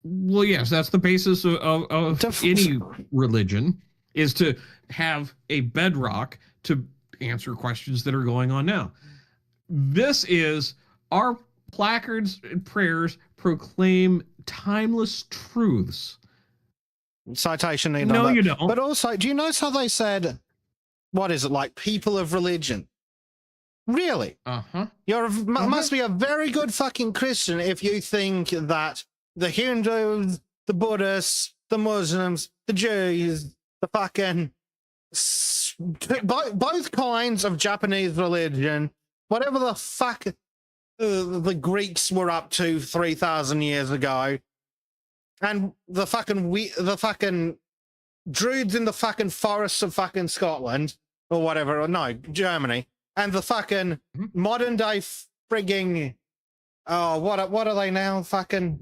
Well, yes, that's the basis of any religion, is to have a bedrock to answer questions that are going on now. This is our placards and prayers proclaim timeless truths. Citation need No, on that. you don't. But also, do you notice how they said, what is it, like people of religion? Really? Uh-huh. Must be a very good fucking Christian if you think that the Hindus, the Buddhists, the Muslims, the Jews, the fucking both kinds of Japanese religion, whatever the fuck the Greeks were up to 3,000 years ago, and the fucking druids in the fucking forests of fucking Scotland or whatever, or no, Germany. And the fucking modern day frigging, what are they now? Fucking,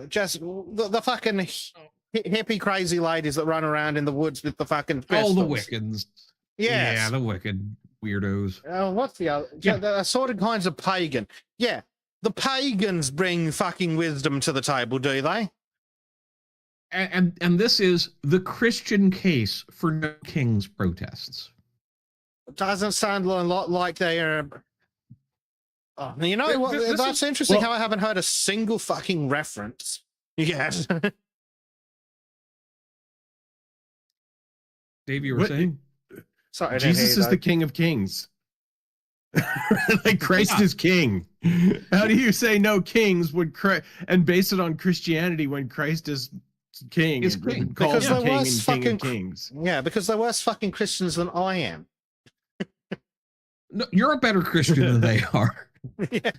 just the fucking hippie crazy ladies that run around in the woods with the fucking pistols. Oh, the Wiccans. Yes. Yeah, the wicked weirdos. What's the other? Yeah, the assorted kinds of pagan. Yeah, the pagans bring fucking wisdom to the table, do they? And this is the Christian case for no king's protests. Doesn't sound a lot like they are. Oh, you know what? That's interesting. How I haven't heard a single fucking reference. Yes. Dave, you were saying? Sorry, Jesus is the King of Kings. Like Christ is king. How do you say no kings would and base it on Christianity when Christ is king? Is king. Because they're worse fucking kings. Yeah, because they're worse fucking Christians than I am. No, you're a better Christian than they are. Yeah.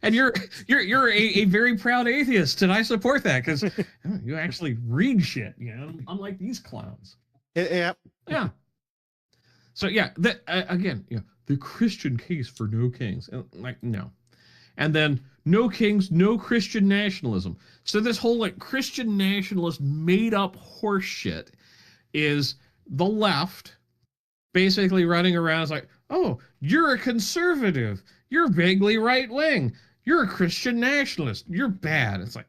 And you're a very proud atheist, and I support that because you actually read shit, unlike these clowns. Yeah. Yeah. So yeah, that again, the Christian case for no kings, no, and then no kings, no Christian nationalism. So this whole Christian nationalist made up horse shit is the left basically running around as like, oh, you're a conservative, you're vaguely right wing, you're a Christian nationalist, you're bad. It's like,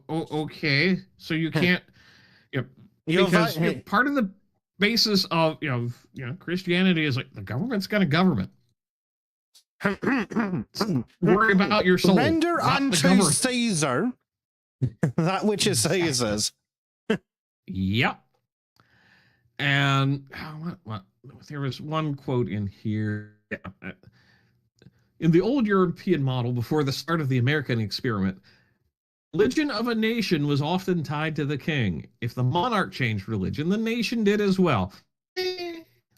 okay, so you can't, because part of the basis of Christianity is like the government's got a government. Worry about your soul. Render not the unto government. Caesar that which is Caesar's. Yep. And what? There was one quote in here. Yeah. In the old European model, before the start of the American experiment, religion of a nation was often tied to the king. If the monarch changed religion, the nation did as well.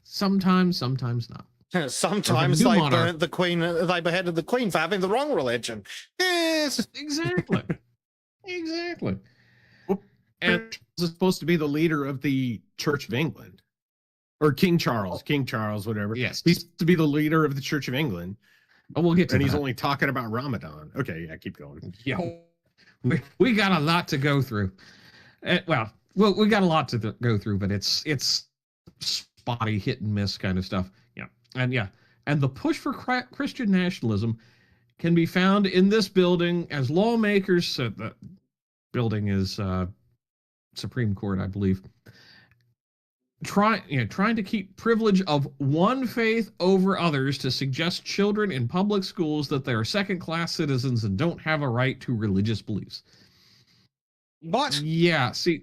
Sometimes not. Sometimes new they monarch. burnt the queen, they beheaded the queen for having the wrong religion. Yes. Exactly. Exactly. And was supposed to be the leader of the Church of England, or King Charles, whatever. Yes. He's to be the leader of the Church of England, Oh, we'll get to and that. he's only talking about Ramadan. Okay, yeah, keep going. Yeah. We got a lot to go through. Well, we got a lot to go through, but it's spotty, hit and miss kind of stuff. Yeah, and the push for Christian nationalism can be found in this building as lawmakers. So the building is Supreme Court, I believe. Trying to keep privilege of one faith over others to suggest children in public schools that they are second-class citizens and don't have a right to religious beliefs. What? Yeah, see,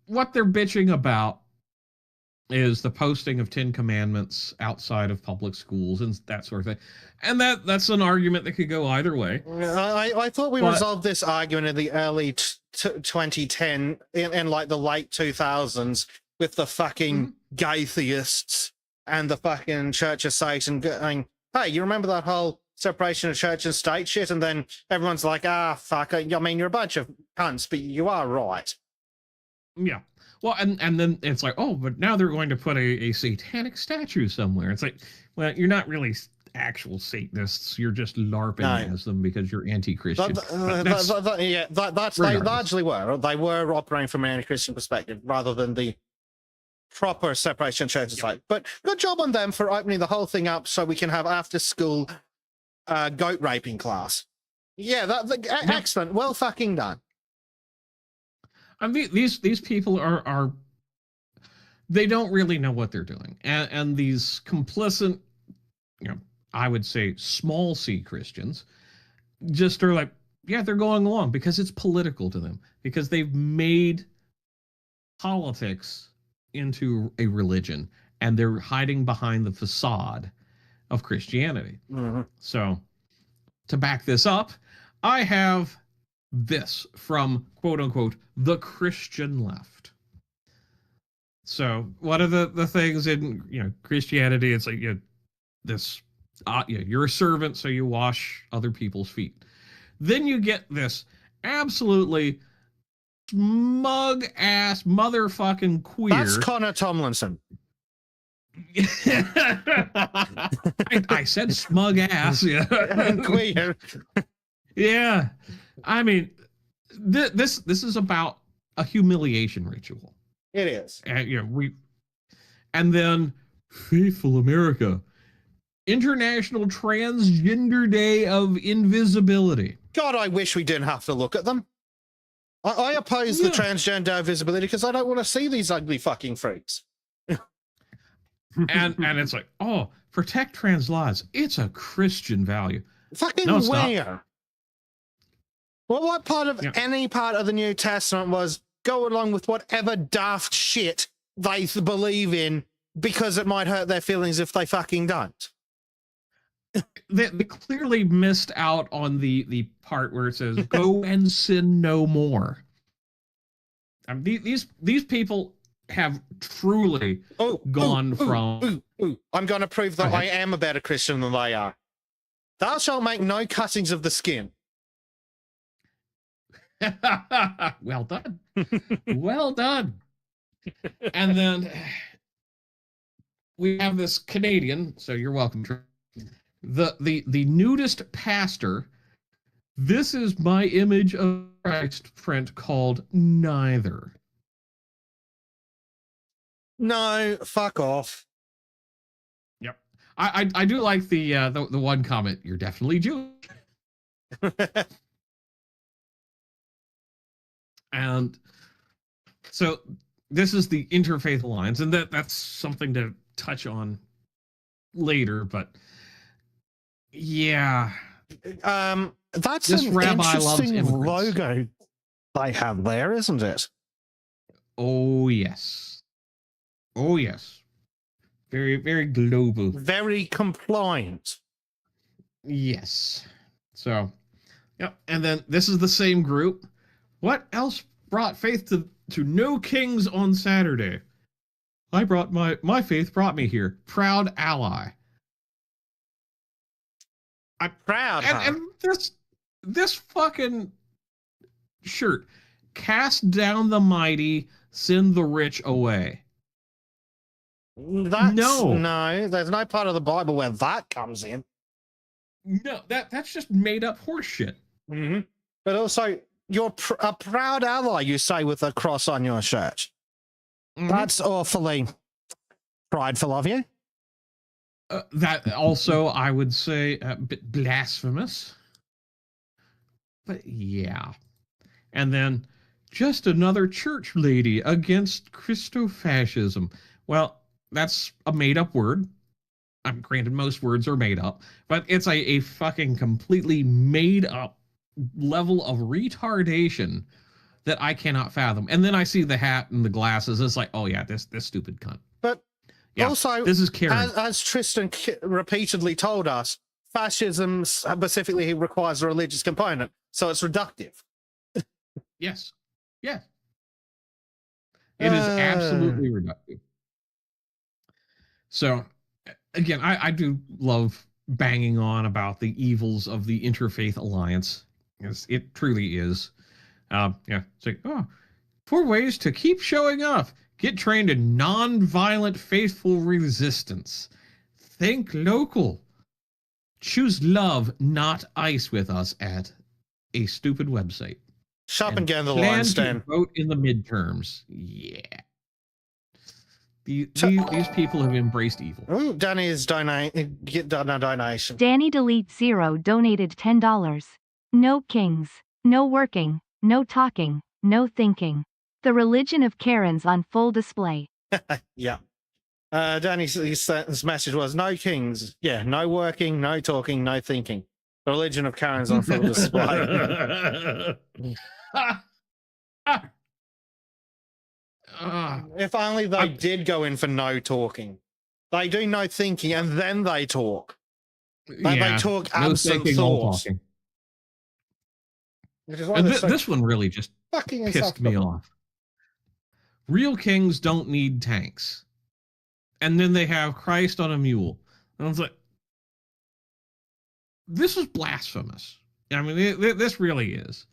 what they're bitching about is the posting of 10 commandments outside of public schools and that sort of thing. And that's an argument that could go either way. I thought we resolved this argument in the early 2010, in like the late 2000s, with the fucking gay theists and the fucking Church of Satan going, hey, you remember that whole separation of church and state shit? And then everyone's like, fuck, I mean, you're a bunch of cunts, but you are right. Yeah. Well, and then it's like, oh, but now they're going to put a satanic statue somewhere. It's like, well, you're not really actual Satanists. You're just LARPing as them because you're anti-Christian. They largely were. They were operating from an anti-Christian perspective rather than the proper separation of church and state. But good job on them for opening the whole thing up so we can have after-school goat raping class. Yeah, excellent. Well fucking done. I mean, these people are they don't really know what they're doing, and these complicit, I would say small C Christians, just are like, yeah, they're going along because it's political to them, because they've made politics into a religion, and they're hiding behind the facade of Christianity. Mm-hmm. So, to back this up, I have this from quote unquote the Christian left. So what are the things in Christianity? It's like you're a servant, so you wash other people's feet. Then you get this absolutely smug ass motherfucking queer. That's Connor Tomlinson. I said smug ass. Yeah. And queer. Yeah, I mean, this is about a humiliation ritual. It is. And then Faithful America, International Transgender Day of Invisibility. God, I wish we didn't have to look at them. I oppose the transgender visibility because I don't want to see these ugly fucking freaks. and it's like, oh, protect trans lives. It's a Christian value. Fucking where? Well, what part of any part of the New Testament was go along with whatever daft shit they believe in because it might hurt their feelings if they fucking don't? They clearly missed out on the part where it says, go and sin no more. I mean, these people have truly gone from... I'm going to prove that I am a better Christian than they are. Thou shalt make no cuttings of the skin. Well done. Well done. And then we have this Canadian, so you're welcome. The nudist pastor. This is my image of Christ print called Neither. No, fuck off. Yep. I do like the one comment. You're definitely Jewish. And so this is the Interfaith Alliance, and that's something to touch on later, but Yeah. That's This an rabbi loves interesting immigrants. logo they have there, isn't it? Oh, yes. Oh, yes. Very, very global. Very compliant. Yes. So, yeah. And then this is the same group. What else brought faith to no kings on Saturday? I brought my faith brought me here. Proud ally. I'm proud, huh? And this fucking shirt. Cast down the mighty, send the rich away. No, there's no part of the Bible where that comes in. No, that's just made up horseshit. Mm-hmm. But also, you're a proud ally, you say, with a cross on your shirt. Mm-hmm. That's awfully prideful of you. That also, I would say, a bit blasphemous. But yeah. And then, just another church lady against Christofascism. Well, that's a made-up word. I'm granted most words are made up, but it's a fucking completely made-up level of retardation that I cannot fathom. And then I see the hat and the glasses. It's like, oh yeah, this stupid cunt. But yeah, also, this is Karen. As Tristan repeatedly told us, fascism specifically requires a religious component, so it's reductive. Yes. Yes. It is absolutely reductive. So, again, I do love banging on about the evils of the interfaith alliance. Yes, it truly is. Yeah, it's like, oh, 4 ways to keep showing up. Get trained in non-violent faithful resistance. Think local. Choose love, not ice with us at a stupid website. Shop and get in the plan line, to Stan. vote in the midterms. Yeah. These people have embraced evil. Ooh, Danny's done a donation. Danny Delete Zero donated $10. No kings, no working, no talking, no thinking. The religion of Karens on full display. Yeah. Danny's his message was no kings. Yeah, no working, no talking, no thinking. The religion of Karen's on full display. If only they did go in for no talking. They do no thinking and then they talk. They talk absent thoughts. This one really just pissed me off. Real kings don't need tanks. And then they have Christ on a mule. And I was like, this is blasphemous. I mean, this really is.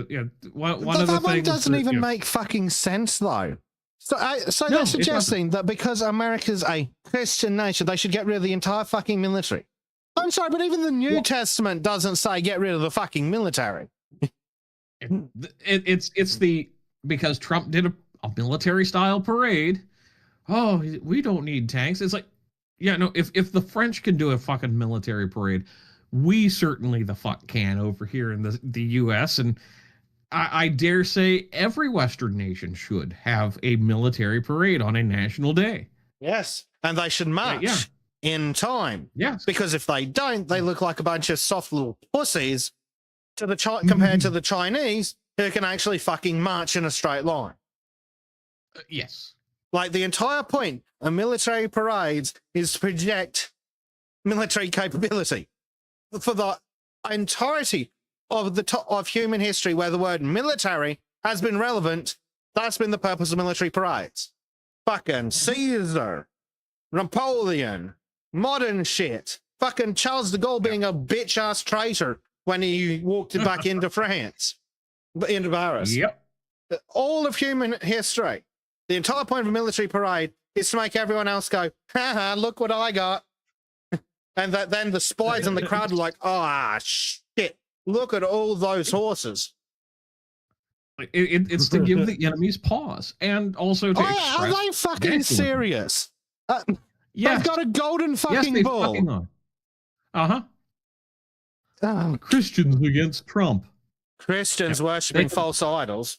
Yeah, one of the things one doesn't even make fucking sense, though. So they're suggesting that because America's a Christian nation, they should get rid of the entire fucking military. I'm sorry, but even the New Testament doesn't say get rid of the fucking military. It's because Trump did a military style parade. Oh, we don't need tanks. It's like, yeah, no, if the French can do a fucking military parade, we certainly the fuck can over here in the U.S. And I dare say every Western nation should have a military parade on a national day. Yes, and they should march in time. Yes, because if they don't, they look like a bunch of soft little pussies compared to the Chinese who can actually fucking march in a straight line. Yes. Like the entire point of military parades is to project military capability. For the entirety of human history where the word military has been relevant, that's been the purpose of military parades. Fucking Caesar, Napoleon, modern shit. Fucking Charles de Gaulle being a bitch-ass traitor when he walked back into France, into Paris. Yep. All of human history. The entire point of a military parade is to make everyone else go, haha, look what I got. And then the spies in the crowd are like, oh, shit, look at all those horses. It's to give the enemies pause and also to express. Are they fucking serious? Yes. They've got a golden fucking bull. Christians against Trump. Christians worshipping false idols.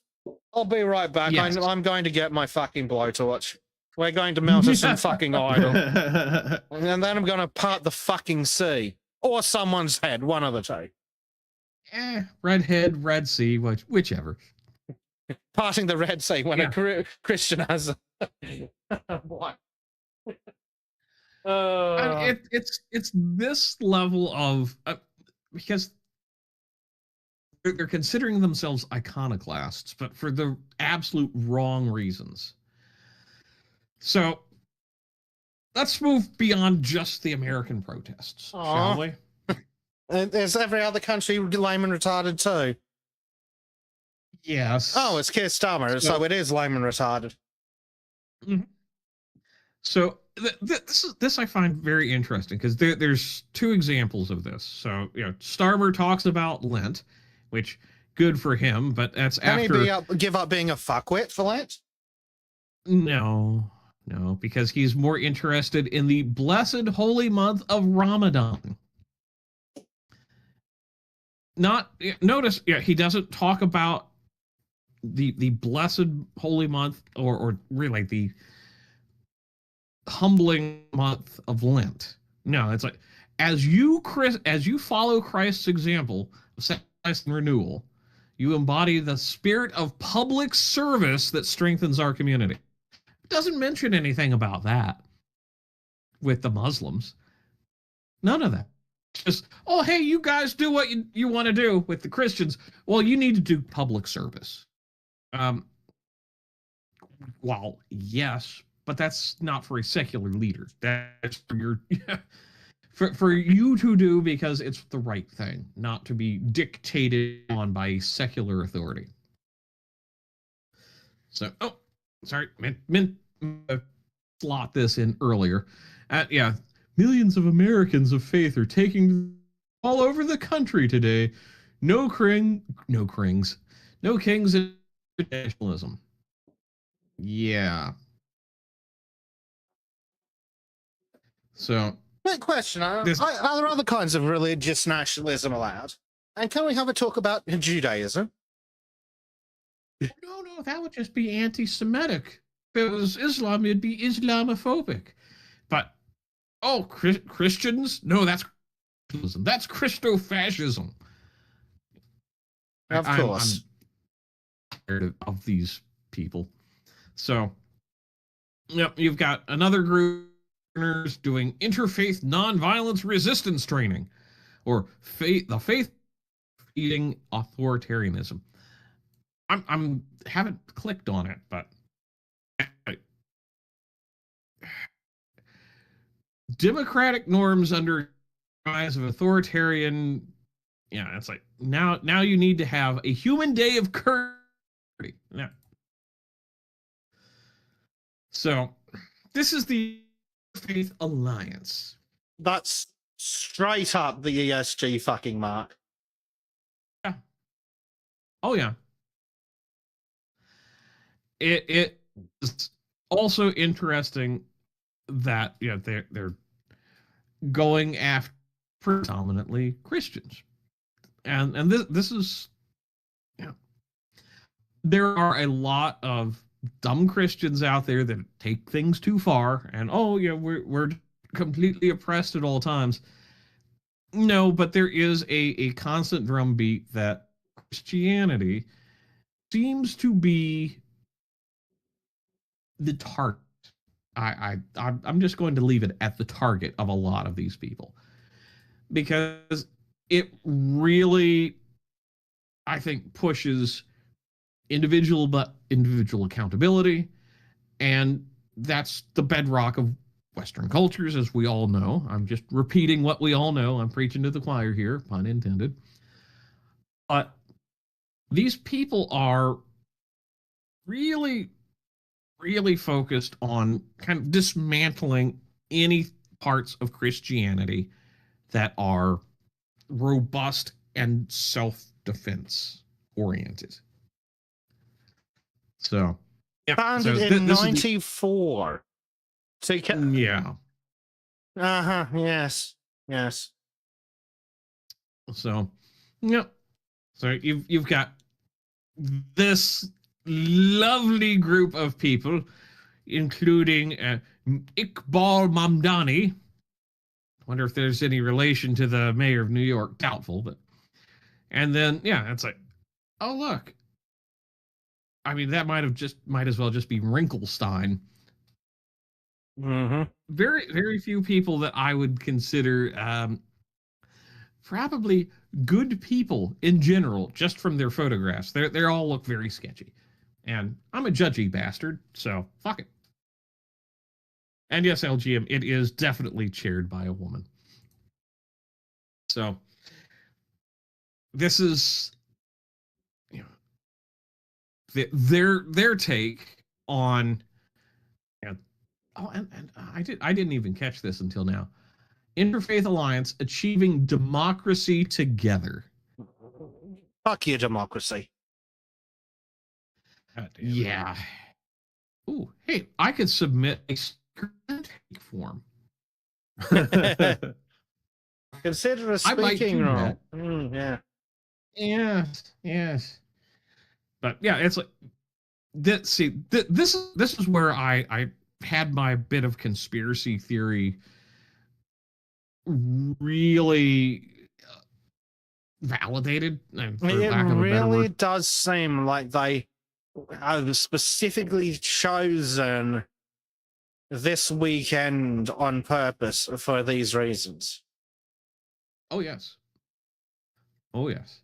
I'll be right back. Yes. I'm going to get my fucking blowtorch. We're going to melt some fucking idol. And then I'm going to part the fucking sea. Or someone's head, one of the two. Red head, red sea, whichever. Parting the Red Sea when Yeah. a Christian has what? And it's this level of because they're considering themselves iconoclasts, but for the absolute wrong reasons. So let's move beyond just the American protests, shall we? Is every other country lame and retarded too? Yes. Oh, it's Keir Starmer, so it is lame and retarded. Mhm. So this I find very interesting because there's two examples of this. So Starmer talks about Lent, which good for him, but that's Can after he give up being a fuckwit for Lent? No, because he's more interested in the blessed holy month of Ramadan. Notice, he doesn't talk about the blessed holy month or really the humbling month of Lent. No, it's like as you follow Christ's example of sacrifice and renewal, you embody the spirit of public service that strengthens our community. It doesn't mention anything about that with the Muslims. None of that. Just, oh, hey, you guys do what you want to do with the Christians. Well, you need to do public service. Well, yes, but that's not for a secular leader. That's for your for you to do because it's the right thing, not to be dictated on by a secular authority. So, sorry, meant slot this in earlier. Millions of Americans of faith are taking all over the country today. No kings in nationalism. Yeah. So, Big question. Are there other kinds of religious nationalism allowed? And can we have a talk about Judaism? no, that would just be anti-Semitic. If it was Islam, it'd be Islamophobic. But, Christians? No, that's Christianism. That's Christofascism. Of course. I'm tired of these people. So, you've got another group doing interfaith nonviolence resistance training, or the faith eating authoritarianism. I'm haven't clicked on it, but democratic norms under guise of authoritarian. Yeah, it's like now you need to have a human day of courtesy. Yeah. So this is the Faith Alliance. That's straight up the ESG fucking mark. Yeah. Oh yeah. It is also interesting that they're going after predominantly Christians, and this is there are a lot of dumb Christians out there that take things too far, and we're completely oppressed at all times. No, but there is a constant drumbeat that Christianity seems to be the target. I'm just going to leave it at the target of a lot of these people, because it really, I think, pushes individual accountability, and that's the bedrock of Western cultures, as we all know. I'm just repeating what we all know. I'm preaching to the choir here, pun intended. But these people are really, really focused on kind of dismantling any parts of Christianity that are robust and self-defense oriented. So, Founded in 94. So yeah. Uh-huh. Yes. So, So you've got this lovely group of people. including Iqbal Mamdani. Wonder if there's any relation to the mayor of New York. Doubtful, but. And then, yeah, it's like, oh, look. I mean, that might as well just be Wrinklestein. Mm-hmm. Very, very few people that I would consider probably good people in general, just from their photographs. They all look very sketchy. And I'm a judgy bastard, so fuck it. And yes, LGM, it is definitely chaired by a woman. So this is, you know, their take on, you know, oh, and I didn't even catch this until now. Interfaith Alliance achieving democracy together. Fuck your democracy. Yeah. Ooh, hey, I could submit a form. Consider a I might speaking do role. that. Yeah. Yes. But yeah, it's like this is where I had my bit of conspiracy theory really validated. For It lack of a better really word. does seem like they have specifically chosen this weekend on purpose for these reasons. Oh yes. Oh yes.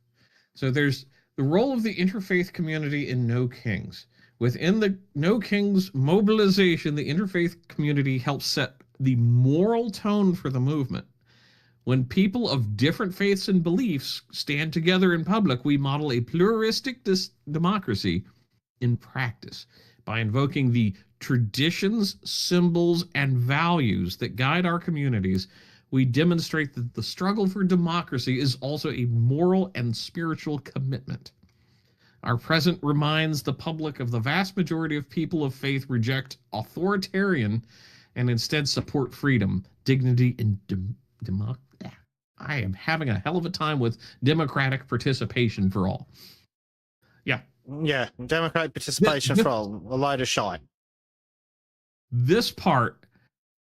So there's the role of the interfaith community in No Kings. Within the No Kings mobilization, the interfaith community helps set the moral tone for the movement. When people of different faiths and beliefs stand together in public, we model a pluralistic democracy in practice by invoking the traditions, symbols, and values that guide our communities. We demonstrate that the struggle for democracy is also a moral and spiritual commitment. Our present reminds the public of the vast majority of people of faith reject authoritarian and instead support freedom, dignity, and democracy. I am having a hell of a time with democratic participation for all. Yeah. Yeah, democratic participation for all. A load of shite. This part,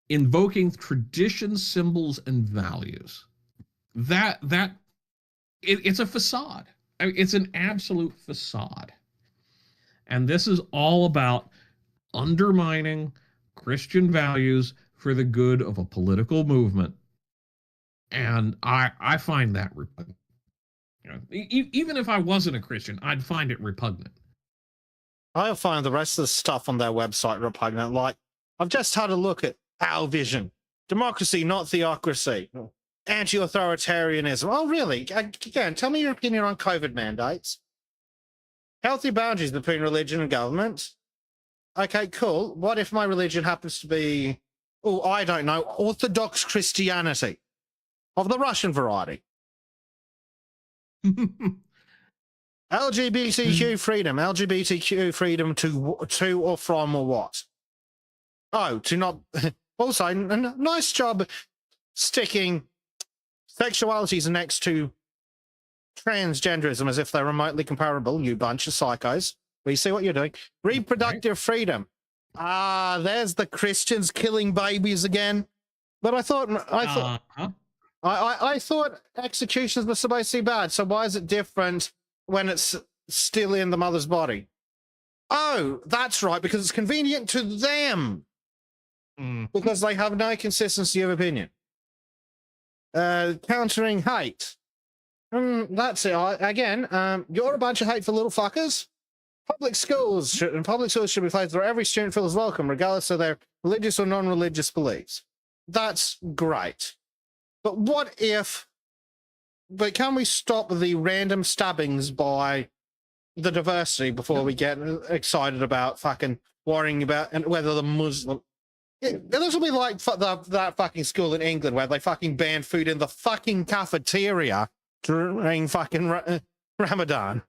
invoking traditions, symbols, and values. It's a facade. I mean, it's an absolute facade. And this is all about undermining Christian values for the good of a political movement. And I find that repugnant. You know, even if I wasn't a Christian, I'd find it repugnant. I find the rest of the stuff on their website repugnant. Like, I've just had a look at our vision. Democracy, not theocracy. Anti-authoritarianism. Oh, really? Again, tell me your opinion on COVID mandates. Healthy boundaries between religion and government. Okay, cool. What if my religion happens to be, oh, I don't know, Orthodox Christianity of the Russian variety? LGBTQ freedom to or from or what? Oh, to not. Also, nice job sticking sexualities next to transgenderism as if they're remotely comparable, you bunch of psychos. We see what you're doing. Reproductive freedom. Ah, there's the Christians killing babies again. But I thought executions were supposed to be bad. So why is it different when it's still in the mother's body? Oh, that's right, because it's convenient to them. Because they have no consistency of opinion. Countering hate. That's it. Again, you're a bunch of hateful little fuckers. Public schools should be places where every student feels welcome, regardless of their religious or non-religious beliefs. That's great. But what if... But can we stop the random stabbings by the diversity before we get excited about fucking worrying about whether the Muslim... This will be like that fucking school in England where they fucking ban food in the fucking cafeteria during fucking Ramadan.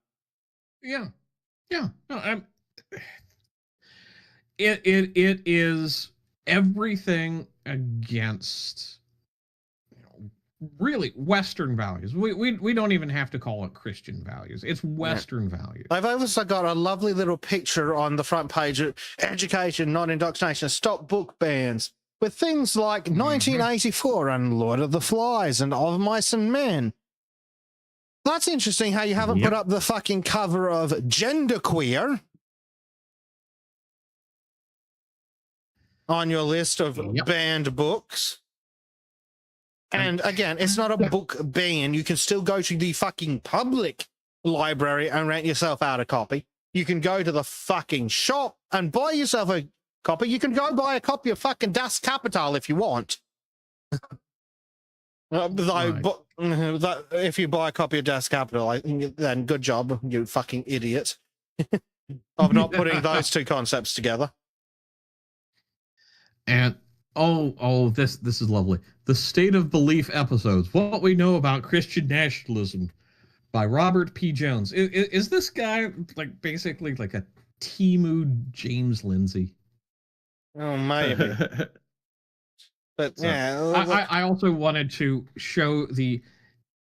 Yeah. No, it is everything against really Western values. We don't even have to call it Christian values. It's Western values. They've also got a lovely little picture on the front page of education, not indoctrination, stop book bans, with things like 1984 and Lord of the Flies and Of Mice and Men. That's interesting how you haven't put up the fucking cover of Genderqueer on your list of banned books. And again, it's not a book ban. You can still go to the fucking public library and rent yourself out a copy. You can go to the fucking shop and buy yourself a copy. You can go buy a copy of fucking Das Kapital if you want. If you buy a copy of Das Kapital, then good job, you fucking idiot, of not putting those two concepts together. And this is lovely. The State of Belief episodes. What we know about Christian nationalism by Robert P. Jones. Is this guy like basically like a Timu James Lindsay? Oh, maybe. But So, yeah, I also wanted to show the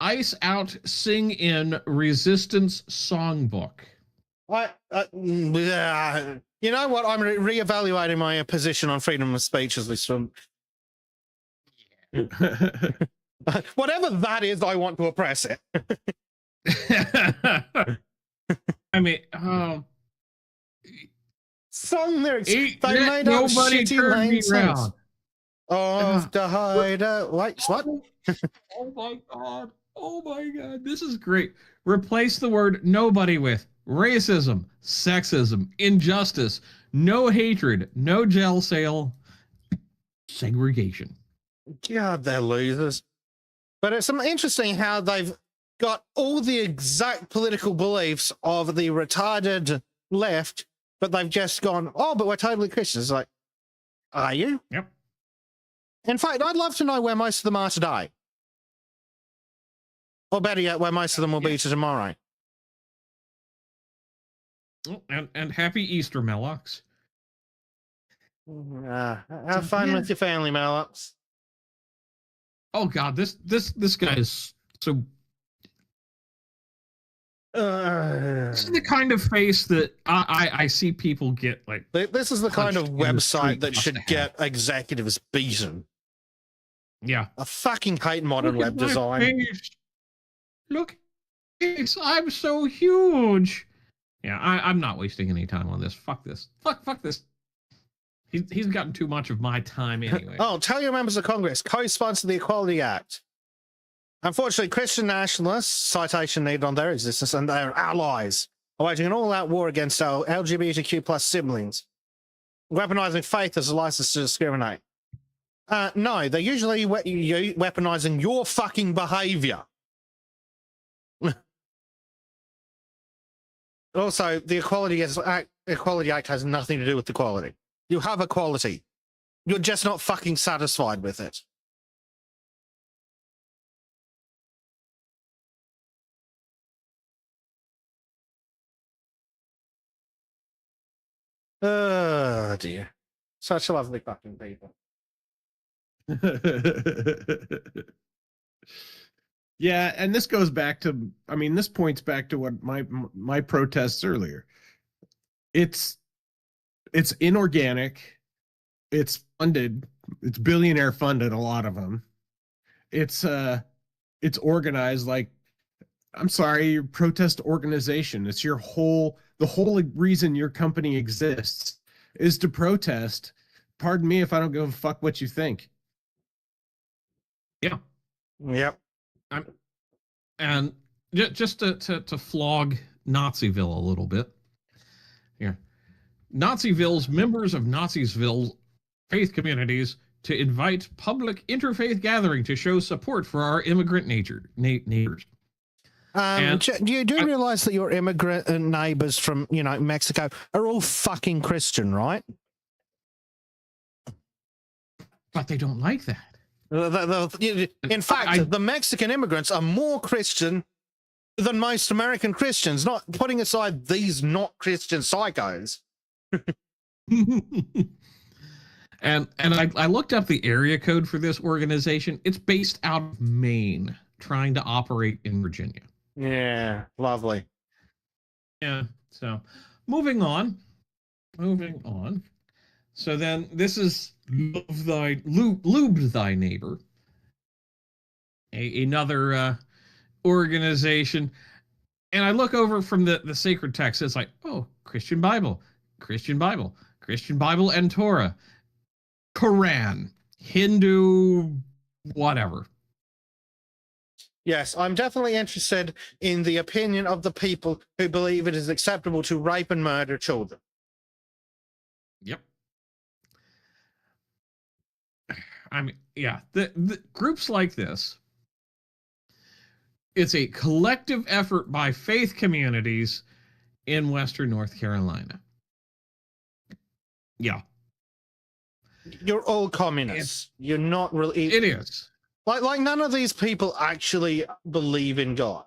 Ice Out Sing In Resistance Songbook. You know what? I'm reevaluating my position on freedom of speech as we swim. Whatever that is, I want to oppress it. I mean, song lyrics. Ain't They let made up nobody shitty turn me lame songs. round. Of the hideout. Wait, what? Oh my god. Oh my god. This is great. Replace the word nobody with racism, sexism, injustice, no hatred, no jail sale, segregation. God, they're losers. But it's interesting how they've got all the exact political beliefs of the retarded left, but they've just gone, oh, but we're totally Christians. It's like, are you? Yep. In fact, I'd love to know where most of them are today. Or better yet, where most of them will be tomorrow. Oh, and happy Easter, Melox. Have fun with your family, Mallops. Oh god, this guy is so. This is the kind of face that I see people get like. This is the kind of punched in the website street that just should to have. get executives beaten. Yeah. I fucking hate modern Look web at my design. face. Look, I'm so huge. Yeah, I'm not wasting any time on this. Fuck this. Fuck this. He's gotten too much of my time anyway. Oh, tell your members of Congress, co-sponsor the Equality Act. Unfortunately, Christian nationalists, citation needed on their existence, and their allies are waging an all-out war against our LGBTQ plus siblings, weaponizing faith as a license to discriminate. No, they're usually weaponizing your fucking behavior. Also, the Equality Act has nothing to do with equality. You have equality. You're just not fucking satisfied with it. Oh, dear. Such lovely fucking people. Yeah, and this goes back to, I mean, this points back to what my protests earlier. It's inorganic. It's funded. It's billionaire funded, a lot of them. It's organized like, I'm sorry, your protest organization. It's the whole reason your company exists is to protest. Pardon me if I don't give a fuck what you think. Yeah. Yep. And just to flog Naziville a little bit. Here. Naziville's members of Nazisville faith communities to invite public interfaith gathering to show support for our immigrant neighbors. Do you realize that your immigrant neighbors from, Mexico are all fucking Christian, right? But they don't like that. In fact, the Mexican immigrants are more Christian than most American Christians, not putting aside these not Christian psychos. And I looked up the area code for this organization. It's based out of Maine, trying to operate in Virginia. Yeah, lovely. Yeah. So, moving on. So then, this is lube thy neighbor, another organization. And I look over from the sacred text. It's like, oh, Christian Bible, and Torah, Quran, Hindu, whatever. Yes, I'm definitely interested in the opinion of the people who believe it is acceptable to rape and murder children. Yep. I mean, yeah, the groups like this, it's a collective effort by faith communities in Western North Carolina. Yeah. You're all communists. You're not really. It is. Like none of these people actually believe in God.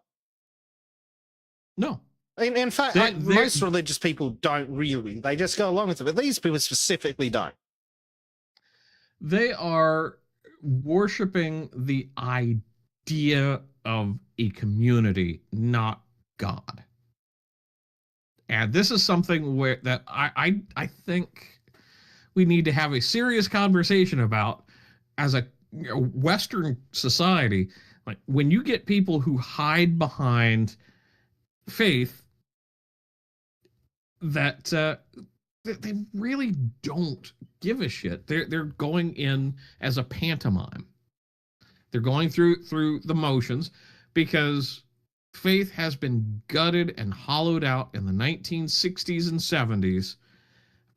No. In fact, most religious people don't really. They just go along with it. But these people specifically don't. They are worshiping the idea of a community, not God. And this is something that I think we need to have a serious conversation about as a Western society. Like, when you get people who hide behind faith, that they really don't give a shit. They're going in as a pantomime. They're going through the motions, because faith has been gutted and hollowed out in the 1960s and 70s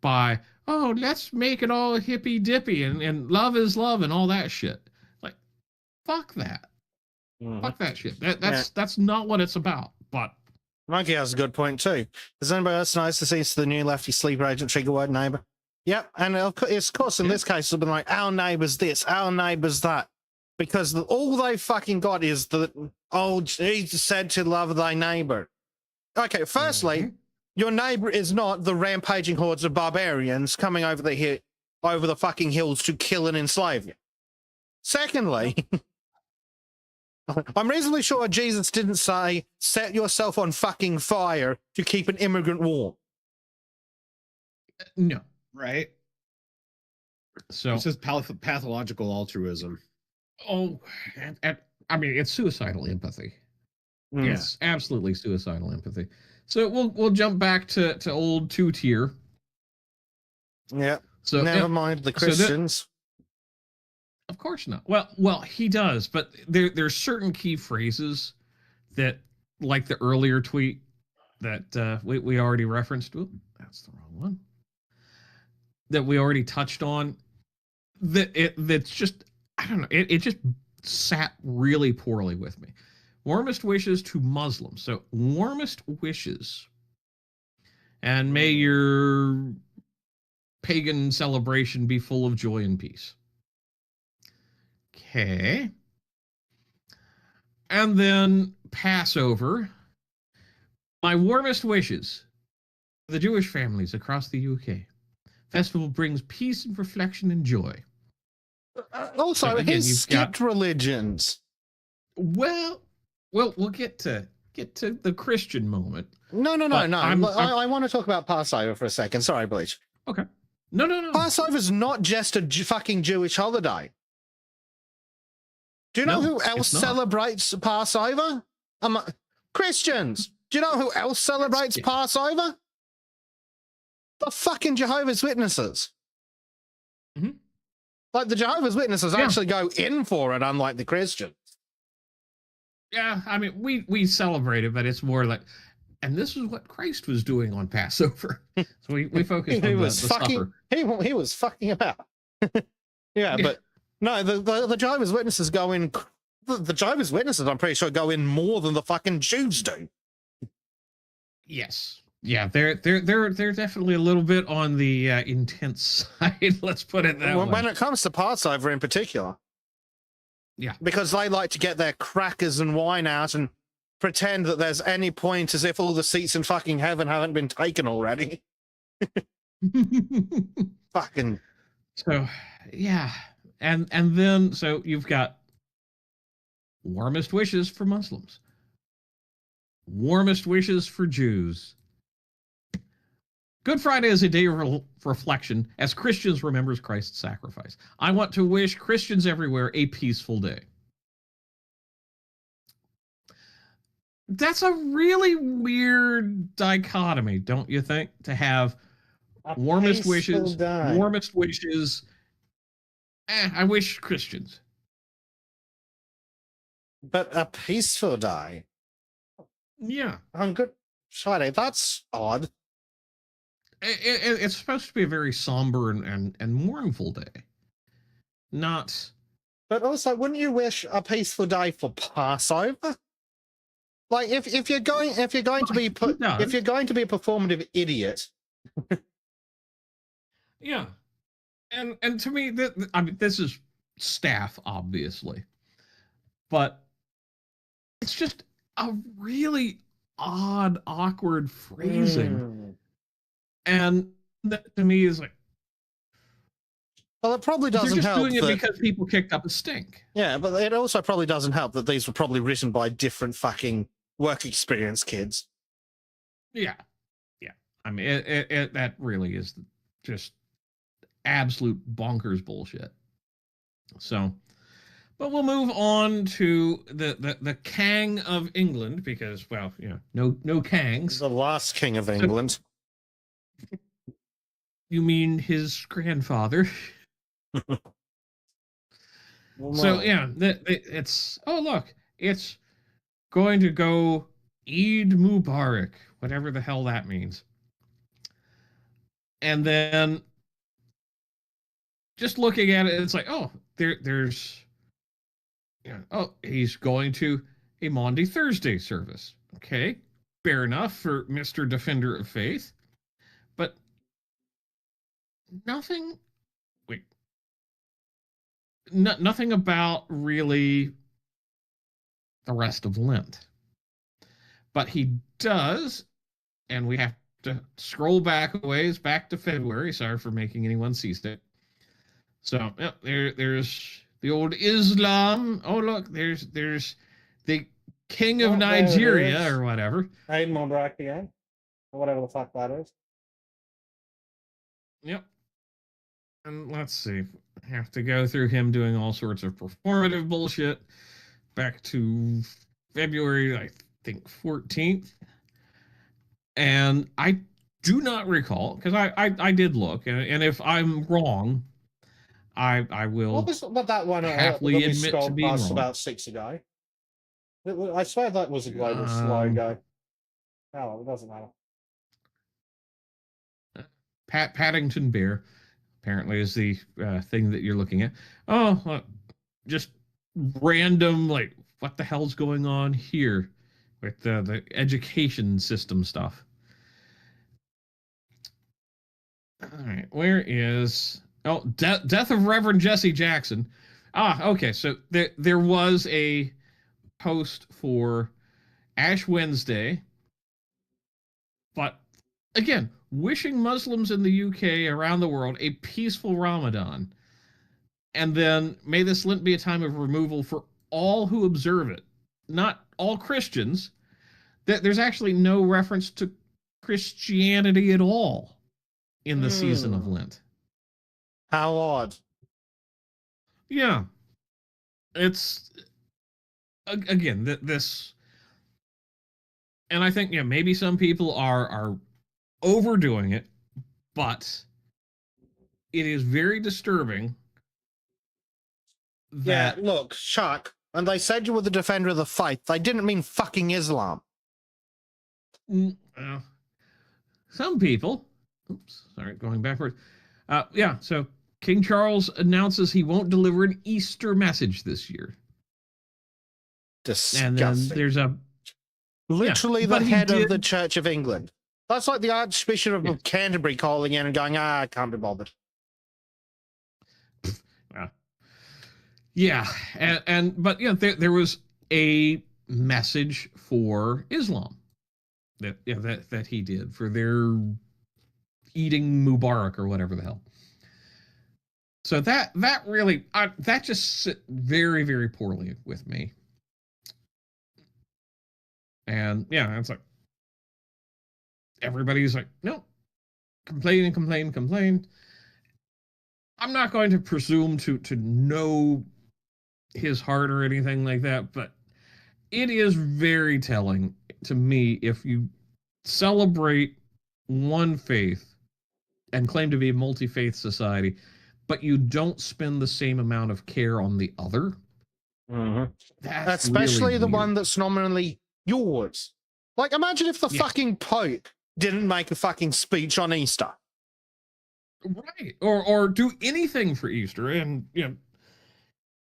by, oh, let's make it all hippy dippy and love is love and all that shit. Like, fuck that. Fuck that shit. That's not what it's about. But Monkey has a good point too. Does anybody else notice the scenes to the new lefty sleeper agent trigger word neighbor? Yep, and of course in this case it'll be like, our neighbor's this, our neighbor's that. Because all they fucking got is the, oh, Jesus said to love thy neighbor. Okay, firstly, your neighbor is not the rampaging hordes of barbarians coming over the fucking hills to kill and enslave you. Secondly, I'm reasonably sure Jesus didn't say, set yourself on fucking fire to keep an immigrant warm. No. Right? So This is pathological altruism. Oh, and I mean, it's suicidal empathy. Yeah. It's absolutely suicidal empathy. So we'll jump back to old two-tier. Yeah. So never mind the Christians. Of course not. Well, he does, but there's certain key phrases that, like the earlier tweet that we already referenced. Oop, that's the wrong one. That we already touched on. That's just, I don't know. It just sat really poorly with me. Warmest wishes to Muslims. So warmest wishes, and may your pagan celebration be full of joy and peace. Okay. And then Passover. My warmest wishes for the Jewish families across the UK. Festival brings peace and reflection and joy. Also, So again, he you've skipped got- religions. Well, we'll get to the Christian moment. No. But I want to talk about Passover for a second. Sorry, Bleach. Okay. No. Passover's not just a fucking Jewish holiday. Do you know No, who else it's not. celebrates Passover? Christians. Do you know who else celebrates Yeah. Passover? The fucking Jehovah's Witnesses. Mhm. Like, the Jehovah's Witnesses Yeah. actually go in for it, unlike the Christians. Yeah, I mean, we celebrate it, but it's more like, and this is what Christ was doing on Passover. So we focus on the supper. He was fucking about. Yeah, but no, the Jehovah's Witnesses go in. The Jehovah's Witnesses, I'm pretty sure, go in more than the fucking Jews do. Yes. Yeah, they're definitely a little bit on the intense side. Let's put it that way. When it comes to Passover in particular. Yeah. Because they like to get their crackers and wine out and pretend that there's any point, as if all the seats in fucking heaven haven't been taken already. Fucking So, yeah, and then so you've got warmest wishes for Muslims, warmest wishes for Jews. Good Friday is a day of reflection as Christians remembers Christ's sacrifice. I want to wish Christians everywhere a peaceful day. That's a really weird dichotomy, don't you think? To have A warmest peaceful wishes, day. warmest wishes. I wish Christians. But a peaceful day. Yeah. On Good Friday. That's odd. It's supposed to be a very somber and mournful day. Not. But also, wouldn't you wish a peaceful day for Passover? Like, if you're going to be if you're going to be a performative idiot. Yeah. And to me, I mean, this is staff, obviously, but it's just a really odd, awkward phrasing, and that to me is like, Well, it probably they're doesn't just help doing it that, because people kicked up a stink. yeah, but it also probably doesn't help that these were probably written by different fucking work experience kids. Yeah, yeah. I mean, it that really is just absolute bonkers bullshit. So, but we'll move on to the King of England because, well, you know, no Kangs. The last king of England. You mean his grandfather? Well, So no. yeah, it's look, it's going to go Eid Mubarak, whatever the hell that means. And then just looking at it, it's like, oh, there's he's going to a Maundy Thursday service. Okay, fair enough for Mr. Defender of Faith. But nothing wait. Nothing about really the rest of Lent. But he does, and we have to scroll back a ways, back to February. Sorry for making anyone seasick. So there's the old Islam. Oh look, there's the King of Nigeria or whatever. Eid Mubarak again, or whatever the fuck that is. Yep. And let's see. Have to go through him doing all sorts of performative bullshit. Back to February, I think 14th. And I do not recall because I did look, and if I'm wrong, I will What was that one happily that we admit to scrolled being past wrong. about 6 ago? I swear that was a global logo. Oh, it doesn't matter. Paddington Bear apparently is the thing that you're looking at. Oh, just random, like, what the hell's going on here with the education system stuff? All right, where is death of Reverend Jesse Jackson? Okay, so there was a post for Ash Wednesday, but again, wishing Muslims in the UK around the world a peaceful Ramadan, and then may this Lent be a time of removal for all who observe it, not all Christians. There's actually no reference to Christianity at all in the season of Lent. How odd. Yeah. It's again this, and I think maybe some people are overdoing it, but it is very disturbing that look, Chuck, when they said you were the defender of the faith, they didn't mean fucking Islam. Some people, oops, sorry, going backwards. So King Charles announces he won't deliver an Easter message this year. Disgusting. And then there's literally the head of the Church of England. That's like the Archbishop of Canterbury calling in and going, I can't be bothered. Yeah, but there was a message for Islam that he did for their eating Mubarak or whatever the hell. So that really that just sit very, very poorly with me. And yeah, it's like everybody's like, no, complain and complain and complain. I'm not going to presume to know his heart or anything like that, but it is very telling to me if you celebrate one faith and claim to be a multi-faith society, but you don't spend the same amount of care on the other. That's Especially really the weird. one that's nominally yours. Like, imagine if the Yeah. fucking Pope didn't make a fucking speech on Easter. Right. Or do anything for Easter. And, you know,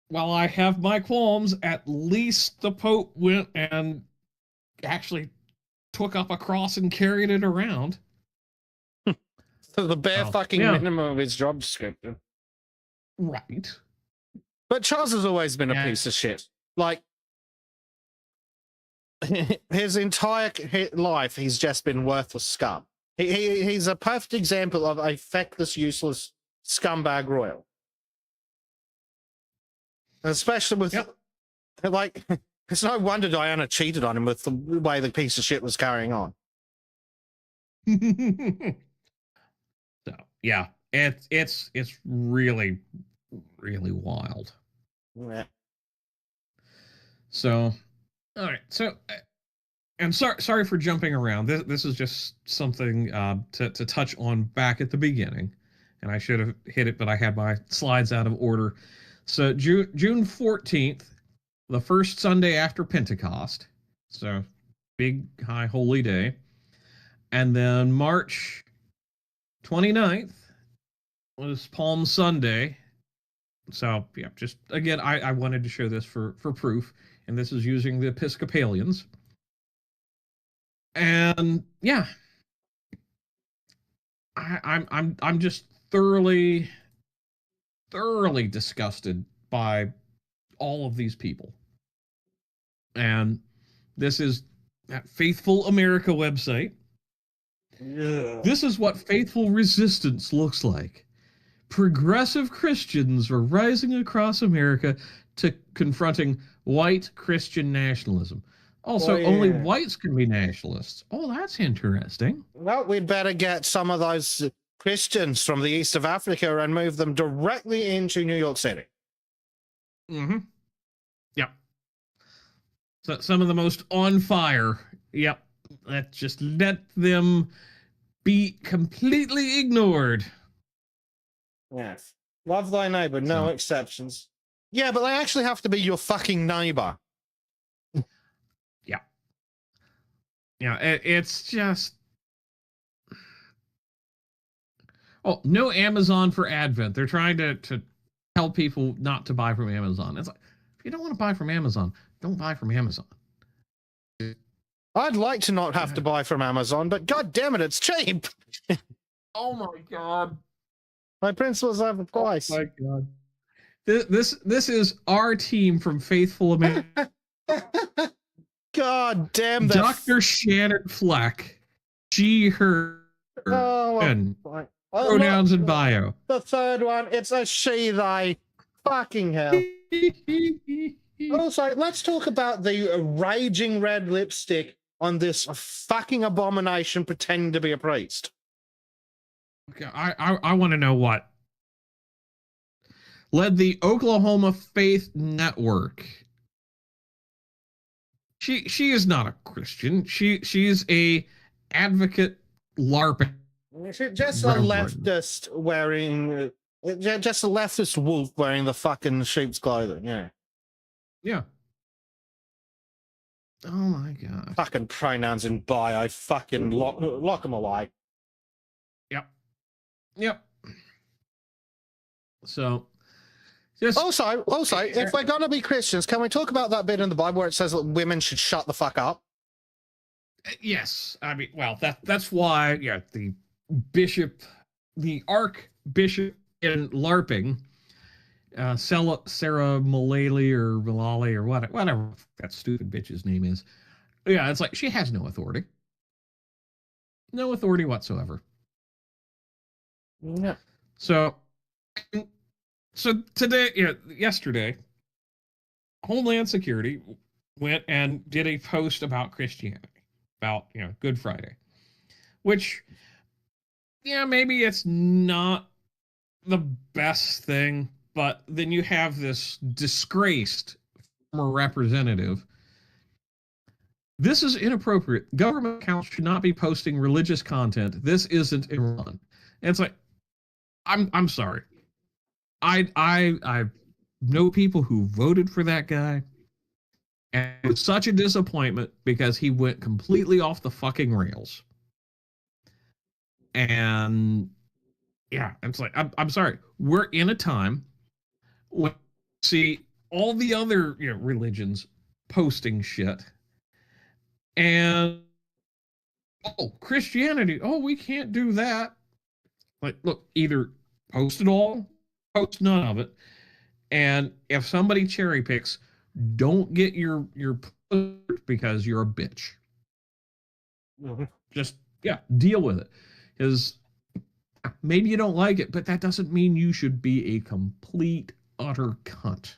while I have my qualms, at least the Pope went and actually took up a cross and carried it around. The bare Oh, fucking yeah. minimum of his job description. Right. But Charles has always been a Yeah. piece of shit. Like, his entire life, he's just been worthless scum. He's a perfect example of a feckless, useless scumbag royal. Especially with, Yep. like, it's no wonder Diana cheated on him with the way the piece of shit was carrying on. So yeah, it's really, really wild. Yeah. So, all right. So, and sorry for jumping around. This is just something to touch on back at the beginning, and I should have hit it, but I had my slides out of order. So June 14th, the first Sunday after Pentecost. So big high holy day. And then March 29th was Palm Sunday. So yeah, just again, I wanted to show this for proof, and this is using the Episcopalians. And yeah, I'm just thoroughly disgusted by all of these people. And this is that Faithful America website. Yeah. This is what faithful resistance looks like. Progressive Christians are rising across America to confronting white Christian nationalism. Also, Oh, yeah. only whites can be nationalists. Oh, that's interesting. Well, we'd better get some of those Christians from the east of Africa and move them directly into New York City. Mm-hmm. Yep. So some of the most on fire. Yep. Let's just let them be completely ignored. Yes. Love thy neighbor, no So- exceptions. Yeah, but they actually have to be your fucking neighbor. Yeah, it's just. Oh, no Amazon for Advent. They're trying to tell people not to buy from Amazon. It's like, if you don't want to buy from Amazon, don't buy from Amazon. I'd like to not have to buy from Amazon, but god damn it, it's cheap. Oh my god. My principles have a price. Oh my god. This is our team from Faithful America. God damn that. Dr. Shannon Fleck. She, her, Oh, and well, pronouns in bio. the third one, it's a she, they. Fucking hell. Also, let's talk about the raging red lipstick on this fucking abomination pretending to be a priest. Okay, I want to know what led the Oklahoma Faith Network. She is not a Christian. She's a advocate LARPing. Just a Reverend. leftist wearing, just a leftist wolf wearing the fucking sheep's clothing. Yeah, Yeah. Oh my god. fucking pronouns in bio. Fucking lock them away. Yep. So, just Also, if we're gonna be Christians, can we talk about that bit in the Bible where it says that women should shut the fuck up? yes. I mean, well, that's why. Yeah, the bishop, the archbishop in LARPing, Sarah Mullally or Mullally or whatever that stupid bitch's name is. Yeah, it's like she has no authority. No authority whatsoever. Yeah. So So today, yesterday, Homeland Security went and did a post about Christianity, about Good Friday, which maybe it's not the best thing, but then you have this disgraced former representative. This is inappropriate. Government accounts should not be posting religious content. This isn't Iran. And it's like, I'm sorry. I know people who voted for that guy, and it was such a disappointment because he went completely off the fucking rails. And it's like, I'm sorry. We're in a time when see all the other religions posting shit, and Christianity, we can't do that. Like, look, either post it all, post none of it, and if somebody cherry picks, don't get your post because you're a bitch. Just deal with it. Because maybe you don't like it, but that doesn't mean you should be a complete utter cunt.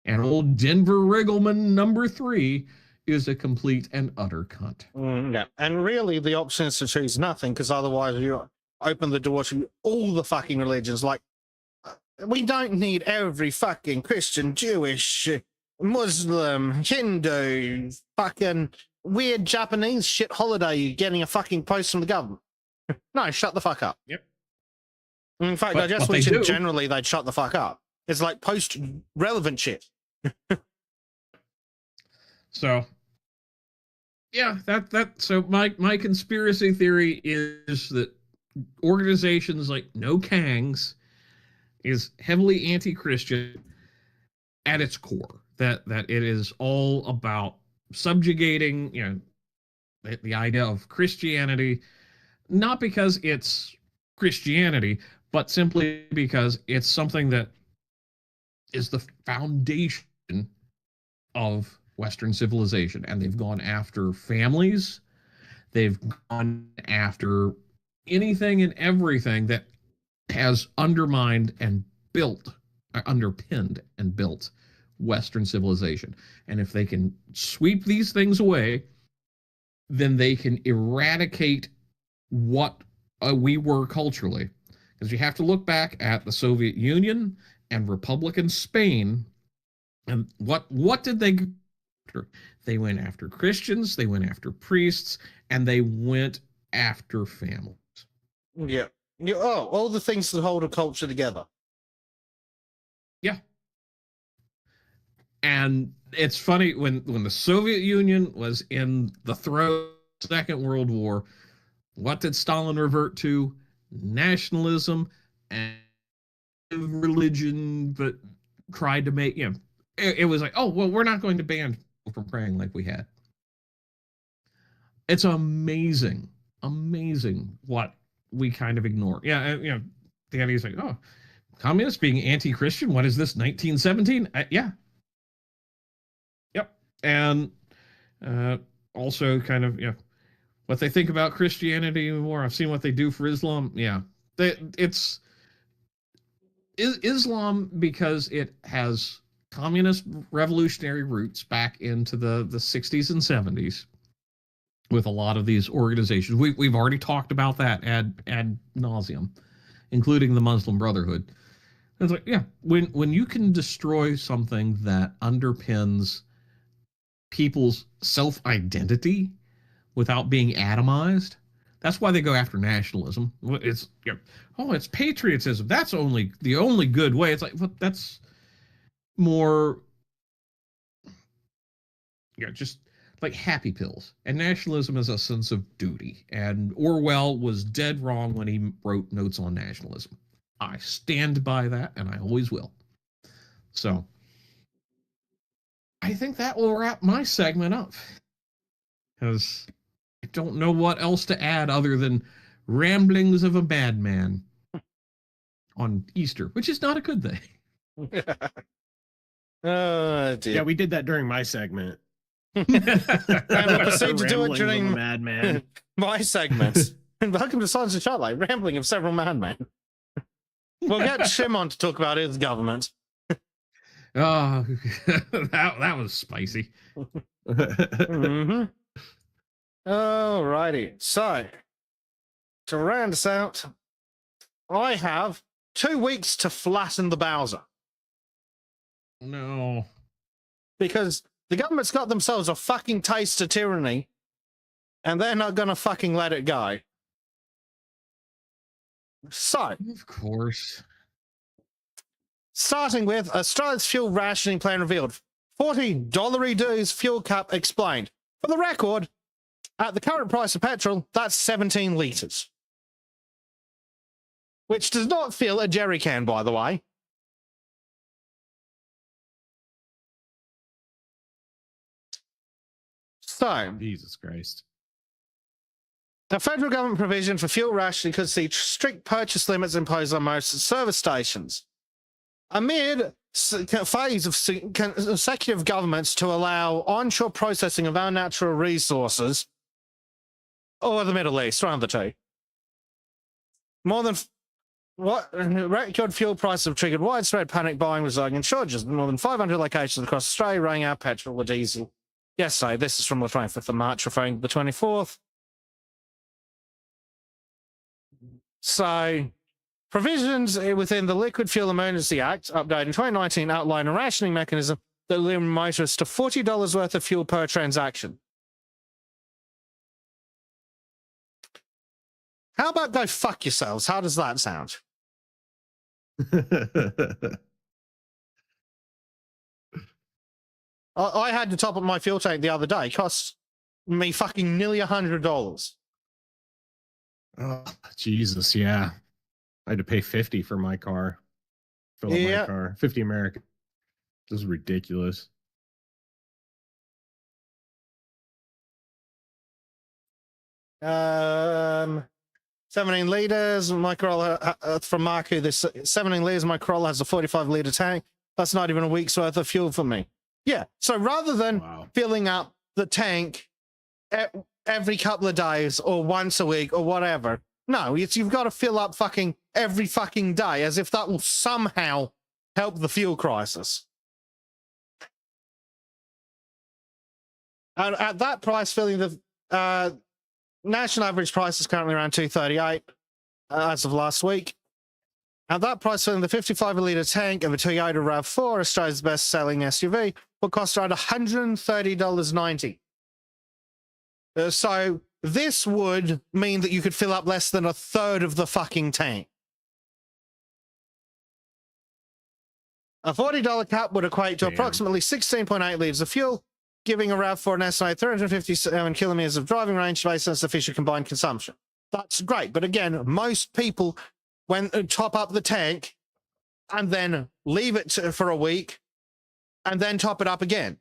And old Denver Riggleman #3 is a complete and utter cunt. Yeah, and really the option is to choose nothing, because otherwise you open the door to all the fucking religions. Like, we don't need every fucking Christian, Jewish, Muslim, Hindu, fucking weird Japanese shit holiday getting a fucking post from the government. No, shut the fuck up. Yep. In fact, I just wish generally they'd shut the fuck up. It's like post relevant shit. So so my conspiracy theory is that organizations like No Kangs is heavily anti-Christian at its core. That it is all about subjugating, the idea of Christianity, not because it's Christianity, but simply because it's something that is the foundation of Western civilization. And they've gone after families. They've gone after anything and everything that has underpinned and built Western civilization. And if they can sweep these things away, then they can eradicate what we were culturally. Because you have to look back at the Soviet Union and Republican Spain, and what did they go after? They went after Christians, they went after priests, and they went after families. Yeah. All the things that hold a culture together. Yeah. And it's funny, when the Soviet Union was in the throes of the Second World War, what did Stalin revert to? Nationalism and religion, but tried to make, it was like, we're not going to ban people from praying like we had. It's amazing what we kind of ignore. Danny's like, communists being anti-Christian, what is this, 1917? Yep. And also kind of, what they think about Christianity more. I've seen what they do for Islam. It's Islam, because it has communist revolutionary roots back into the 60s and 70s with a lot of these organizations. We've already talked about that ad nauseum, including the Muslim Brotherhood. It's like, when you can destroy something that underpins people's self-identity without being atomized, that's why they go after nationalism. It's it's patriotism. That's the only good way. It's like, that's more just like happy pills. And nationalism is a sense of duty. And Orwell was dead wrong when he wrote Notes on Nationalism. I stand by that, and I always will. So I think that will wrap my segment up, because I don't know what else to add other than ramblings of a madman on Easter, which is not a good thing. Oh, dear. Yeah, we did that during my segment. And we proceed to do it Rambling during of a madman. my segment. And welcome to Sultans of Shadilay, rambling of several madmen. We'll get Shimon to talk about his government. Oh, that was spicy. Mm-hmm. Alrighty. So, to round us out, I have 2 weeks to flatten the Bowser. No. Because the government's got themselves a fucking taste of tyranny, and they're not gonna fucking let it go. So, Of course. starting with Australia's fuel rationing plan revealed. $40 reduced fuel cap explained. For the record, at the current price of petrol, that's 17 litres. Which does not fill a jerry can, by the way. So, Jesus Christ. the federal government provision for fuel rationing could see strict purchase limits imposed on most service stations. Amid phase of consecutive governments to allow onshore processing of our natural resources, or the Middle East, one of the two. More than record fuel prices have triggered widespread panic buying, resulting in shortages in more than 500 locations across Australia, running out of petrol or diesel. Yesterday, this is from the 25th of March, referring to the 24th. So, provisions within the Liquid Fuel Emergency Act, updated in 2019, outline a rationing mechanism that will limit motorists to $40 worth of fuel per transaction. How about go fuck yourselves? How does that sound? I had to top up my fuel tank the other day. It cost me fucking nearly $100. Oh, Jesus, yeah. I had to pay 50 for my car. Fill up Yeah. my car. 50 American. This is ridiculous. Um, 17 litres. My Corolla, from Marku, this 17 litres. My Corolla has a 45-litre tank. That's not even a week's worth of fuel for me. Yeah. So rather than Wow. filling up the tank every couple of days or once a week or whatever, no, you've got to fill up fucking every fucking day, as if that will somehow help the fuel crisis. And at that price, filling the national average price is currently around $2.38 as of last week. At that price, filling the 55-litre tank of a Toyota RAV4, Australia's best-selling SUV, will cost around $130.90. So this would mean that you could fill up less than a third of the fucking tank. A $40 cap would equate to Damn. approximately 16.8 litres of fuel, giving a RAV4 an estimated 357 kilometres of driving range based on sufficient combined consumption. That's great. But again, most people top up the tank and then leave it for a week and then top it up again.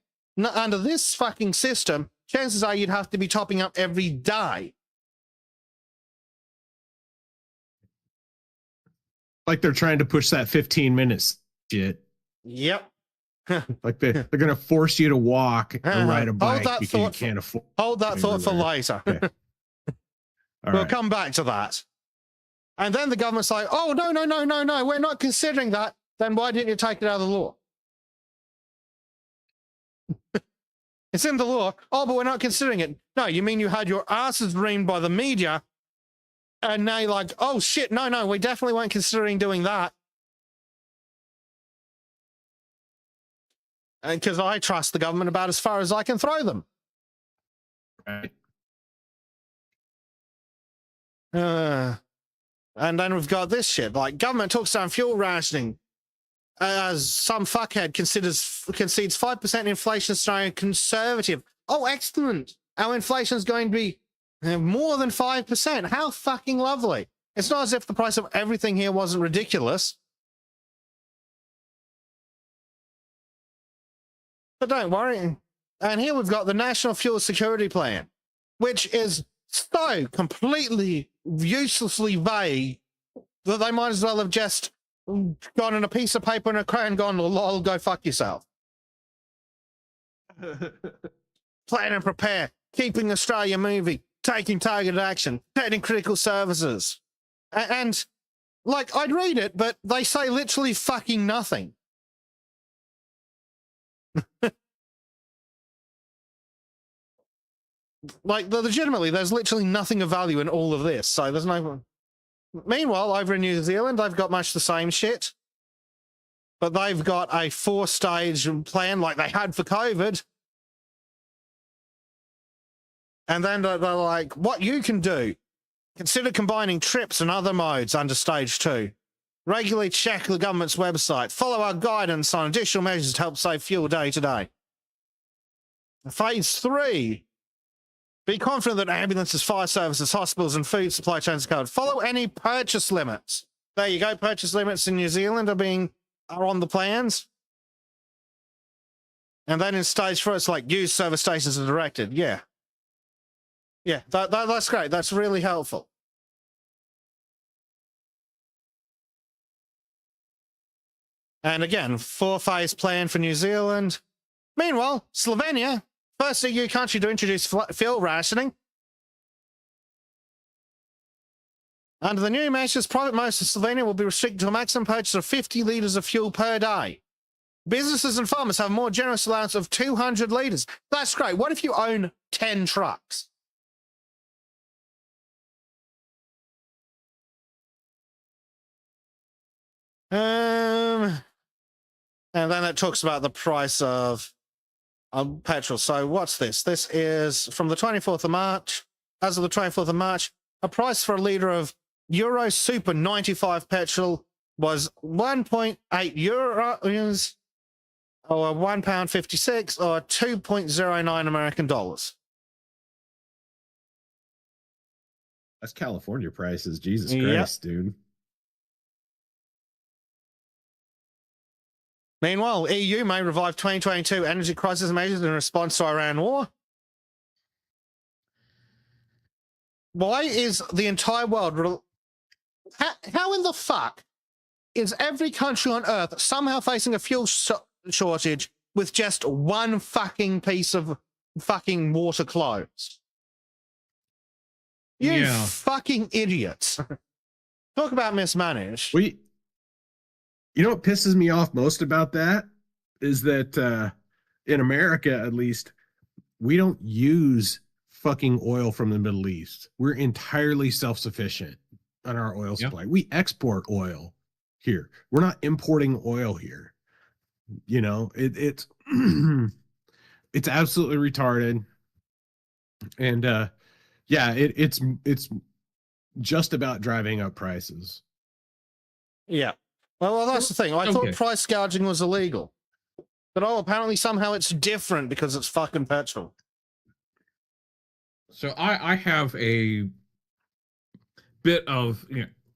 Under this fucking system, chances are you'd have to be topping up every day. Like they're trying to push that 15 minutes shit. Yep. Like they're going to force you to walk or ride a bike that because thought you can't afford. Hold that thought for Everywhere. later. Okay. All We'll right. come back to that. And then the government's like, oh, no, we're not considering that. Then why didn't you take it out of the law? It's in the law. Oh, but we're not considering it. No, you mean you had your asses reamed by the media and now you're like, oh, shit, no, we definitely weren't considering doing that. And because I trust the government about as far as I can throw them. Right. And then we've got this shit, like government talks down fuel rationing as some fuckhead concedes 5% inflation scenario conservative. Oh, excellent. Our inflation is going to be more than 5%. How fucking lovely. It's not as if the price of everything here wasn't ridiculous. But don't worry. And here we've got the National Fuel Security Plan, which is so completely uselessly vague that they might as well have just gone on a piece of paper and a crayon, gone, lol, go fuck yourself. Plan and prepare, keeping Australia moving, taking targeted action, setting critical services. And Like, I'd read it, but they say literally fucking nothing. Like, legitimately, there's literally nothing of value in all of this, so there's no... Meanwhile, over in New Zealand, they've got much the same shit. But they've got a 4-stage plan like they had for COVID. And then they're like, what you can do, consider combining trips and other modes under stage 2. Regularly check the government's website. Follow our guidance on additional measures to help save fuel day to day. Phase 3. Be confident that ambulances, fire services, hospitals, and food supply chains are covered. Follow any purchase limits. There you go. Purchase limits in New Zealand are on the plans. And then in stage 4, it's like use service stations as directed. Yeah. Yeah, that's great. That's really helpful. And again, 4-phase plan for New Zealand. Meanwhile, Slovenia, first EU country to introduce fuel rationing. Under the new measures, private motors in Slovenia will be restricted to a maximum purchase of 50 litres of fuel per day. Businesses and farmers have a more generous allowance of 200 litres. That's great. What if you own 10 trucks? And then it talks about the price of petrol. So what's this? This is from the 24th of March. As of the 24th of March, a price for a litre of Euro Super 95 petrol was 1.8 euros, or £1.56, or 2.09 American dollars. That's California prices. Jesus Christ, dude. Meanwhile, EU may revive 2022 energy crisis measures in response to Iran war. Why is the entire world... How in the fuck is every country on Earth somehow facing a fuel shortage with just one fucking piece of fucking water closed? You fucking idiots. Talk about mismanaged. You know what pisses me off most about that is that in America, at least, we don't use fucking oil from the Middle East. We're entirely self-sufficient on our oil supply. We export oil here. We're not importing oil here. You know, it's it's absolutely retarded. And it's just about driving up prices. Yeah. Well, that's the thing. I thought price gouging was illegal. But apparently somehow it's different because it's fucking petrol. So I have a bit of,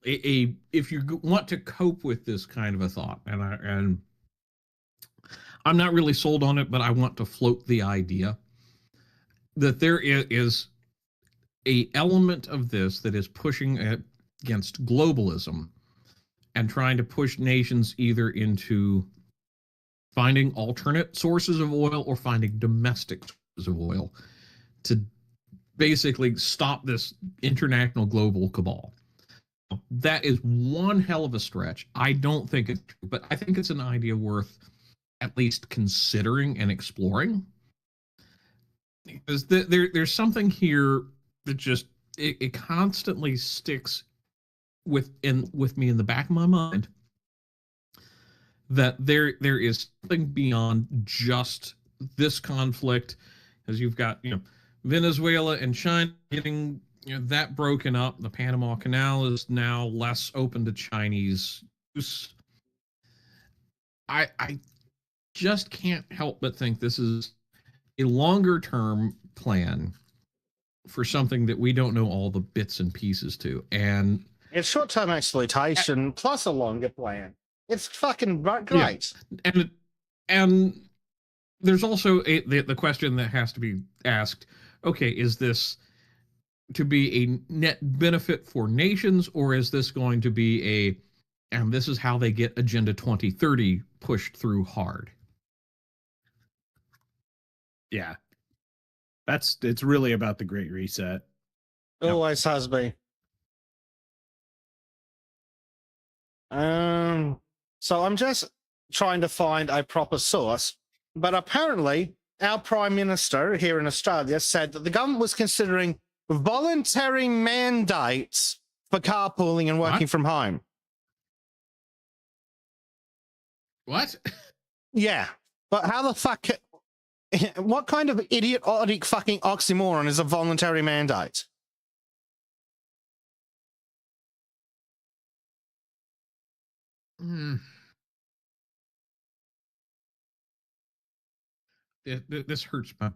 if you want to cope with this kind of a thought, and I'm not really sold on it, but I want to float the idea that there is a element of this that is pushing against globalism and trying to push nations either into finding alternate sources of oil or finding domestic sources of oil to basically stop this international global cabal. That is one hell of a stretch. I don't think it's true, but I think it's an idea worth at least considering and exploring. Because there's something here that just it constantly sticks with me in the back of my mind, that there is something beyond just this conflict, as you've got Venezuela and China getting that broken up. The Panama Canal is now less open to Chinese use. I just can't help but think this is a longer term plan for something that we don't know all the bits and pieces to. And it's short-term exploitation plus a longer plan. It's fucking great. Yeah. And there's also the question that has to be asked, okay, is this to be a net benefit for nations, or is this going to be and this is how they get Agenda 2030 pushed through hard? Yeah. It's really about the Great Reset. Always has been. So I'm just trying to find a proper source, but apparently our Prime Minister here in Australia said that the government was considering voluntary mandates for carpooling and working What? from home. What? Yeah, but how the fuck... What kind of idiotic fucking oxymoron is a voluntary mandate? Hmm. This hurts my.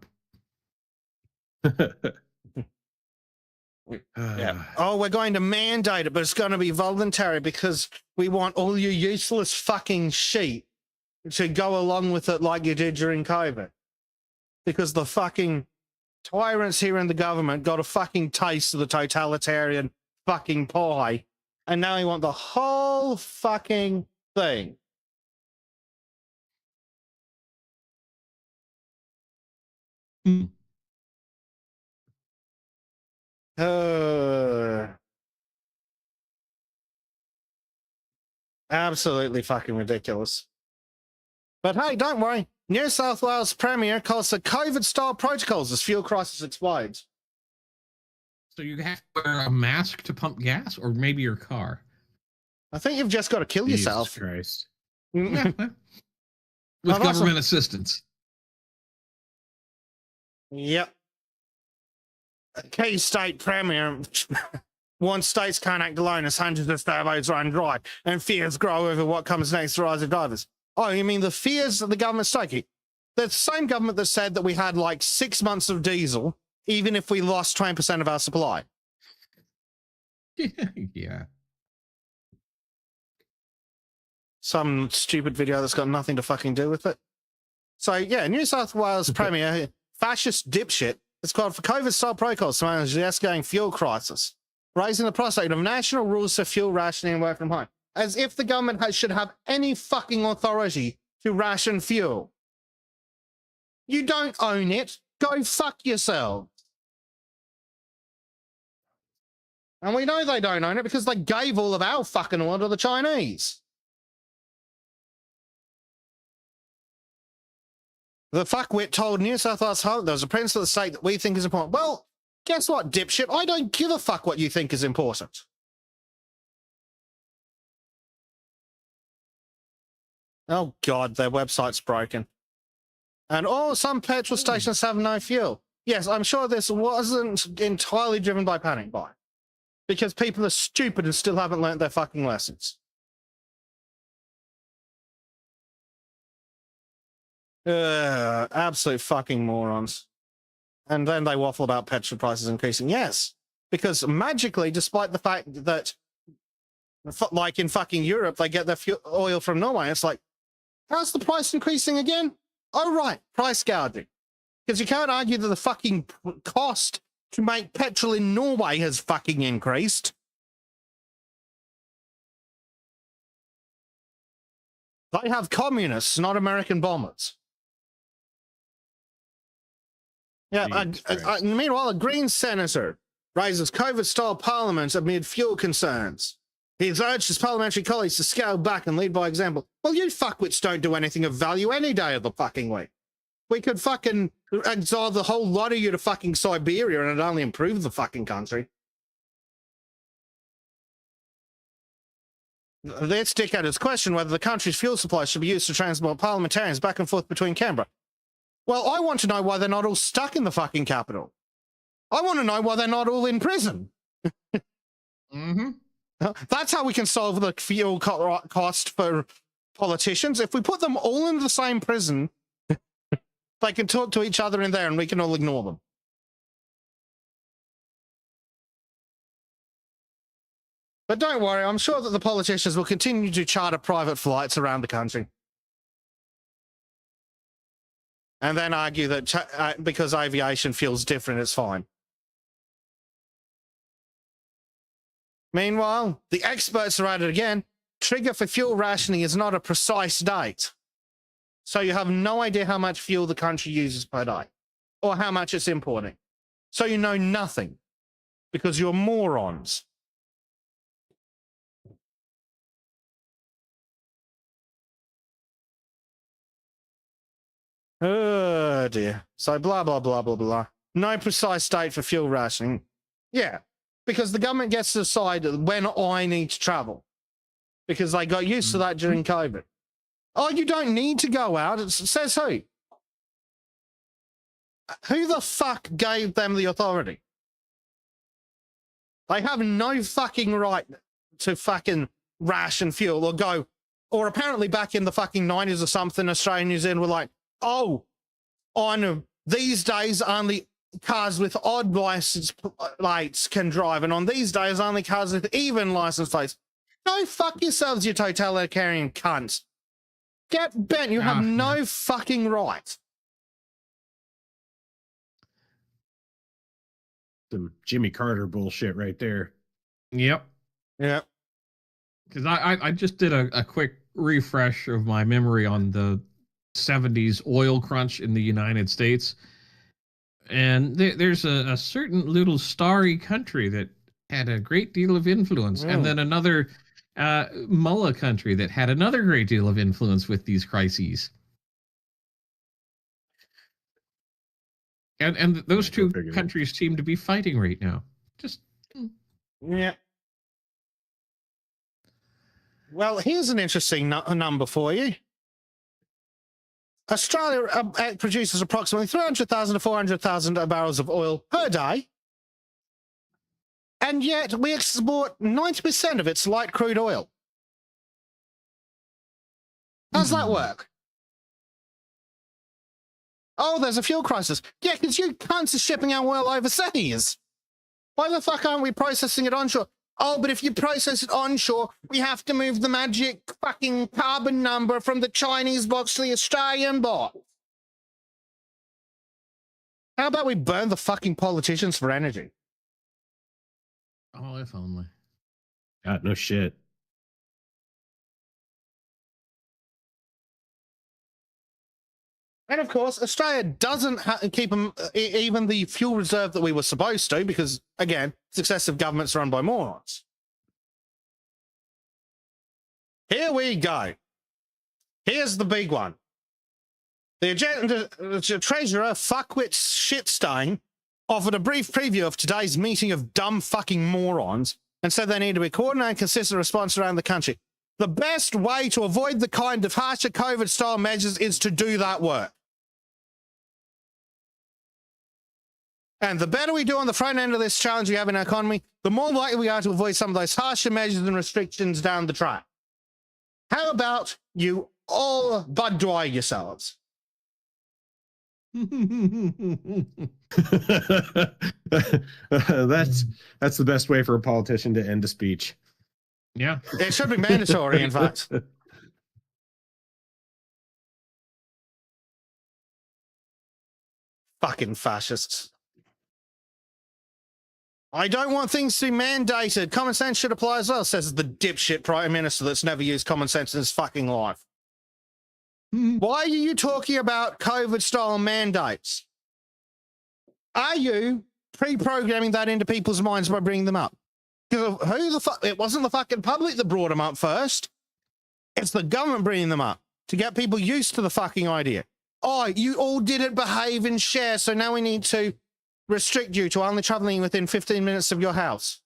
Yeah. Oh, we're going to mandate it, but it's going to be voluntary because we want all you useless fucking sheep to go along with it like you did during COVID. Because the fucking tyrants here in the government got a fucking taste of the totalitarian fucking pie, and now they want the whole fucking thing. Hmm. Absolutely fucking ridiculous. But hey, don't worry. New South Wales Premier calls for COVID-style protocols as fuel crisis explodes. So you have to wear a mask to pump gas, or maybe your car. I think you've just got to kill Jesus yourself. Christ. Yeah. With that's government assistance. Yep. A key state premier wants states can't act alone as hundreds of stairways run dry and fears grow over what comes next to rise of drivers. Oh, you mean the fears that the government's taking? The same government that said that we had like 6 months of diesel, even if we lost 20% of our supply. Yeah. Some stupid video that's got nothing to fucking do with it. So, yeah, New South Wales Premier, fascist dipshit, has called for COVID-style protocols to manage the escalating fuel crisis, raising the prospect of national rules for fuel rationing and work from home, as if the government should have any fucking authority to ration fuel. You don't own it. Go fuck yourself. And we know they don't own it because they gave all of our fucking oil to the Chinese. The fuckwit told New South Wales Health there's a principle of the state that we think is important. Well, guess what, dipshit? I don't give a fuck what you think is important. Oh, God, their website's broken. And some petrol stations have no fuel. Yes, I'm sure this wasn't entirely driven by panic buy. Because people are stupid and still haven't learnt their fucking lessons. Absolute fucking morons. And then they waffle about petrol prices increasing. Yes, because magically, despite the fact that, like in fucking Europe, they get their oil from Norway, it's like, how's the price increasing again? Oh, right, price gouging. Because you can't argue that the fucking cost to make petrol in Norway has fucking increased. They have communists, not American bombers. Yeah, meanwhile, a Green senator raises COVID-style parliament amid fuel concerns. He's urged his parliamentary colleagues to scale back and lead by example. Well, you fuckwits don't do anything of value any day of the fucking week. We could fucking exile the whole lot of you to fucking Siberia and it'd only improve the fucking country. This dickhead has questioned whether the country's fuel supply should be used to transport parliamentarians back and forth between Canberra. Well, I want to know why they're not all stuck in the fucking capital. I want to know why they're not all in prison. Mm-hmm. That's how we can solve the fuel cost for politicians. If we put them all in the same prison, they can talk to each other in there and we can all ignore them. But don't worry, I'm sure that the politicians will continue to charter private flights around the country. And then argue that because aviation fuel's different, it's fine. Meanwhile, the experts are at it again. Trigger for fuel rationing is not a precise date. So you have no idea how much fuel the country uses per day or how much it's importing. So you know nothing because you're morons. Oh dear. So blah blah blah blah blah. No precise date for fuel rationing. Yeah, because the government gets to decide when I need to travel, because they got used to that during COVID. Oh, you don't need to go out. It says who? Who the fuck gave them the authority? They have no fucking right to fucking ration fuel or go. Or apparently back in the fucking 90s or something, Australia and New Zealand were like, oh, on these days only cars with odd license plates can drive, and on these days only cars with even license plates. Go fuck yourselves, you totalitarian cunts. Get bent. You have no fucking right. Some Jimmy Carter bullshit right there. Yep. Yeah. Because I just did a quick refresh of my memory on the 70s oil crunch in the United States. And there's a certain little starry country that had a great deal of influence. And then another mullah country that had another great deal of influence with these crises. And those two countries seem to be fighting right now. Just yeah. Well, here's an interesting number for you. Australia produces approximately 300,000 to 400,000 barrels of oil per day, and yet we export 90% of its light crude oil. How's that work? Oh, there's a fuel crisis. Yeah, because you cunts are shipping our oil overseas. Why the fuck aren't we processing it onshore? Oh, but if you process it onshore, we have to move the magic fucking carbon number from the Chinese box to the Australian box. How about we burn the fucking politicians for energy? oh, if only. God, no shit. And of course, Australia doesn't keep even the fuel reserve that we were supposed to, because, again, successive governments run by morons. Here we go. Here's the big one. The Treasurer, fuckwit Shitstein, offered a brief preview of today's meeting of dumb fucking morons and said they need to be coordinated and consistent response around the country. The best way to avoid the kind of harsher COVID-style measures is to do that work. And the better we do on the front end of this challenge we have in our economy, the more likely we are to avoid some of those harsher measures and restrictions down the track. How about you all bud dry yourselves? That's the best way for a politician to end a speech. Yeah. It should be mandatory, in fact. Fucking fascists. I don't want things to be mandated. Common sense should apply as well, says the dipshit prime minister that's never used common sense in his fucking life. Why are you talking about COVID-style mandates? Are you pre-programming that into people's minds by bringing them up? Who the fuck? It wasn't the fucking public that brought them up first. It's the government bringing them up to get people used to the fucking idea. Oh, you all didn't behave and share, so now we need to restrict you to only traveling within 15 minutes of your house.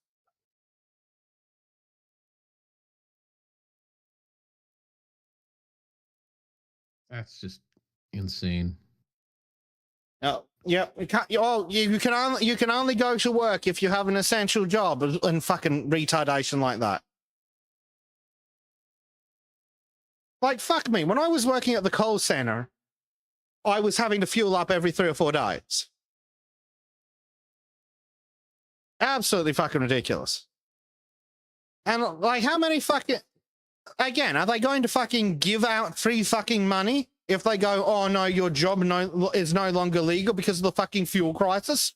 That's just insane. Oh, yeah, you can only go to work if you have an essential job and fucking retardation like that. Like, fuck me. When I was working at the call center, I was having to fuel up every 3 or 4 days. Absolutely fucking ridiculous. And, like, how many fucking... Again, are they going to fucking give out free fucking money if they go, oh, no, your job is no longer legal because of the fucking fuel crisis?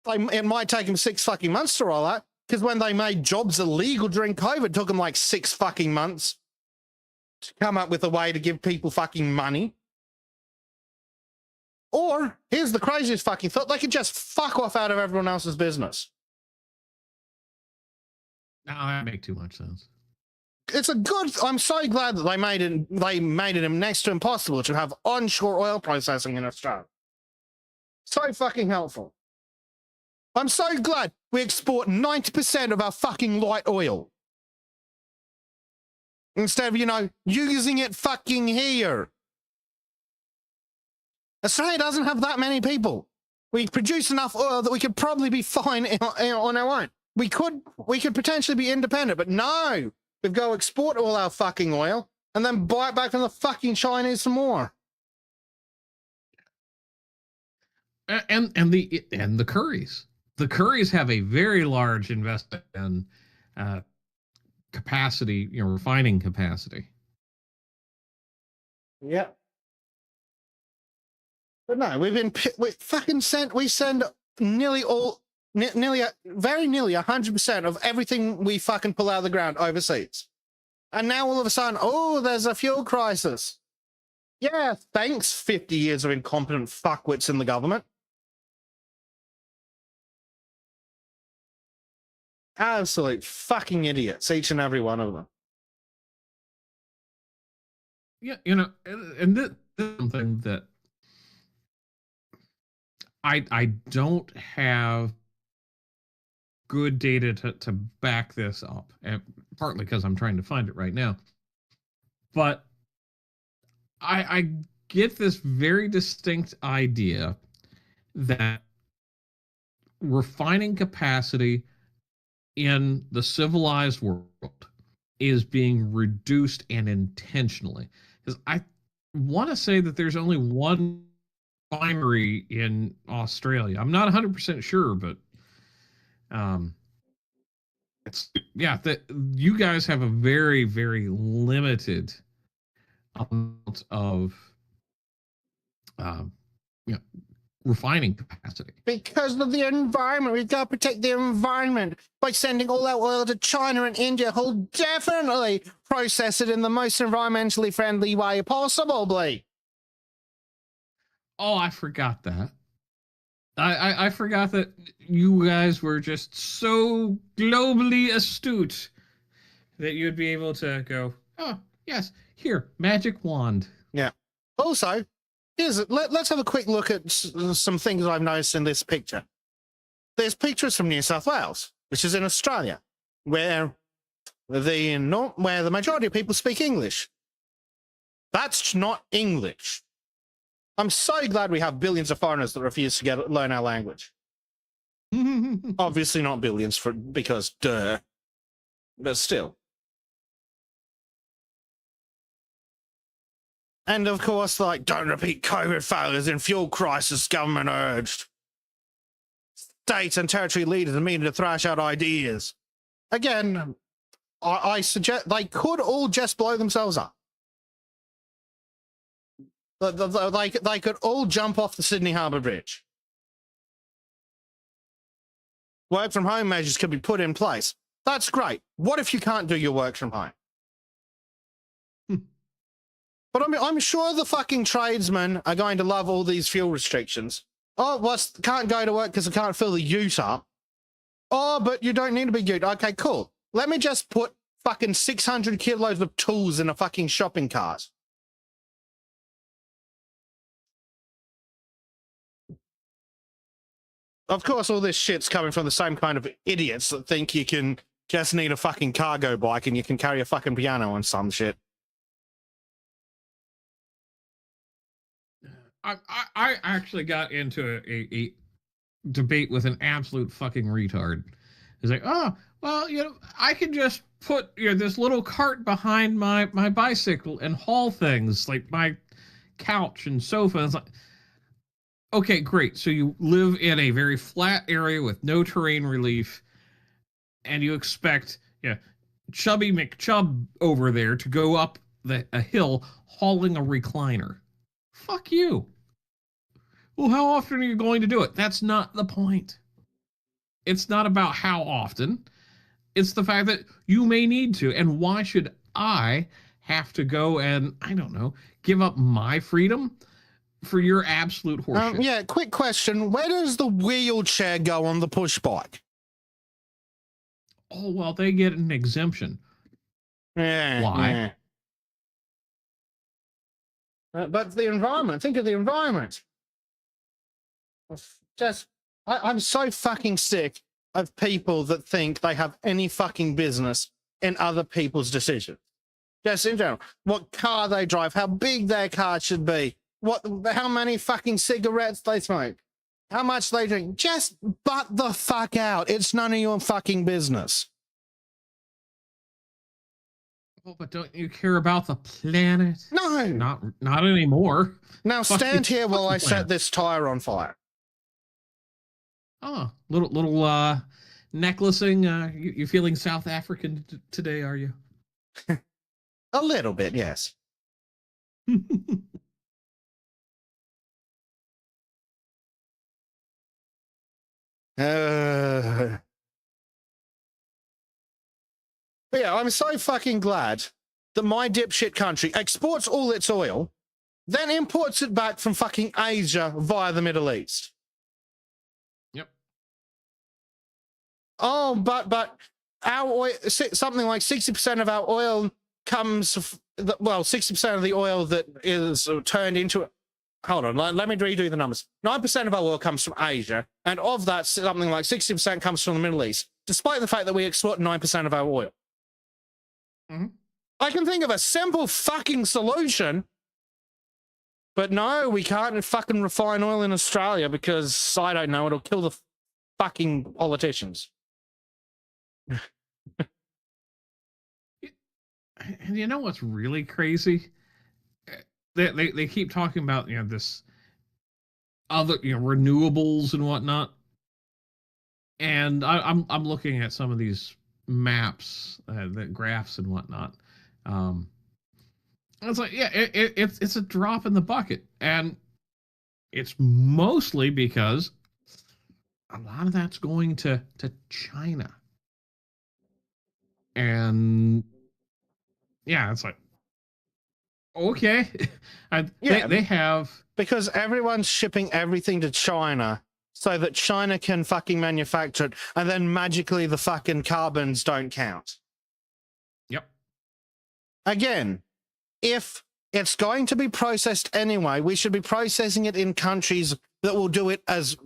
It might take them 6 fucking months to roll out, because when they made jobs illegal during COVID, it took them like 6 fucking months to come up with a way to give people fucking money. Or, here's the craziest fucking thought, they could just fuck off out of everyone else's business. No, that make too much sense. it's a good. I'm so glad that they made it. They made it next to impossible to have onshore oil processing in Australia. So fucking helpful. I'm so glad we export 90% of our fucking light oil instead of, you know, using it fucking here. Australia doesn't have that many people. We produce enough oil that we could probably be fine on our own. We could potentially be independent, but no, we've got to export all our fucking oil and then buy it back from the fucking Chinese some more. And the Currys. The Currys have a very large investment in capacity, you know, refining capacity. Yeah. But no, we send nearly 100% of everything we fucking pull out of the ground overseas. And now all of a sudden, oh, there's a fuel crisis. Yeah, thanks 50 years of incompetent fuckwits in the government. Absolute fucking idiots, each and every one of them. Yeah, you know, and this is something that I don't have good data to back this up, and partly because I'm trying to find it right now. But I get this very distinct idea that refining capacity in the civilized world is being reduced, and intentionally. Because I want to say that there's only one refinery in Australia. I'm not 100% sure, but it's that you guys have a very, very limited amount of you know, refining capacity. Because of the environment. We've got to protect the environment by sending all our oil to China and India, who'll definitely process it in the most environmentally friendly way possible, Blee. Oh, I forgot that. I forgot that you guys were just so globally astute that you'd be able to go, oh, yes, here, magic wand. Yeah. Also, let's have a quick look at some things I've noticed in this picture. There's pictures from New South Wales, which is in Australia, where the majority of people speak English. That's not English. I'm so glad we have billions of foreigners that refuse to learn our language. Obviously not billions, because duh. But still. And of course, like, don't repeat COVID failures in fuel crisis, government urged. States and territory leaders are meeting to thrash out ideas. Again, I suggest they could all just blow themselves up. They could all jump off the Sydney Harbour Bridge. Work from home measures could be put in place. That's great. What if you can't do your work from home? But I'm sure the fucking tradesmen are going to love all these fuel restrictions. Oh, can't go to work because I can't fill the ute up. Oh, but you don't need to be ute. Okay, cool. Let me just put fucking 600 kilos of tools in a fucking shopping cart. Of course, all this shit's coming from the same kind of idiots that think you can just need a fucking cargo bike and you can carry a fucking piano and some shit. I actually got into a debate with an absolute fucking retard. He's like, oh, well, you know, I can just put this little cart behind my bicycle and haul things like my couch and sofa. And it's like, okay, great. So you live in a very flat area with no terrain relief, and you expect Chubby McChub over there to go up a hill hauling a recliner. Fuck you. Well, how often are you going to do it? That's not the point. It's not about how often. It's the fact that you may need to. And why should I have to go and, I don't know, give up my freedom for your absolute horseshit? Yeah, quick question. Where does the wheelchair go on the push bike? Oh, well, they get an exemption. Yeah. Why? Yeah. But the environment, think of the environment. Just, I'm so fucking sick of people that think they have any fucking business in other people's decisions. Just in general, what car they drive, how big their car should be, how many fucking cigarettes they smoke, how much they drink. Just butt the fuck out. It's none of your fucking business. Well, but don't you care about the planet? No. Not anymore. Now Fuck stand the here while I fucking set planet. this tire on fire. Oh, little necklacing. You feeling South African today? Are you? A little bit, yes. But yeah, I'm so fucking glad that my dipshit country exports all its oil, then imports it back from fucking Asia via the Middle East. Yep. Oh, but our oil, something like 60% of our oil comes, well, 60% of the oil that is turned into, hold on, let me redo the numbers. 9% of our oil comes from Asia, and of that, something like 60% comes from the Middle East, despite the fact that we export 9% of our oil. Mm-hmm. I can think of a simple fucking solution, but no, we can't fucking refine oil in Australia because, I don't know, it'll kill the fucking politicians. And you know what's really crazy? They keep talking about this other renewables and whatnot, and I'm looking at some of these maps, the graphs and whatnot. It's like it's a drop in the bucket, and it's mostly because a lot of that's going to China, and yeah, it's like okay, they have. Because everyone's shipping everything to China so that China can fucking manufacture it, and then magically the fucking carbons don't count. Yep. Again, if it's going to be processed anyway, we should be processing it in countries that will do it as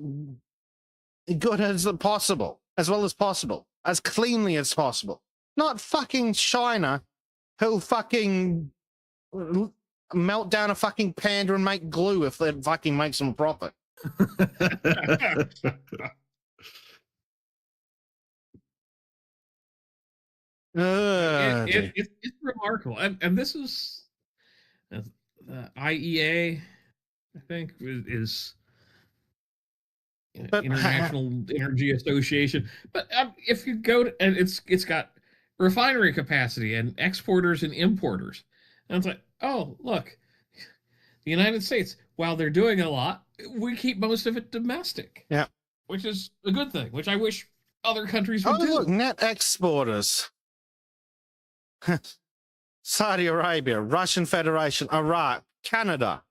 good as possible, as well as possible, as cleanly as possible. Not fucking China, who'll fucking melt down a fucking panda and make glue if that fucking makes them profit. It's remarkable, and this is the IEA, I think, is International Energy Association. But if you go to, and it's got refinery capacity and exporters and importers, and it's like, oh look, the United States, while they're doing a lot, we keep most of it domestic. Yeah, which is a good thing. Which I wish other countries would do. Look, net exporters. Saudi Arabia, Russian Federation, Iraq, Canada,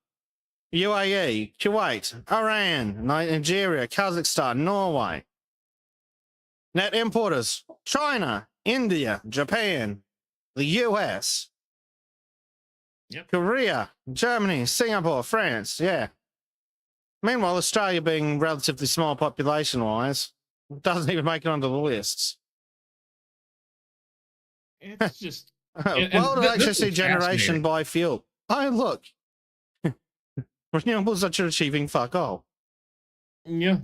UAE, Kuwait, Iran, Nigeria, Kazakhstan, Norway. Net importers, China, India, Japan, the US, Korea, Germany, Singapore, France, yeah. Meanwhile, Australia, being relatively small population-wise, doesn't even make it onto the lists. It's just world electricity generation by fuel. Oh, look. Renewables are achieving fuck all. Yeah.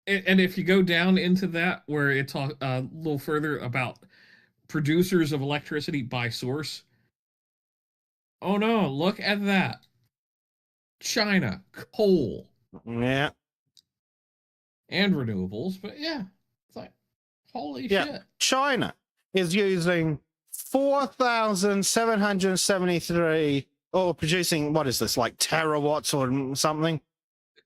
And if you go down into that, where it talks a little further about producers of electricity by source. Oh no, look at that. China, coal. Yeah. And renewables, but yeah. It's like, holy shit. China is using 4,773, or producing, what is this, like terawatts or something?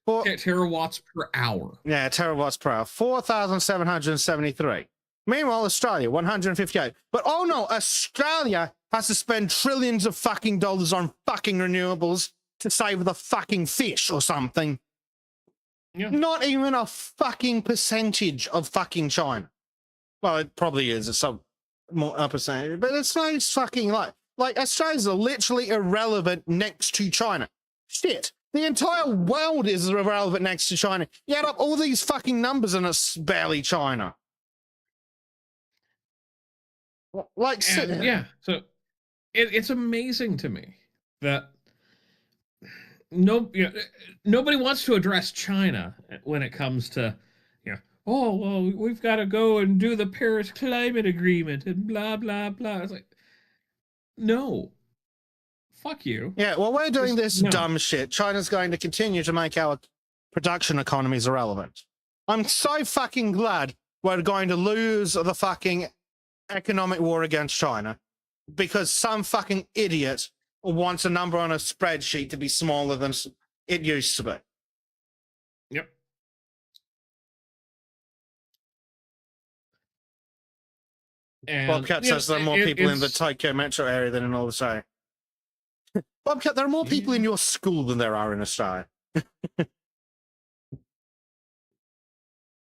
Terawatts per hour. Yeah, terawatts per hour. 4,773. Meanwhile, Australia, 158. But oh no, Australia has to spend trillions of fucking dollars on fucking renewables to save the fucking fish or something. Yeah. Not even a fucking percentage of fucking China. Well, it probably is. It's some more percentage, but it's no fucking like Australia's literally irrelevant next to China. Shit, the entire world is irrelevant next to China. You add up all these fucking numbers and it's barely China. Like, And yeah, so it's amazing to me that nobody wants to address China when it comes to, oh, well, we've got to go and do the Paris Climate Agreement and blah, blah, blah. It's like, no, fuck you. yeah, well, we're doing this No. dumb shit. China's going to continue to make our production economies irrelevant. I'm so fucking glad we're going to lose the fucking economic war against China because some fucking idiot wants a number on a spreadsheet to be smaller than it used to be. Yep. And, Bobcat says there are more people in the Tokyo metro area than in all Australia. Bobcat, there are more people in your school than there are in Australia.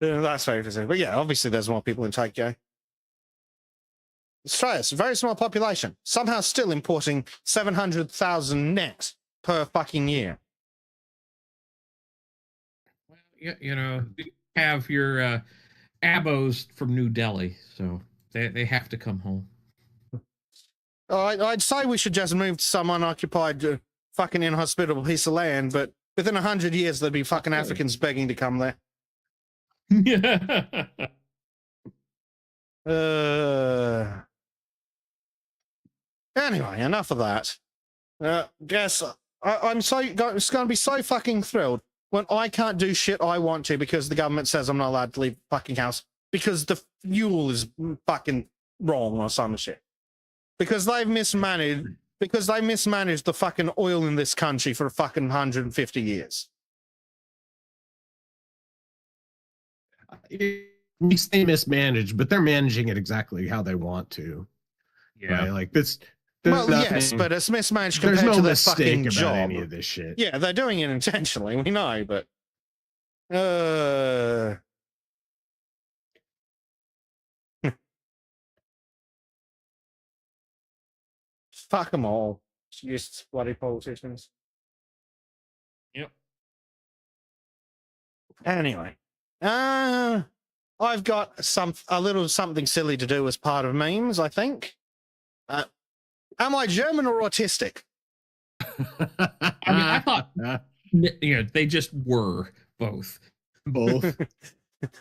That's very interesting. But yeah, obviously there's more people in Tokyo. Australia's a very small population. Somehow still importing 700,000 net per fucking year. Well, you have your abos from New Delhi, so they have to come home. I'd say we should just move to some unoccupied, fucking inhospitable piece of land, but within 100 years there'd be fucking Africans begging to come there. Anyway, enough of that. Yes, I'm going to be so fucking thrilled when I can't do shit I want to because the government says I'm not allowed to leave the fucking house because the fuel is fucking wrong or some shit. Because they mismanaged the fucking oil in this country for fucking 150 years. We say mismanaged, but they're managing it exactly how they want to. Yeah. Right? Like this. Well, yes, but it's mismanaged There's compared no to their mistake fucking about job. any of this shit. Yeah, they're doing it intentionally, we know, but fuck them all. Just bloody politicians. Yep. Anyway, I've got a little something silly to do as part of memes, I think. Am I German or autistic? I mean, I thought they just were both. Both.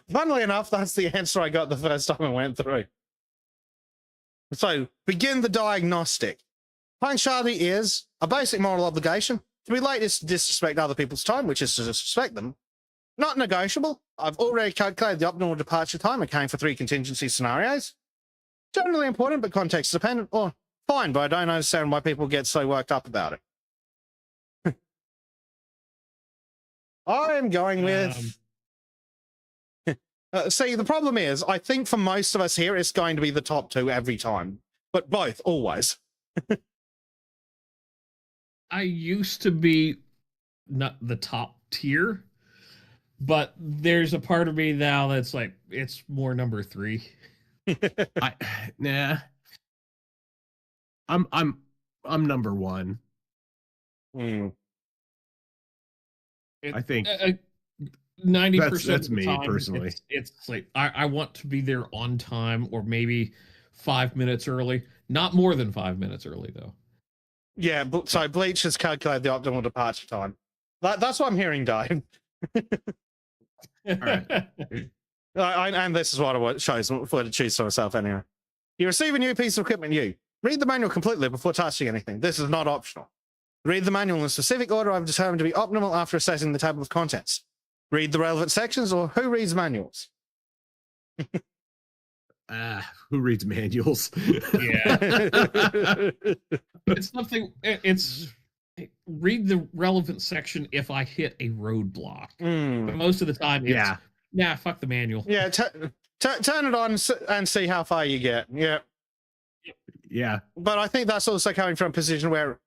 Funnily enough, that's the answer I got the first time I went through. So, begin the diagnostic. Punctuality is a basic moral obligation. To be late is to disrespect other people's time, which is to disrespect them. Not negotiable. I've already calculated the optimal departure time and came for 3 contingency scenarios. Generally important, but context dependent. Or fine, but I don't understand why people get so worked up about it. I'm going with... see, the problem is, I think for most of us here, it's going to be the top 2 every time. But both, always. I used to be not the top tier, but there's a part of me now that's like, it's more number 3. Nah. I'm number 1. I think 90% that's of the me time, personally. It's like I want to be there on time or maybe 5 minutes early. Not more than 5 minutes early, though. Yeah, so Bleach has calculated the optimal departure time. That's what I'm hearing, Dave. All right. And this is what I chose for to choose for myself anyway. You receive a new piece of equipment, read the manual completely before touching anything. This is not optional. Read the manual in a specific order I've determined to be optimal after assessing the table of contents. Read the relevant sections, or who reads manuals? Who reads manuals? Yeah. It's something. It's read the relevant section if I hit a roadblock. But most of the time, it's, fuck the manual. Yeah, turn it on and see how far you get. Yeah. Yeah. But I think that's also coming from a position where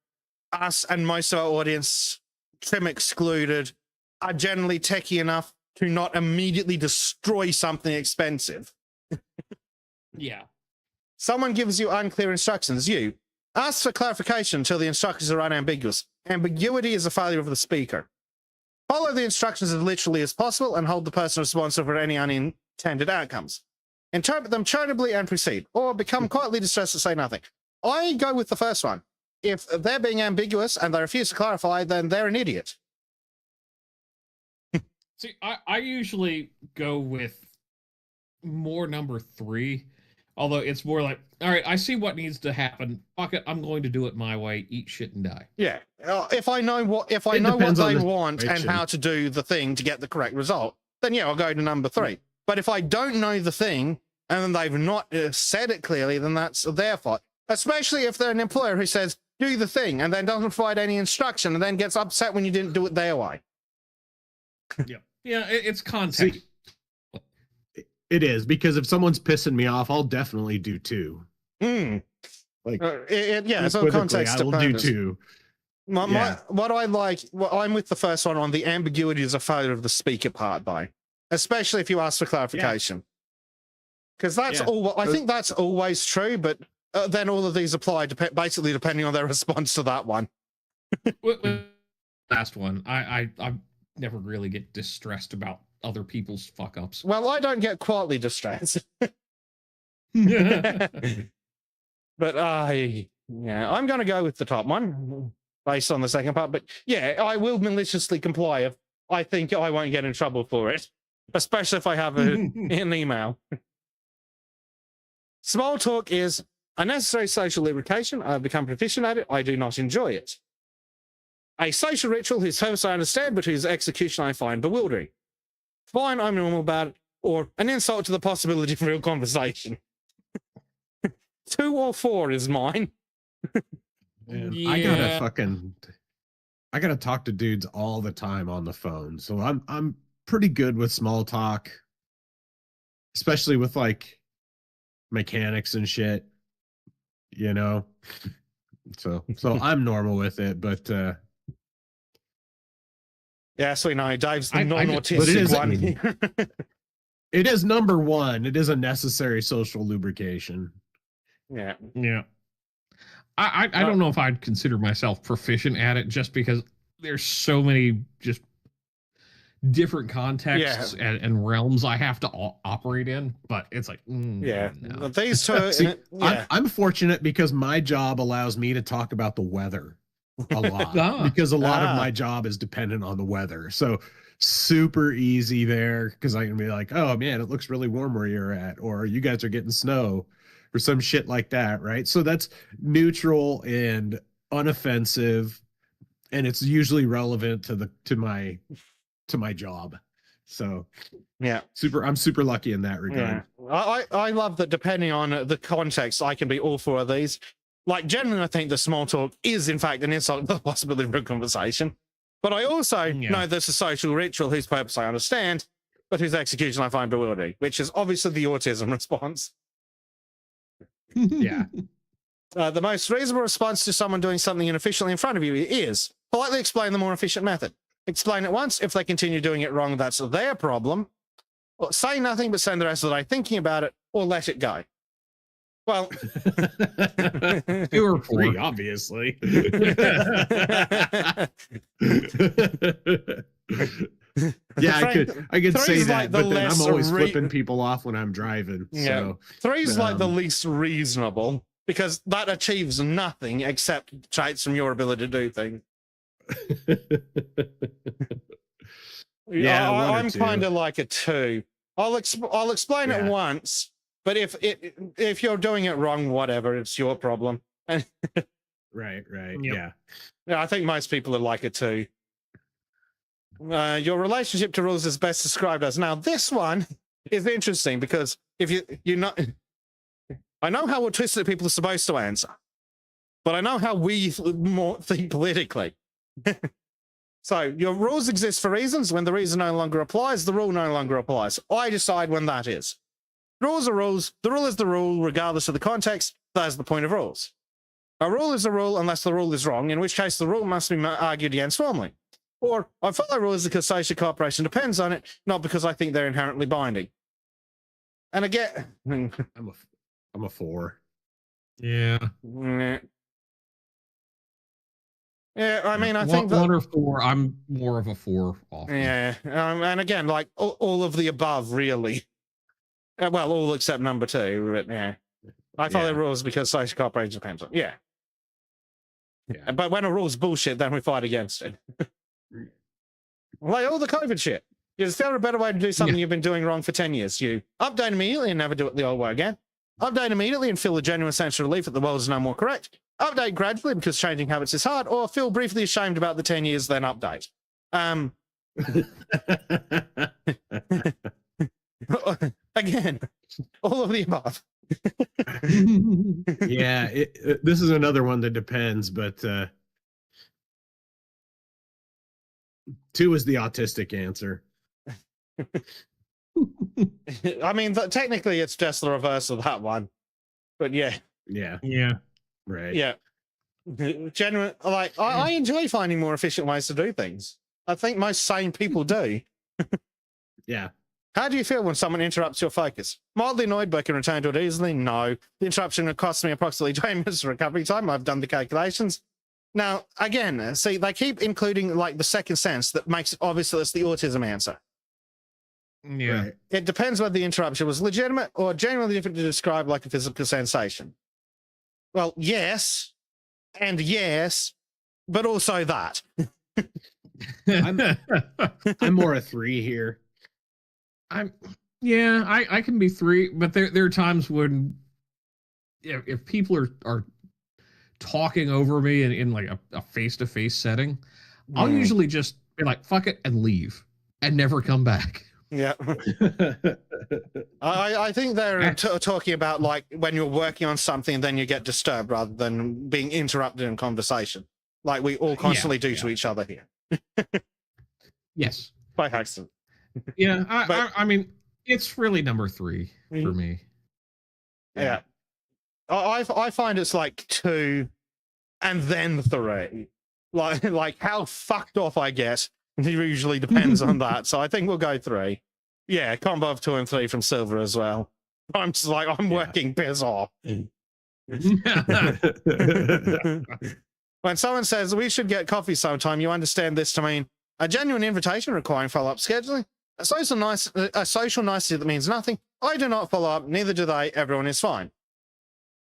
us and most of our audience, Trim excluded, are generally techie enough to not immediately destroy something expensive. Yeah. Someone gives you unclear instructions. You ask for clarification until the instructions are unambiguous. Ambiguity is a failure of the speaker. Follow the instructions as literally as possible and hold the person responsible for any unintended outcomes. Interpret them charitably and proceed, or become quietly distressed and say nothing. I go with the first one. If they're being ambiguous and they refuse to clarify, then they're an idiot. See, I usually go with more number 3, although it's more like, all right, I see what needs to happen. Fuck it, I'm going to do it my way. Eat shit and die. Yeah. If I know what they want and how to do the thing to get the correct result, then yeah, I'll go to number 3. But if I don't know the thing and then they've not said it clearly, then that's their fault. Especially if they're an employer who says, do the thing, and then doesn't provide any instruction and then gets upset when you didn't do it their way. Yeah, it's context. See, it is, because if someone's pissing me off, I'll definitely do 2. Like, it's all context I will do 2. What I like, I'm with the first one on the ambiguity is a failure of the speaker part, by, especially if you ask for clarification. Because that's all. I think that's always true, but then all of these apply basically depending on their response to that one. Last one, I never really get distressed about other people's fuck ups. Well, I don't get quietly distressed. But I'm going to go with the top one based on the second part. But yeah, I will maliciously comply if I think I won't get in trouble for it, especially if I have an email. Small talk is a necessary social lubrication. I've become proficient at it. I do not enjoy it. A social ritual whose purpose I understand, but whose execution I find bewildering. Fine, I'm normal about it. Or an insult to the possibility of real conversation. 2 or 4 is mine. Yeah. I gotta talk to dudes all the time on the phone. So I'm pretty good with small talk, especially with like mechanics and shit, you know. So I'm normal with it, but yes, we know Dave's the non-autistic one. It is number 1. It is a necessary social lubrication. Yeah. I don't know if I'd consider myself proficient at it, just because there's so many just different contexts and realms I have to operate in. But it's like, no. These two. See, I'm fortunate because my job allows me to talk about the weather a lot because a lot of my job is dependent on the weather. So super easy there, because I can be like, oh man, it looks really warm where you're at, or you guys are getting snow or some shit like that, right? So that's neutral and unoffensive, and it's usually relevant to my job. So yeah, I'm super lucky in that regard. Yeah. I love that depending on the context, I can be all 4 of these. Like, generally, I think the small talk is, in fact, an insult to the possibility of a conversation. But I also know there's a social ritual whose purpose I understand, but whose execution I find bewildering, which is obviously the autism response. Yeah. The most reasonable response to someone doing something inefficiently in front of you is politely explain the more efficient method. Explain it once. If they continue doing it wrong, that's their problem. Or say nothing, but spend the rest of the day thinking about it, or let it go. Well, 2 or 3, obviously. Yeah, I could say that, like, but then I'm always flipping people off when I'm driving. So 3 is like the least reasonable, because that achieves nothing except traits from your ability to do things. I'm kind of like a 2. I'll explain it once, but if you're doing it wrong, whatever, it's your problem. Right. Yep. Yeah, I think most people are like a 2. Your relationship to rules is best described as. Now, this one is interesting, because if you know, I know how autistic people are supposed to answer, but I know how we think politically. So your rules exist for reasons. When the reason no longer applies, the rule no longer applies. I decide when that is. Rules are rules. The rule is the rule, regardless of the context. That's the point of rules. A rule is a rule unless the rule is wrong, in which case the rule must be argued against formally. Or I follow rules because social cooperation depends on it, not because I think they're inherently binding. And again, I'm a 4. Yeah. Yeah. Yeah, I mean, I one, think that, one or four. I'm more of a four often. yeah, and again, like all of the above, really. Well, all except number 2, but yeah. I follow Yeah. rules because social cooperation depends on. Yeah. Yeah. But when a rule's bullshit, then we fight against it. Like all the COVID shit. Is there a better way to do something you've been doing wrong for 10 years? You update immediately and never do it the old way again. Update immediately and feel a genuine sense of relief that the world is no more correct. Update gradually because changing habits is hard, or feel briefly ashamed about the 10 years, then update. Again, all of the above. Yeah, this is another one that depends, but 2 is the autistic answer. I mean, technically, it's just the reverse of that one. But yeah. Yeah. Yeah. Right. Yeah. Genuine, like, I enjoy finding more efficient ways to do things. I think most sane people do. Yeah. How do you feel when someone interrupts your focus? Mildly annoyed, but can return to it easily? No. The interruption would cost me approximately 2 minutes recovery time. I've done the calculations. Now, again, see, they keep including like the second sense that makes it obvious that it's the autism answer. Yeah. Right. It depends whether the interruption was legitimate or genuinely different to describe like a physical sensation. Well, yes, and yes, but also that. I'm more a 3 here. I can be 3, but there are times when if people are talking over me in like a face-to-face setting, I'll usually just be like, fuck it, and leave and never come back. Yeah. I think they're talking about like when you're working on something and then you get disturbed rather than being interrupted in conversation. Like we all constantly do to each other here. Yes. By accident. Yeah, But- I mean, it's really number 3 for me. Yeah. I find it's like 2 and then 3. Like how fucked off I get usually depends on that. So I think we'll go 3. Yeah, combo of 2 and 3 from Silver as well. I'm just like, I'm working piss off. When someone says we should get coffee sometime, you understand this to mean a genuine invitation requiring follow-up scheduling, a social nicety that means nothing. I do not follow up, neither do they. Everyone is fine.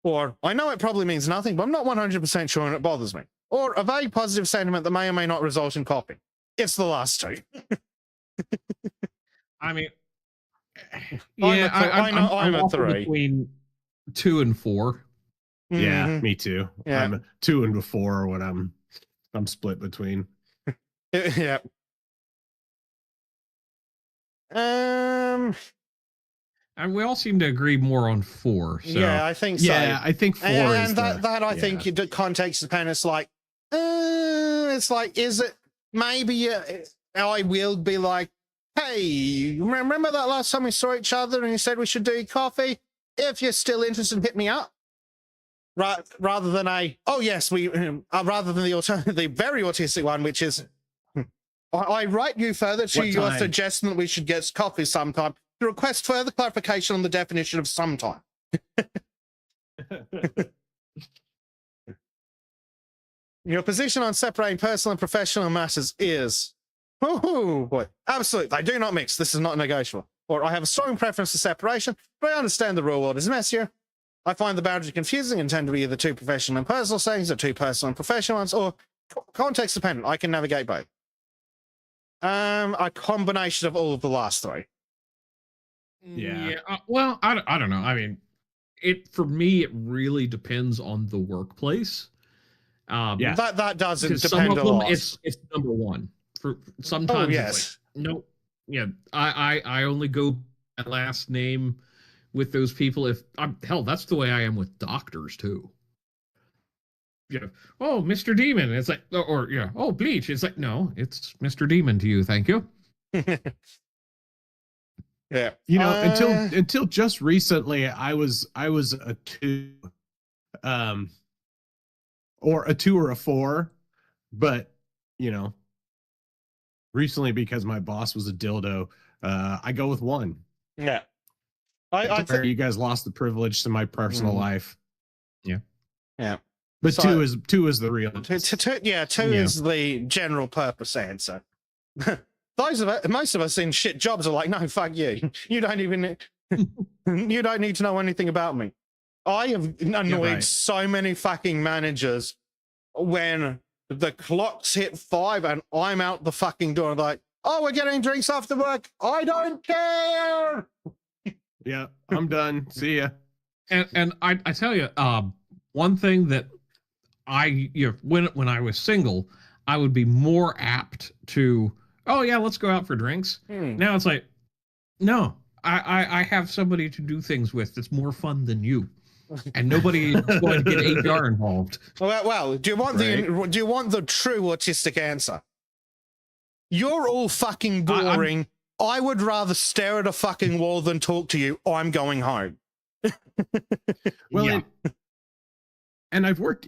Or I know it probably means nothing, but I'm not 100% sure and it bothers me. Or a vague positive sentiment that may or may not result in copy. It's the last 2. I mean, I'm a often 3. between 2 and 4. Yeah, Mhm. me too. Yeah. I'm 2 and 4 when I'm split between. Yeah. And we all seem to agree more on 4. So. Yeah, I think so. Yeah, I think 4 and is that I think you do context dependent. It's like, is it maybe I will be like, hey, remember that last time we saw each other and you said we should do coffee? If you're still interested, hit me up. Right, rather than oh yes, we rather than the very autistic one, which is I write you further to What your time? suggestion that we should get coffee sometime to request further clarification on the definition of sometime. Your position on separating personal and professional matters is, oh boy, absolutely. They do not mix. This is not negotiable. Or I have a strong preference for separation, but I understand the real world is messier. I find the boundary confusing and tend to be either too professional and personal settings or too personal and professional ones, or context dependent. I can navigate both. A combination of all of the last 3. Yeah. Well, I don't know. I mean, for me, it really depends on the workplace. Yeah. That doesn't Because depend some a of them, lot. it's number 1. For sometimes, Oh, yes. it's like, no, yeah, I only go by last name with those people. If hell, that's the way I am with doctors too. You know, oh, Mr. Demon. It's like, or yeah, oh, Bleach. It's like, no, it's Mr. Demon to you. Thank you. Yeah. You know, until just recently, I was a 2, or a 2 or a 4, but you know, recently because my boss was a dildo, I go with 1. Yeah. You guys lost the privilege to my personal life. Yeah. Yeah. But So- two is the real. Two Yeah. is the general purpose answer. Most of us in shit jobs are like, no, fuck you. You don't even, you don't need to know anything about me. I have annoyed right. so many fucking managers when the clocks hit 5 and I'm out the fucking door, like, oh, we're getting drinks after work. I don't care. Yeah, I'm done. See ya. And I tell you, one thing that when I was single, I would be more apt to, oh yeah, let's go out for drinks. Now it's like, no, I have somebody to do things with that's more fun than you, and nobody is going to get HR involved. Well, do you want the true autistic answer? You're all fucking boring. I would rather stare at a fucking wall than talk to you. I'm going home. Well, Yeah. and I've worked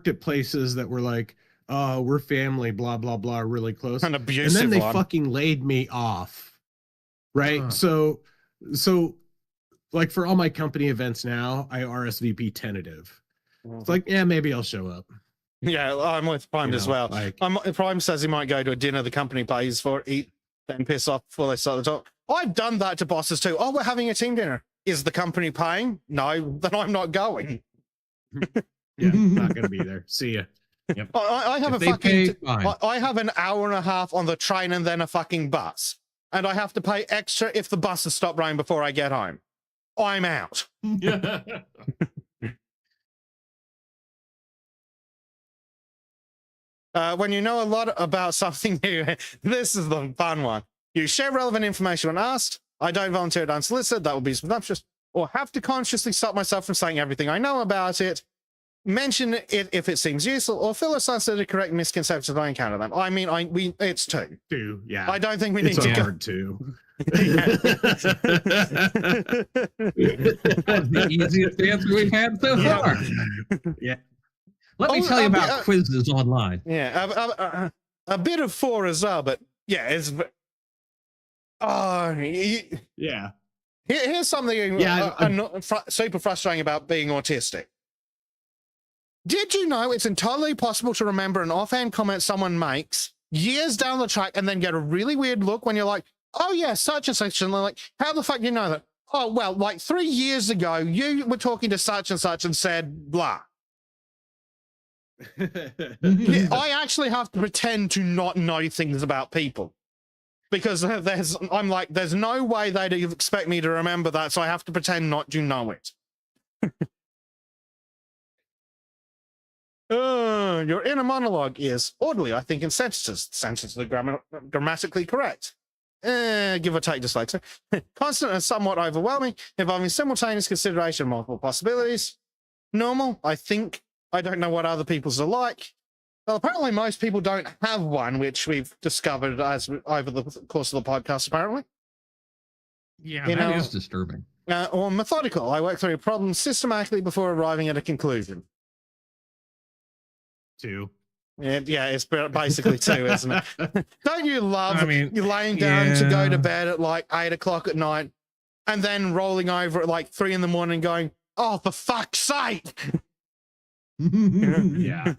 at places that were like, oh, we're family, blah, blah, blah, really close. An And abusive then they one. fucking laid me off. Right. Huh. So like for all my company events now, I RSVP tentative. It's like, yeah, maybe I'll show up. Yeah, I'm with Prime You as know, well. like- Prime says he might go to a dinner the company pays for, eat, then piss off before they start the talk. I've done that to bosses too. Oh, we're having a team dinner. Is the company paying? No, then I'm not going. Yeah, not gonna be there. See ya. I have If a they fucking. pay, fine. I have an hour and a half on the train and then a fucking bus, and I have to pay extra if the buses stop running before I get home. I'm out. When you know a lot about something new, this is the fun one. You share relevant information when asked. I don't volunteer it unsolicited. That would be presumptuous. Or have to consciously stop myself from saying everything I know about it. Mention it if it seems useful, or fill a sense to correct misconceptions if I encounter them. I mean, it's two. Two, yeah. I don't think we need It's to go. hard to. That was the easiest answer we've had so Yeah. far. Yeah. Let me Oh, tell you a bit- about quizzes online. Yeah, a bit of 4 as well, but yeah, it's. Oh, Yeah. here's something Yeah, super frustrating about being autistic. Did you know it's entirely possible to remember an offhand comment someone makes years down the track and then get a really weird look when you're like, oh yeah, such and such, and they're like, how the fuck do you know that? Oh, well, like 3 years ago, you were talking to such and said blah. Yeah, I actually have to pretend to not know things about people because there's no way they'd expect me to remember that, so I have to pretend not to know it. Your inner monologue is orderly, I think, in sentences. Sentences are grammatically correct. Give or take dyslexia. Constant and somewhat overwhelming, involving simultaneous consideration of multiple possibilities. Normal, I think. I don't know what other people's are like. Well, apparently most people don't have one, which we've discovered over the course of the podcast, apparently. Yeah, You that know- is disturbing. Or methodical. I work through problems systematically before arriving at a conclusion. Two. Yeah, it's basically 2, isn't it? Don't you love I mean, you laying down to go yeah. to bed at like 8 o'clock at night and then rolling over at like 3 in the morning going, oh, for fuck's sake. Yeah.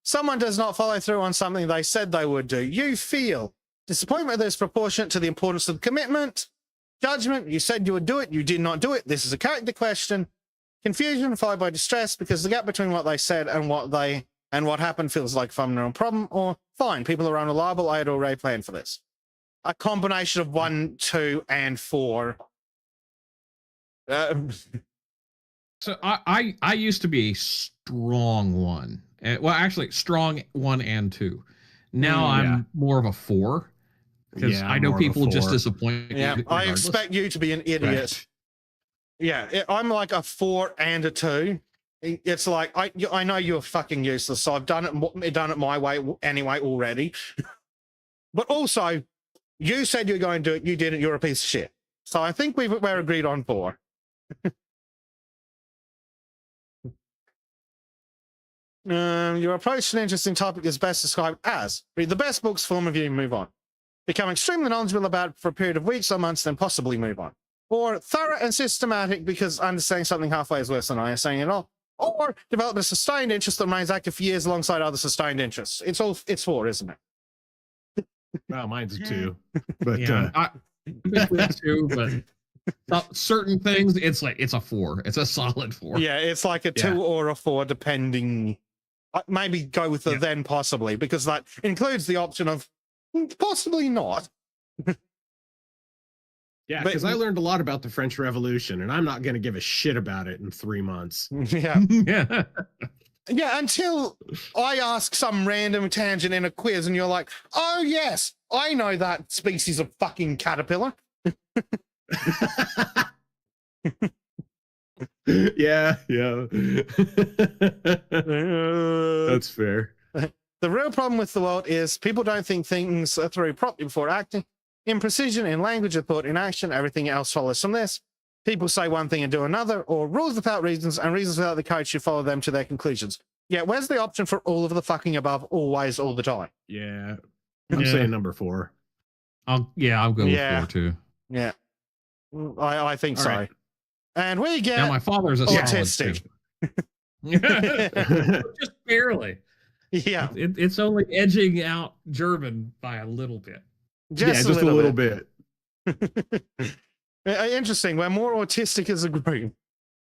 Someone does not follow through on something they said they would do. You feel disappointment that is proportionate to the importance of the commitment. Judgment, you said you would do it, you did not do it. This is a character question. Confusion followed by distress because the gap between what they said and what happened feels like a fundamental problem. Or fine, people are unreliable. I had already planned for this. A combination of 1, 2, and 4. So I used to be a strong 1. Well, actually, strong 1 and 2. Now Yeah. I'm more of a 4 because Yeah, I know more of a people just 4. Yeah, disappoint. me I regardless. expect you to be an idiot. Right. Yeah, I'm like a 4 and a 2. It's like I know you're fucking useless, so I've done it my way anyway already. But also, you said you're going to do it, you did it, you're a piece of shit. So I think we're agreed on 4. Your approach to an interesting topic is best described as read the best books, form review, move on. Become extremely knowledgeable about it for a period of weeks or months, then possibly move on. or thorough and systematic because understanding something halfway is worse than understanding it all, or develop a sustained interest that remains active for years alongside other sustained interests. It's 4, isn't it? Well, mine's a 2. But Yeah, typically 2, but certain things, it's a 4. It's a solid 4. Yeah, it's like a 2 Yeah. or a 4, depending. Maybe go with the then possibly, because that includes the option of possibly not. yeah, but- because I learned a lot about the French Revolution, and I'm not going to give a shit about it in 3 months. Yeah. Yeah. Yeah, until I ask some random tangent in a quiz and you're like, oh, yes, I know that species of fucking caterpillar. yeah. Uh, That's fair. The real problem with the world is people don't think things through properly before acting. In precision, in language, in thought, in action, everything else follows from this. People say one thing and do another, or rules without reasons, and reasons without the courage to follow them to their conclusions. Yeah, where's the option for all of the fucking above, always, all the time? Yeah. I'm Yeah. saying number 4. I'll go with Yeah. 4 too. Yeah, I think All so. right. And we get Now my father's a solid autistic. 2. Just barely. Yeah, It's only edging out German by a little bit. just a little bit. Interesting. We're more autistic as a group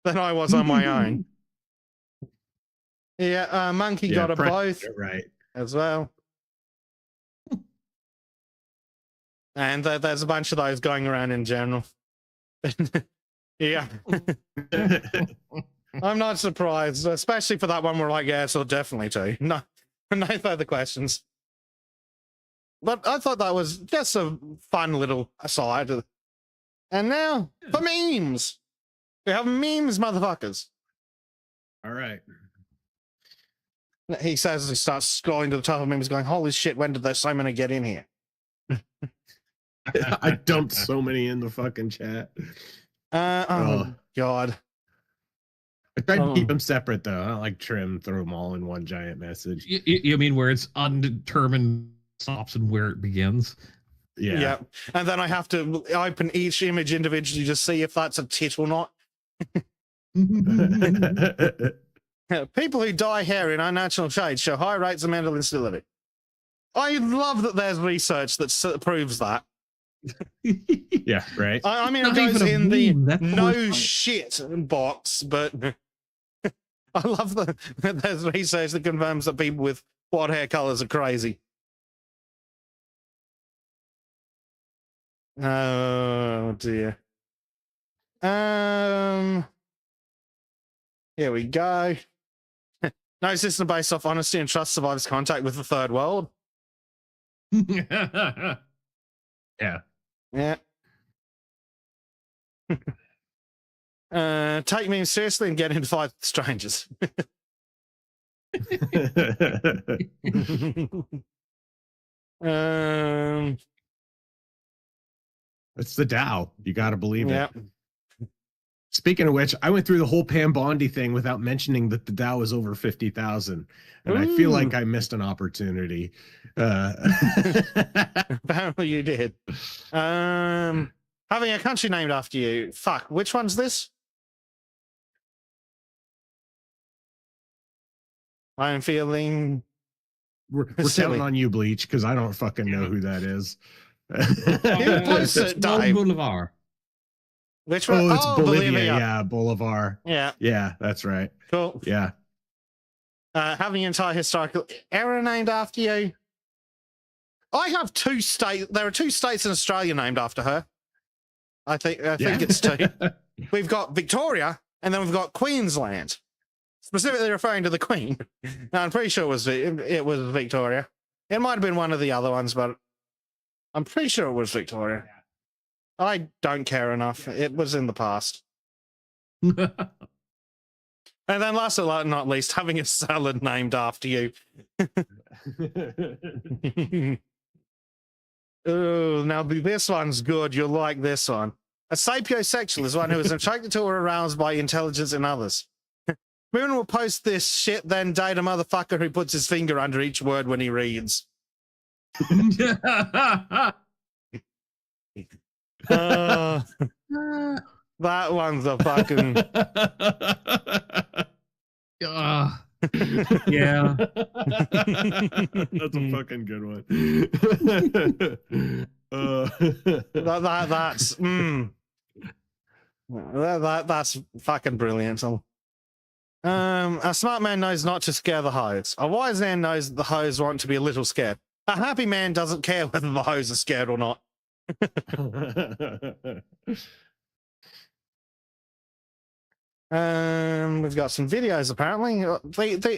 than I was on my own. Yeah, Monkey Yeah, got a both Right. as well. And there's a bunch of those going around in general. Yeah, I'm not surprised, especially for that one. We're like, yeah, so definitely 2. No further questions. But I thought that was just a fun little aside. And now for memes. We have memes, motherfuckers. All right. He says as he starts scrolling to the top of memes, going, holy shit, when did there so many get in here? I dumped so many in the fucking chat. Oh, God. I tried to keep them separate, though. I don't like throw them all in one giant message. You mean where it's undetermined stops and where it begins? Yeah. And then I have to open each image individually to see if that's a tit or not. People who dye hair in unnatural shades show high rates of mental instability. I love that there's research that proves that. Yeah, right. I mean, Not it goes even a in the meme, that's no horrifying. shit box, but I love that there's research that confirms that people with quad hair colors are crazy. Oh dear. Here we go. No system based off honesty and trust survives contact with the third world. Yeah. Yeah. Take me seriously and get into fight with strangers. It's the Dow. You got to believe yeah. it. Speaking of which, I went through the whole Pam Bondi thing without mentioning that the Dow was over 50,000. And I feel like I missed an opportunity. Apparently you did. Having a country named after you. Fuck, which one's this? I'm feeling we're silly. counting on you, Bleach, because I don't fucking know who that is. Post it, Dave. Boulevard. Which one? Oh, it's Bolivia. Bolivia. Yeah, Bolivar. Yeah, Yeah, that's right. cool. Yeah. Having an entire historical era named after you. I have 2 states. There are 2 states in Australia named after her. I think it's 2. We've got Victoria, and then we've got Queensland, specifically referring to the Queen. Now, I'm pretty sure it was Victoria. It might have been one of the other ones, but I'm pretty sure it was Victoria. I don't care enough. It was in the past. And then last but not least, having a salad named after you. Oh, now this one's good. You'll like this one. A sapiosexual is one who is attracted to or aroused by intelligence in others. Women will post this shit, then date a motherfucker who puts his finger under each word when he reads. That one's a fucking. Yeah. That's a fucking good one. That's that's fucking brilliant. A smart man knows not to scare the hoes. A wise man knows that the hoes want to be a little scared. A happy man doesn't care whether the hoes are scared or not. We've got some videos apparently.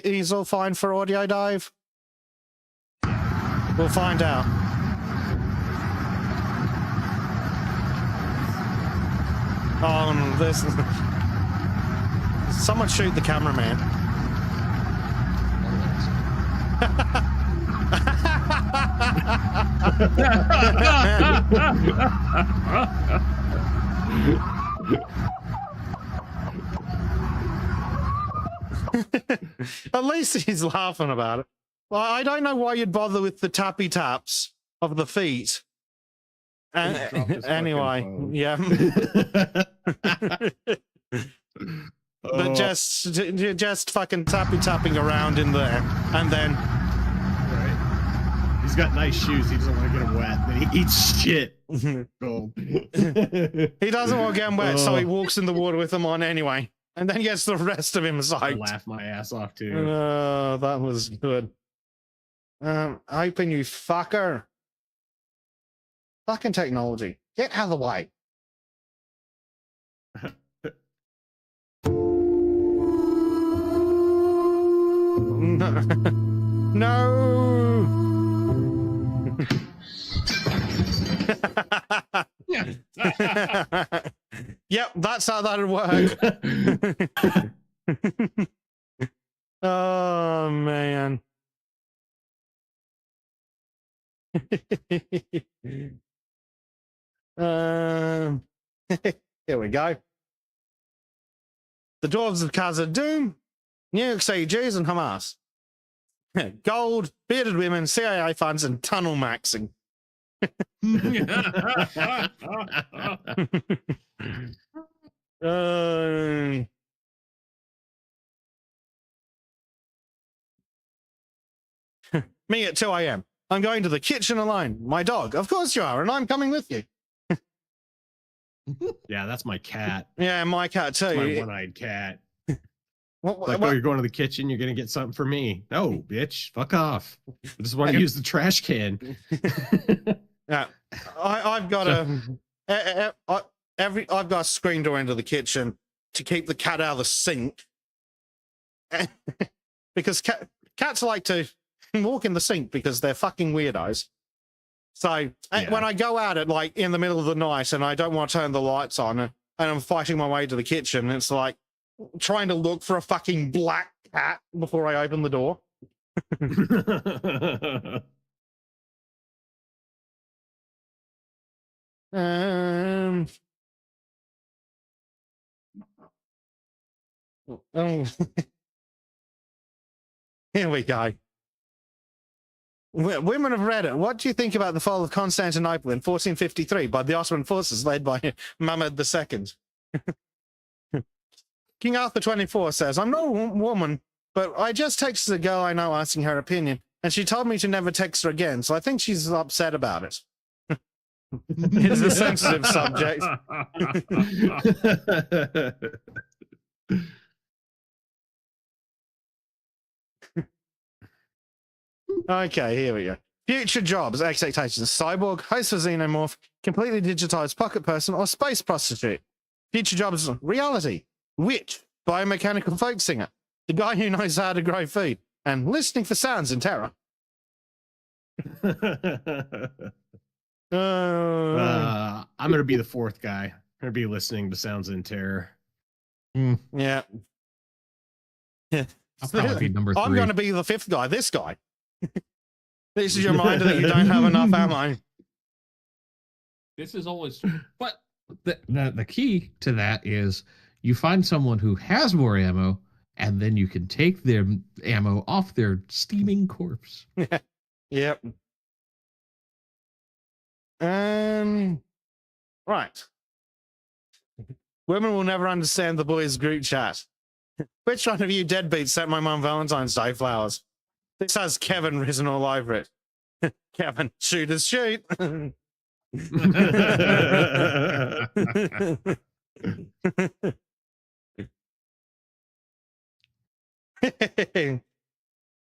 He's all fine for audio dive. We'll find out. Oh, this. Someone shoot the cameraman. At least he's laughing about it. Well, I don't know why you'd bother with the tappy taps of the feet. Anyway, yeah. But just fucking tapping around in there, and then. Right. He's got nice shoes. He doesn't want to get them wet. Then he eats shit. Gold. He doesn't want to get them wet, so he walks in the water with them on anyway, and then gets the rest of him I psyched. laugh my ass off too. That was good. Open, you fucker. Fucking technology. Get out of the way. No. Yep, that's how that'd work. Oh man. Here we go. The Dwarves of Khazad-dûm, New York City Jews and Hamas. Gold, bearded women, CIA funds, and tunnel maxing. Me at 2 a.m. I'm going to the kitchen alone. My dog. Of course you are, and I'm coming with you. Yeah, that's my cat. Yeah, my cat too. My one-eyed cat. What, Oh, you're going to the kitchen. You're gonna get something for me. No, bitch, fuck off. I just want to use the trash can. Yeah, I've got I've got a screen door into the kitchen to keep the cat out of the sink, because cats like to walk in the sink because they're fucking weirdos. So when I go out at like in the middle of the night and I don't want to turn the lights on and I'm fighting my way to the kitchen, it's like trying to look for a fucking black cat before I open the door. Oh. Here we go. Women of Reddit, what do you think about the fall of Constantinople in 1453 by the Ottoman forces led by Mehmed II? King Arthur 24 says, I'm not a woman, but I just texted a girl I know asking her opinion, and she told me to never text her again, so I think she's upset about it. It's a sensitive subject. Okay, here we go. Future jobs, expectations. Cyborg, host for xenomorph, completely digitized pocket person, or space prostitute. Future jobs, reality. Witch, biomechanical folk singer, the guy who knows how to grow food, and listening for sounds in terror. I'm going to be the fourth guy. I'm going to be listening to sounds in terror. Yeah. I'll probably be number 3. I'm going to be the fifth guy, this guy. This is your reminder that you don't have enough ammo. This is always, but the key to that is you find someone who has more ammo, and then you can take their ammo off their steaming corpse. Yep. Right. Women will never understand the boys' group chat. Which one of you deadbeats sent my mum Valentine's Day flowers? This has Kevin written all over it. Kevin, shooters shoot.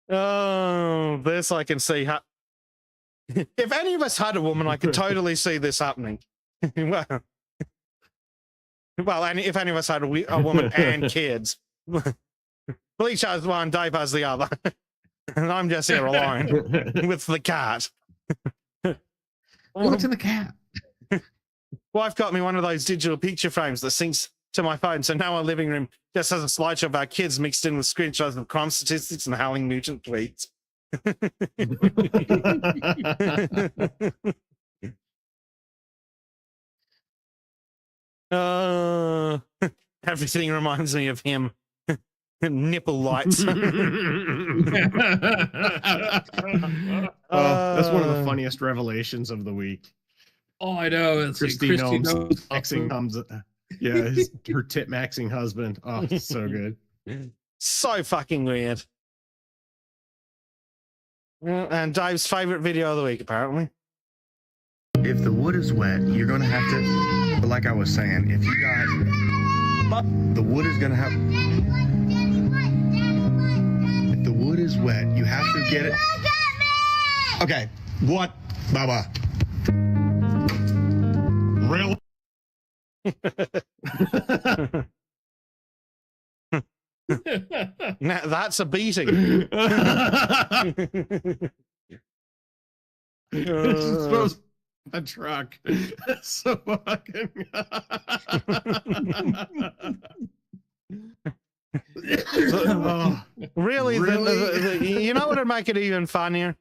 Oh, this I can see. If any of us had a woman, I could totally see this happening. well, and if any of us had a woman and kids, Bleach has one, Dave has the other, and I'm just here alone with the cat. What's in the cat? Wife got me one of those digital picture frames that syncs to my phone, so now our living room just has a slideshow of our kids mixed in with screenshots of crime statistics and howling mutant tweets. Everything reminds me of him. Nipple lights. That's one of the funniest revelations of the week. Oh, I know. It's Christy Gnome's knows. maxing comes. Yeah, her tit maxing husband. Oh, it's so good. So fucking weird. And Dave's favorite video of the week, apparently. If the wood is wet, you're gonna have to. But like I was saying, if you got the wood is gonna have. If the wood is wet, you have to get it. Okay, what, Baba? Real. Now, that's a beating. Throws a truck. So fucking. Really? Really? You know what would make it even funnier?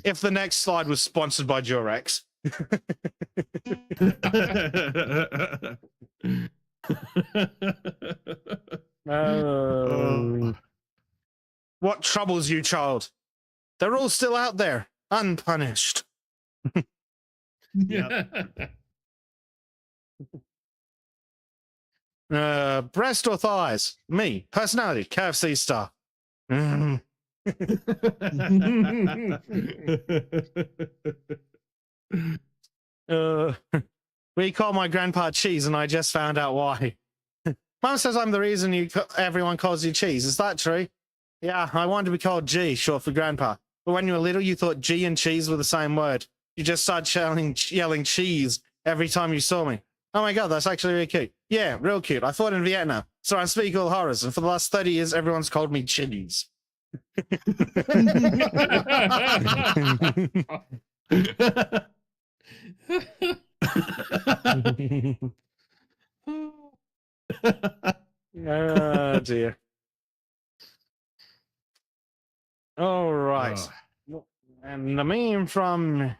If the next slide was sponsored by Durex. What troubles you, child? They're all still out there, unpunished. Breast or thighs? Me. Personality, KFC star. We call my grandpa Cheese, and I just found out why. Mom says I'm the reason everyone calls you Cheese. Is that true? Yeah, I wanted to be called G, short for grandpa. But when you were little, you thought G and cheese were the same word. You just started yelling cheese every time you saw me. Oh my god, that's actually really cute. Yeah, real cute. I fought in Vietnam, so I speak all horrors, and for the last 30 years, everyone's called me Chilies. Oh dear. All right. And the meme from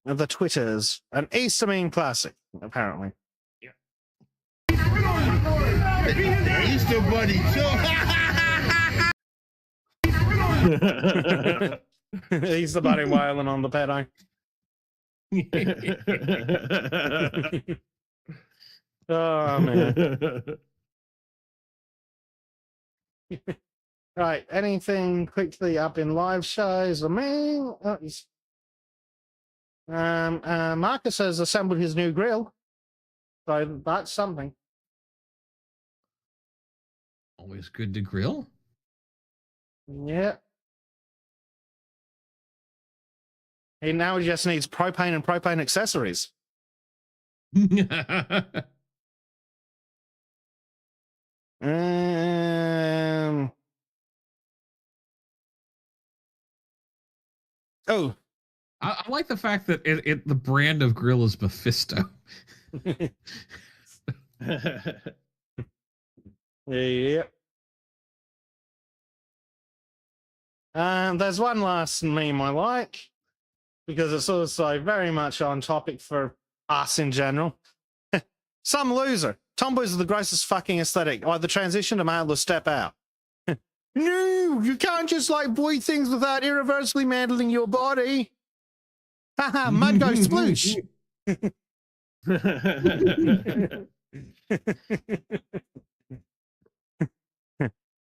the Twitters, an Easter meme classic, apparently. Easter Bunny, Easter Bunny wailing on the pedo. Oh man. Right, anything quickly up in live shows or me? Marcus has assembled his new grill, so that's something. Always good to grill. Yeah. He now just needs propane and propane accessories. Oh, I like the fact that the brand of grill is Mephisto. yeah. There's one last meme I like, because it's also very much on topic for us in general. Some loser. Tomboys are the grossest fucking aesthetic. Either transition to male or step out. No, you can't just like boy things without irreversibly mantling your body. Haha, mud goes sploosh.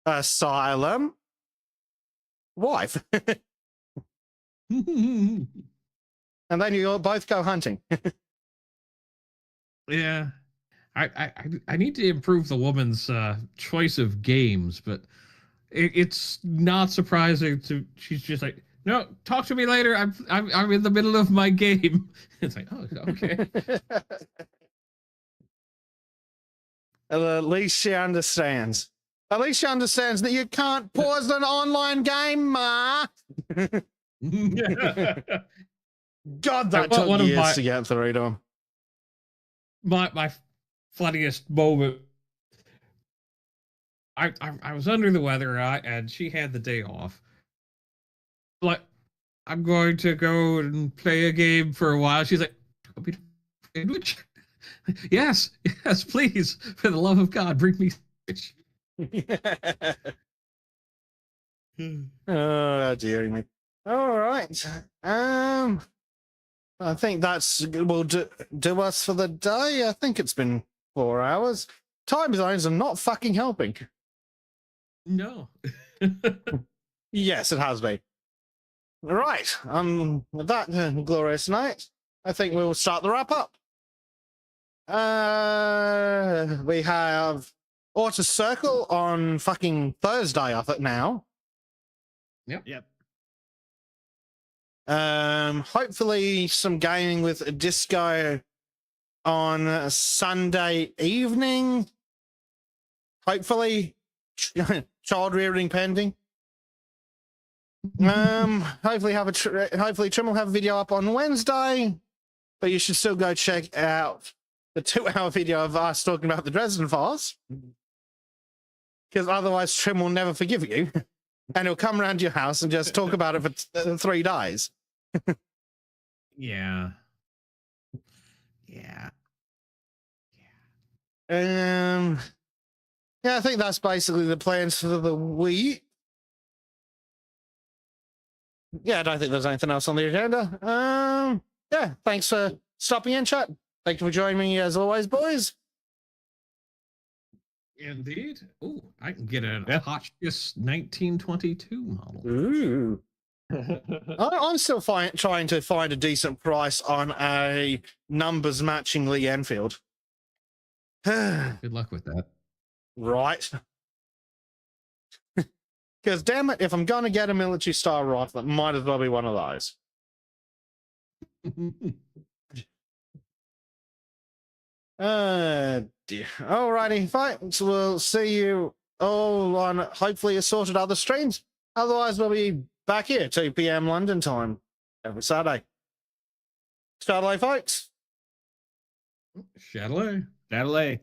Asylum. Wife. And then you both go hunting. Yeah. I need to improve the woman's choice of games, but it's not surprising to she's just like, no, talk to me later. I'm in the middle of my game. It's like, oh, okay. At least she understands. At least she understands that you can't pause an online game, Ma. God, that Well, took one of years my- to get through to him. My funniest moment. I was under the weather and she had the day off. Like, I'm going to go and play a game for a while. She's like, sandwich? Yes, please. For the love of God, bring me sandwich. Oh, dearie me. All right. I think that's will do us for the day. I think it's been 4 hours. Time zones are not fucking helping. No. Yes, it has been. Right. With that glorious night, I think we will start the wrap up. We have Auto Circle on fucking Thursday, I think now. Yep. Hopefully some gaming with a disco on a Sunday evening. Hopefully, child rearing pending. Hopefully hopefully Trim will have a video up on Wednesday, but you should still go check out the 2-hour video of us talking about the Dresden Files, because otherwise Trim will never forgive you, and he'll come around to your house and just talk about it for 3 days. Yeah. Yeah. Yeah, I think that's basically the plans for the week. Yeah, I don't think there's anything else on the agenda. Yeah, thanks for stopping in, chat. Thank you for joining me as always, boys. Indeed. Oh, I can get a Yeah. Hotchkiss 1922 model. Ooh. I'm still trying to find a decent price on a numbers matching Lee Enfield. Good luck with that. Right. Because damn it, if I'm going to get a military style rifle, it might as well be one of those. Dear. Alrighty, folks. We'll see you all on hopefully assorted other streams. Otherwise, we'll be back here 2 p.m. London time every Saturday. Shadilay, folks. Shadilay. Shadilay.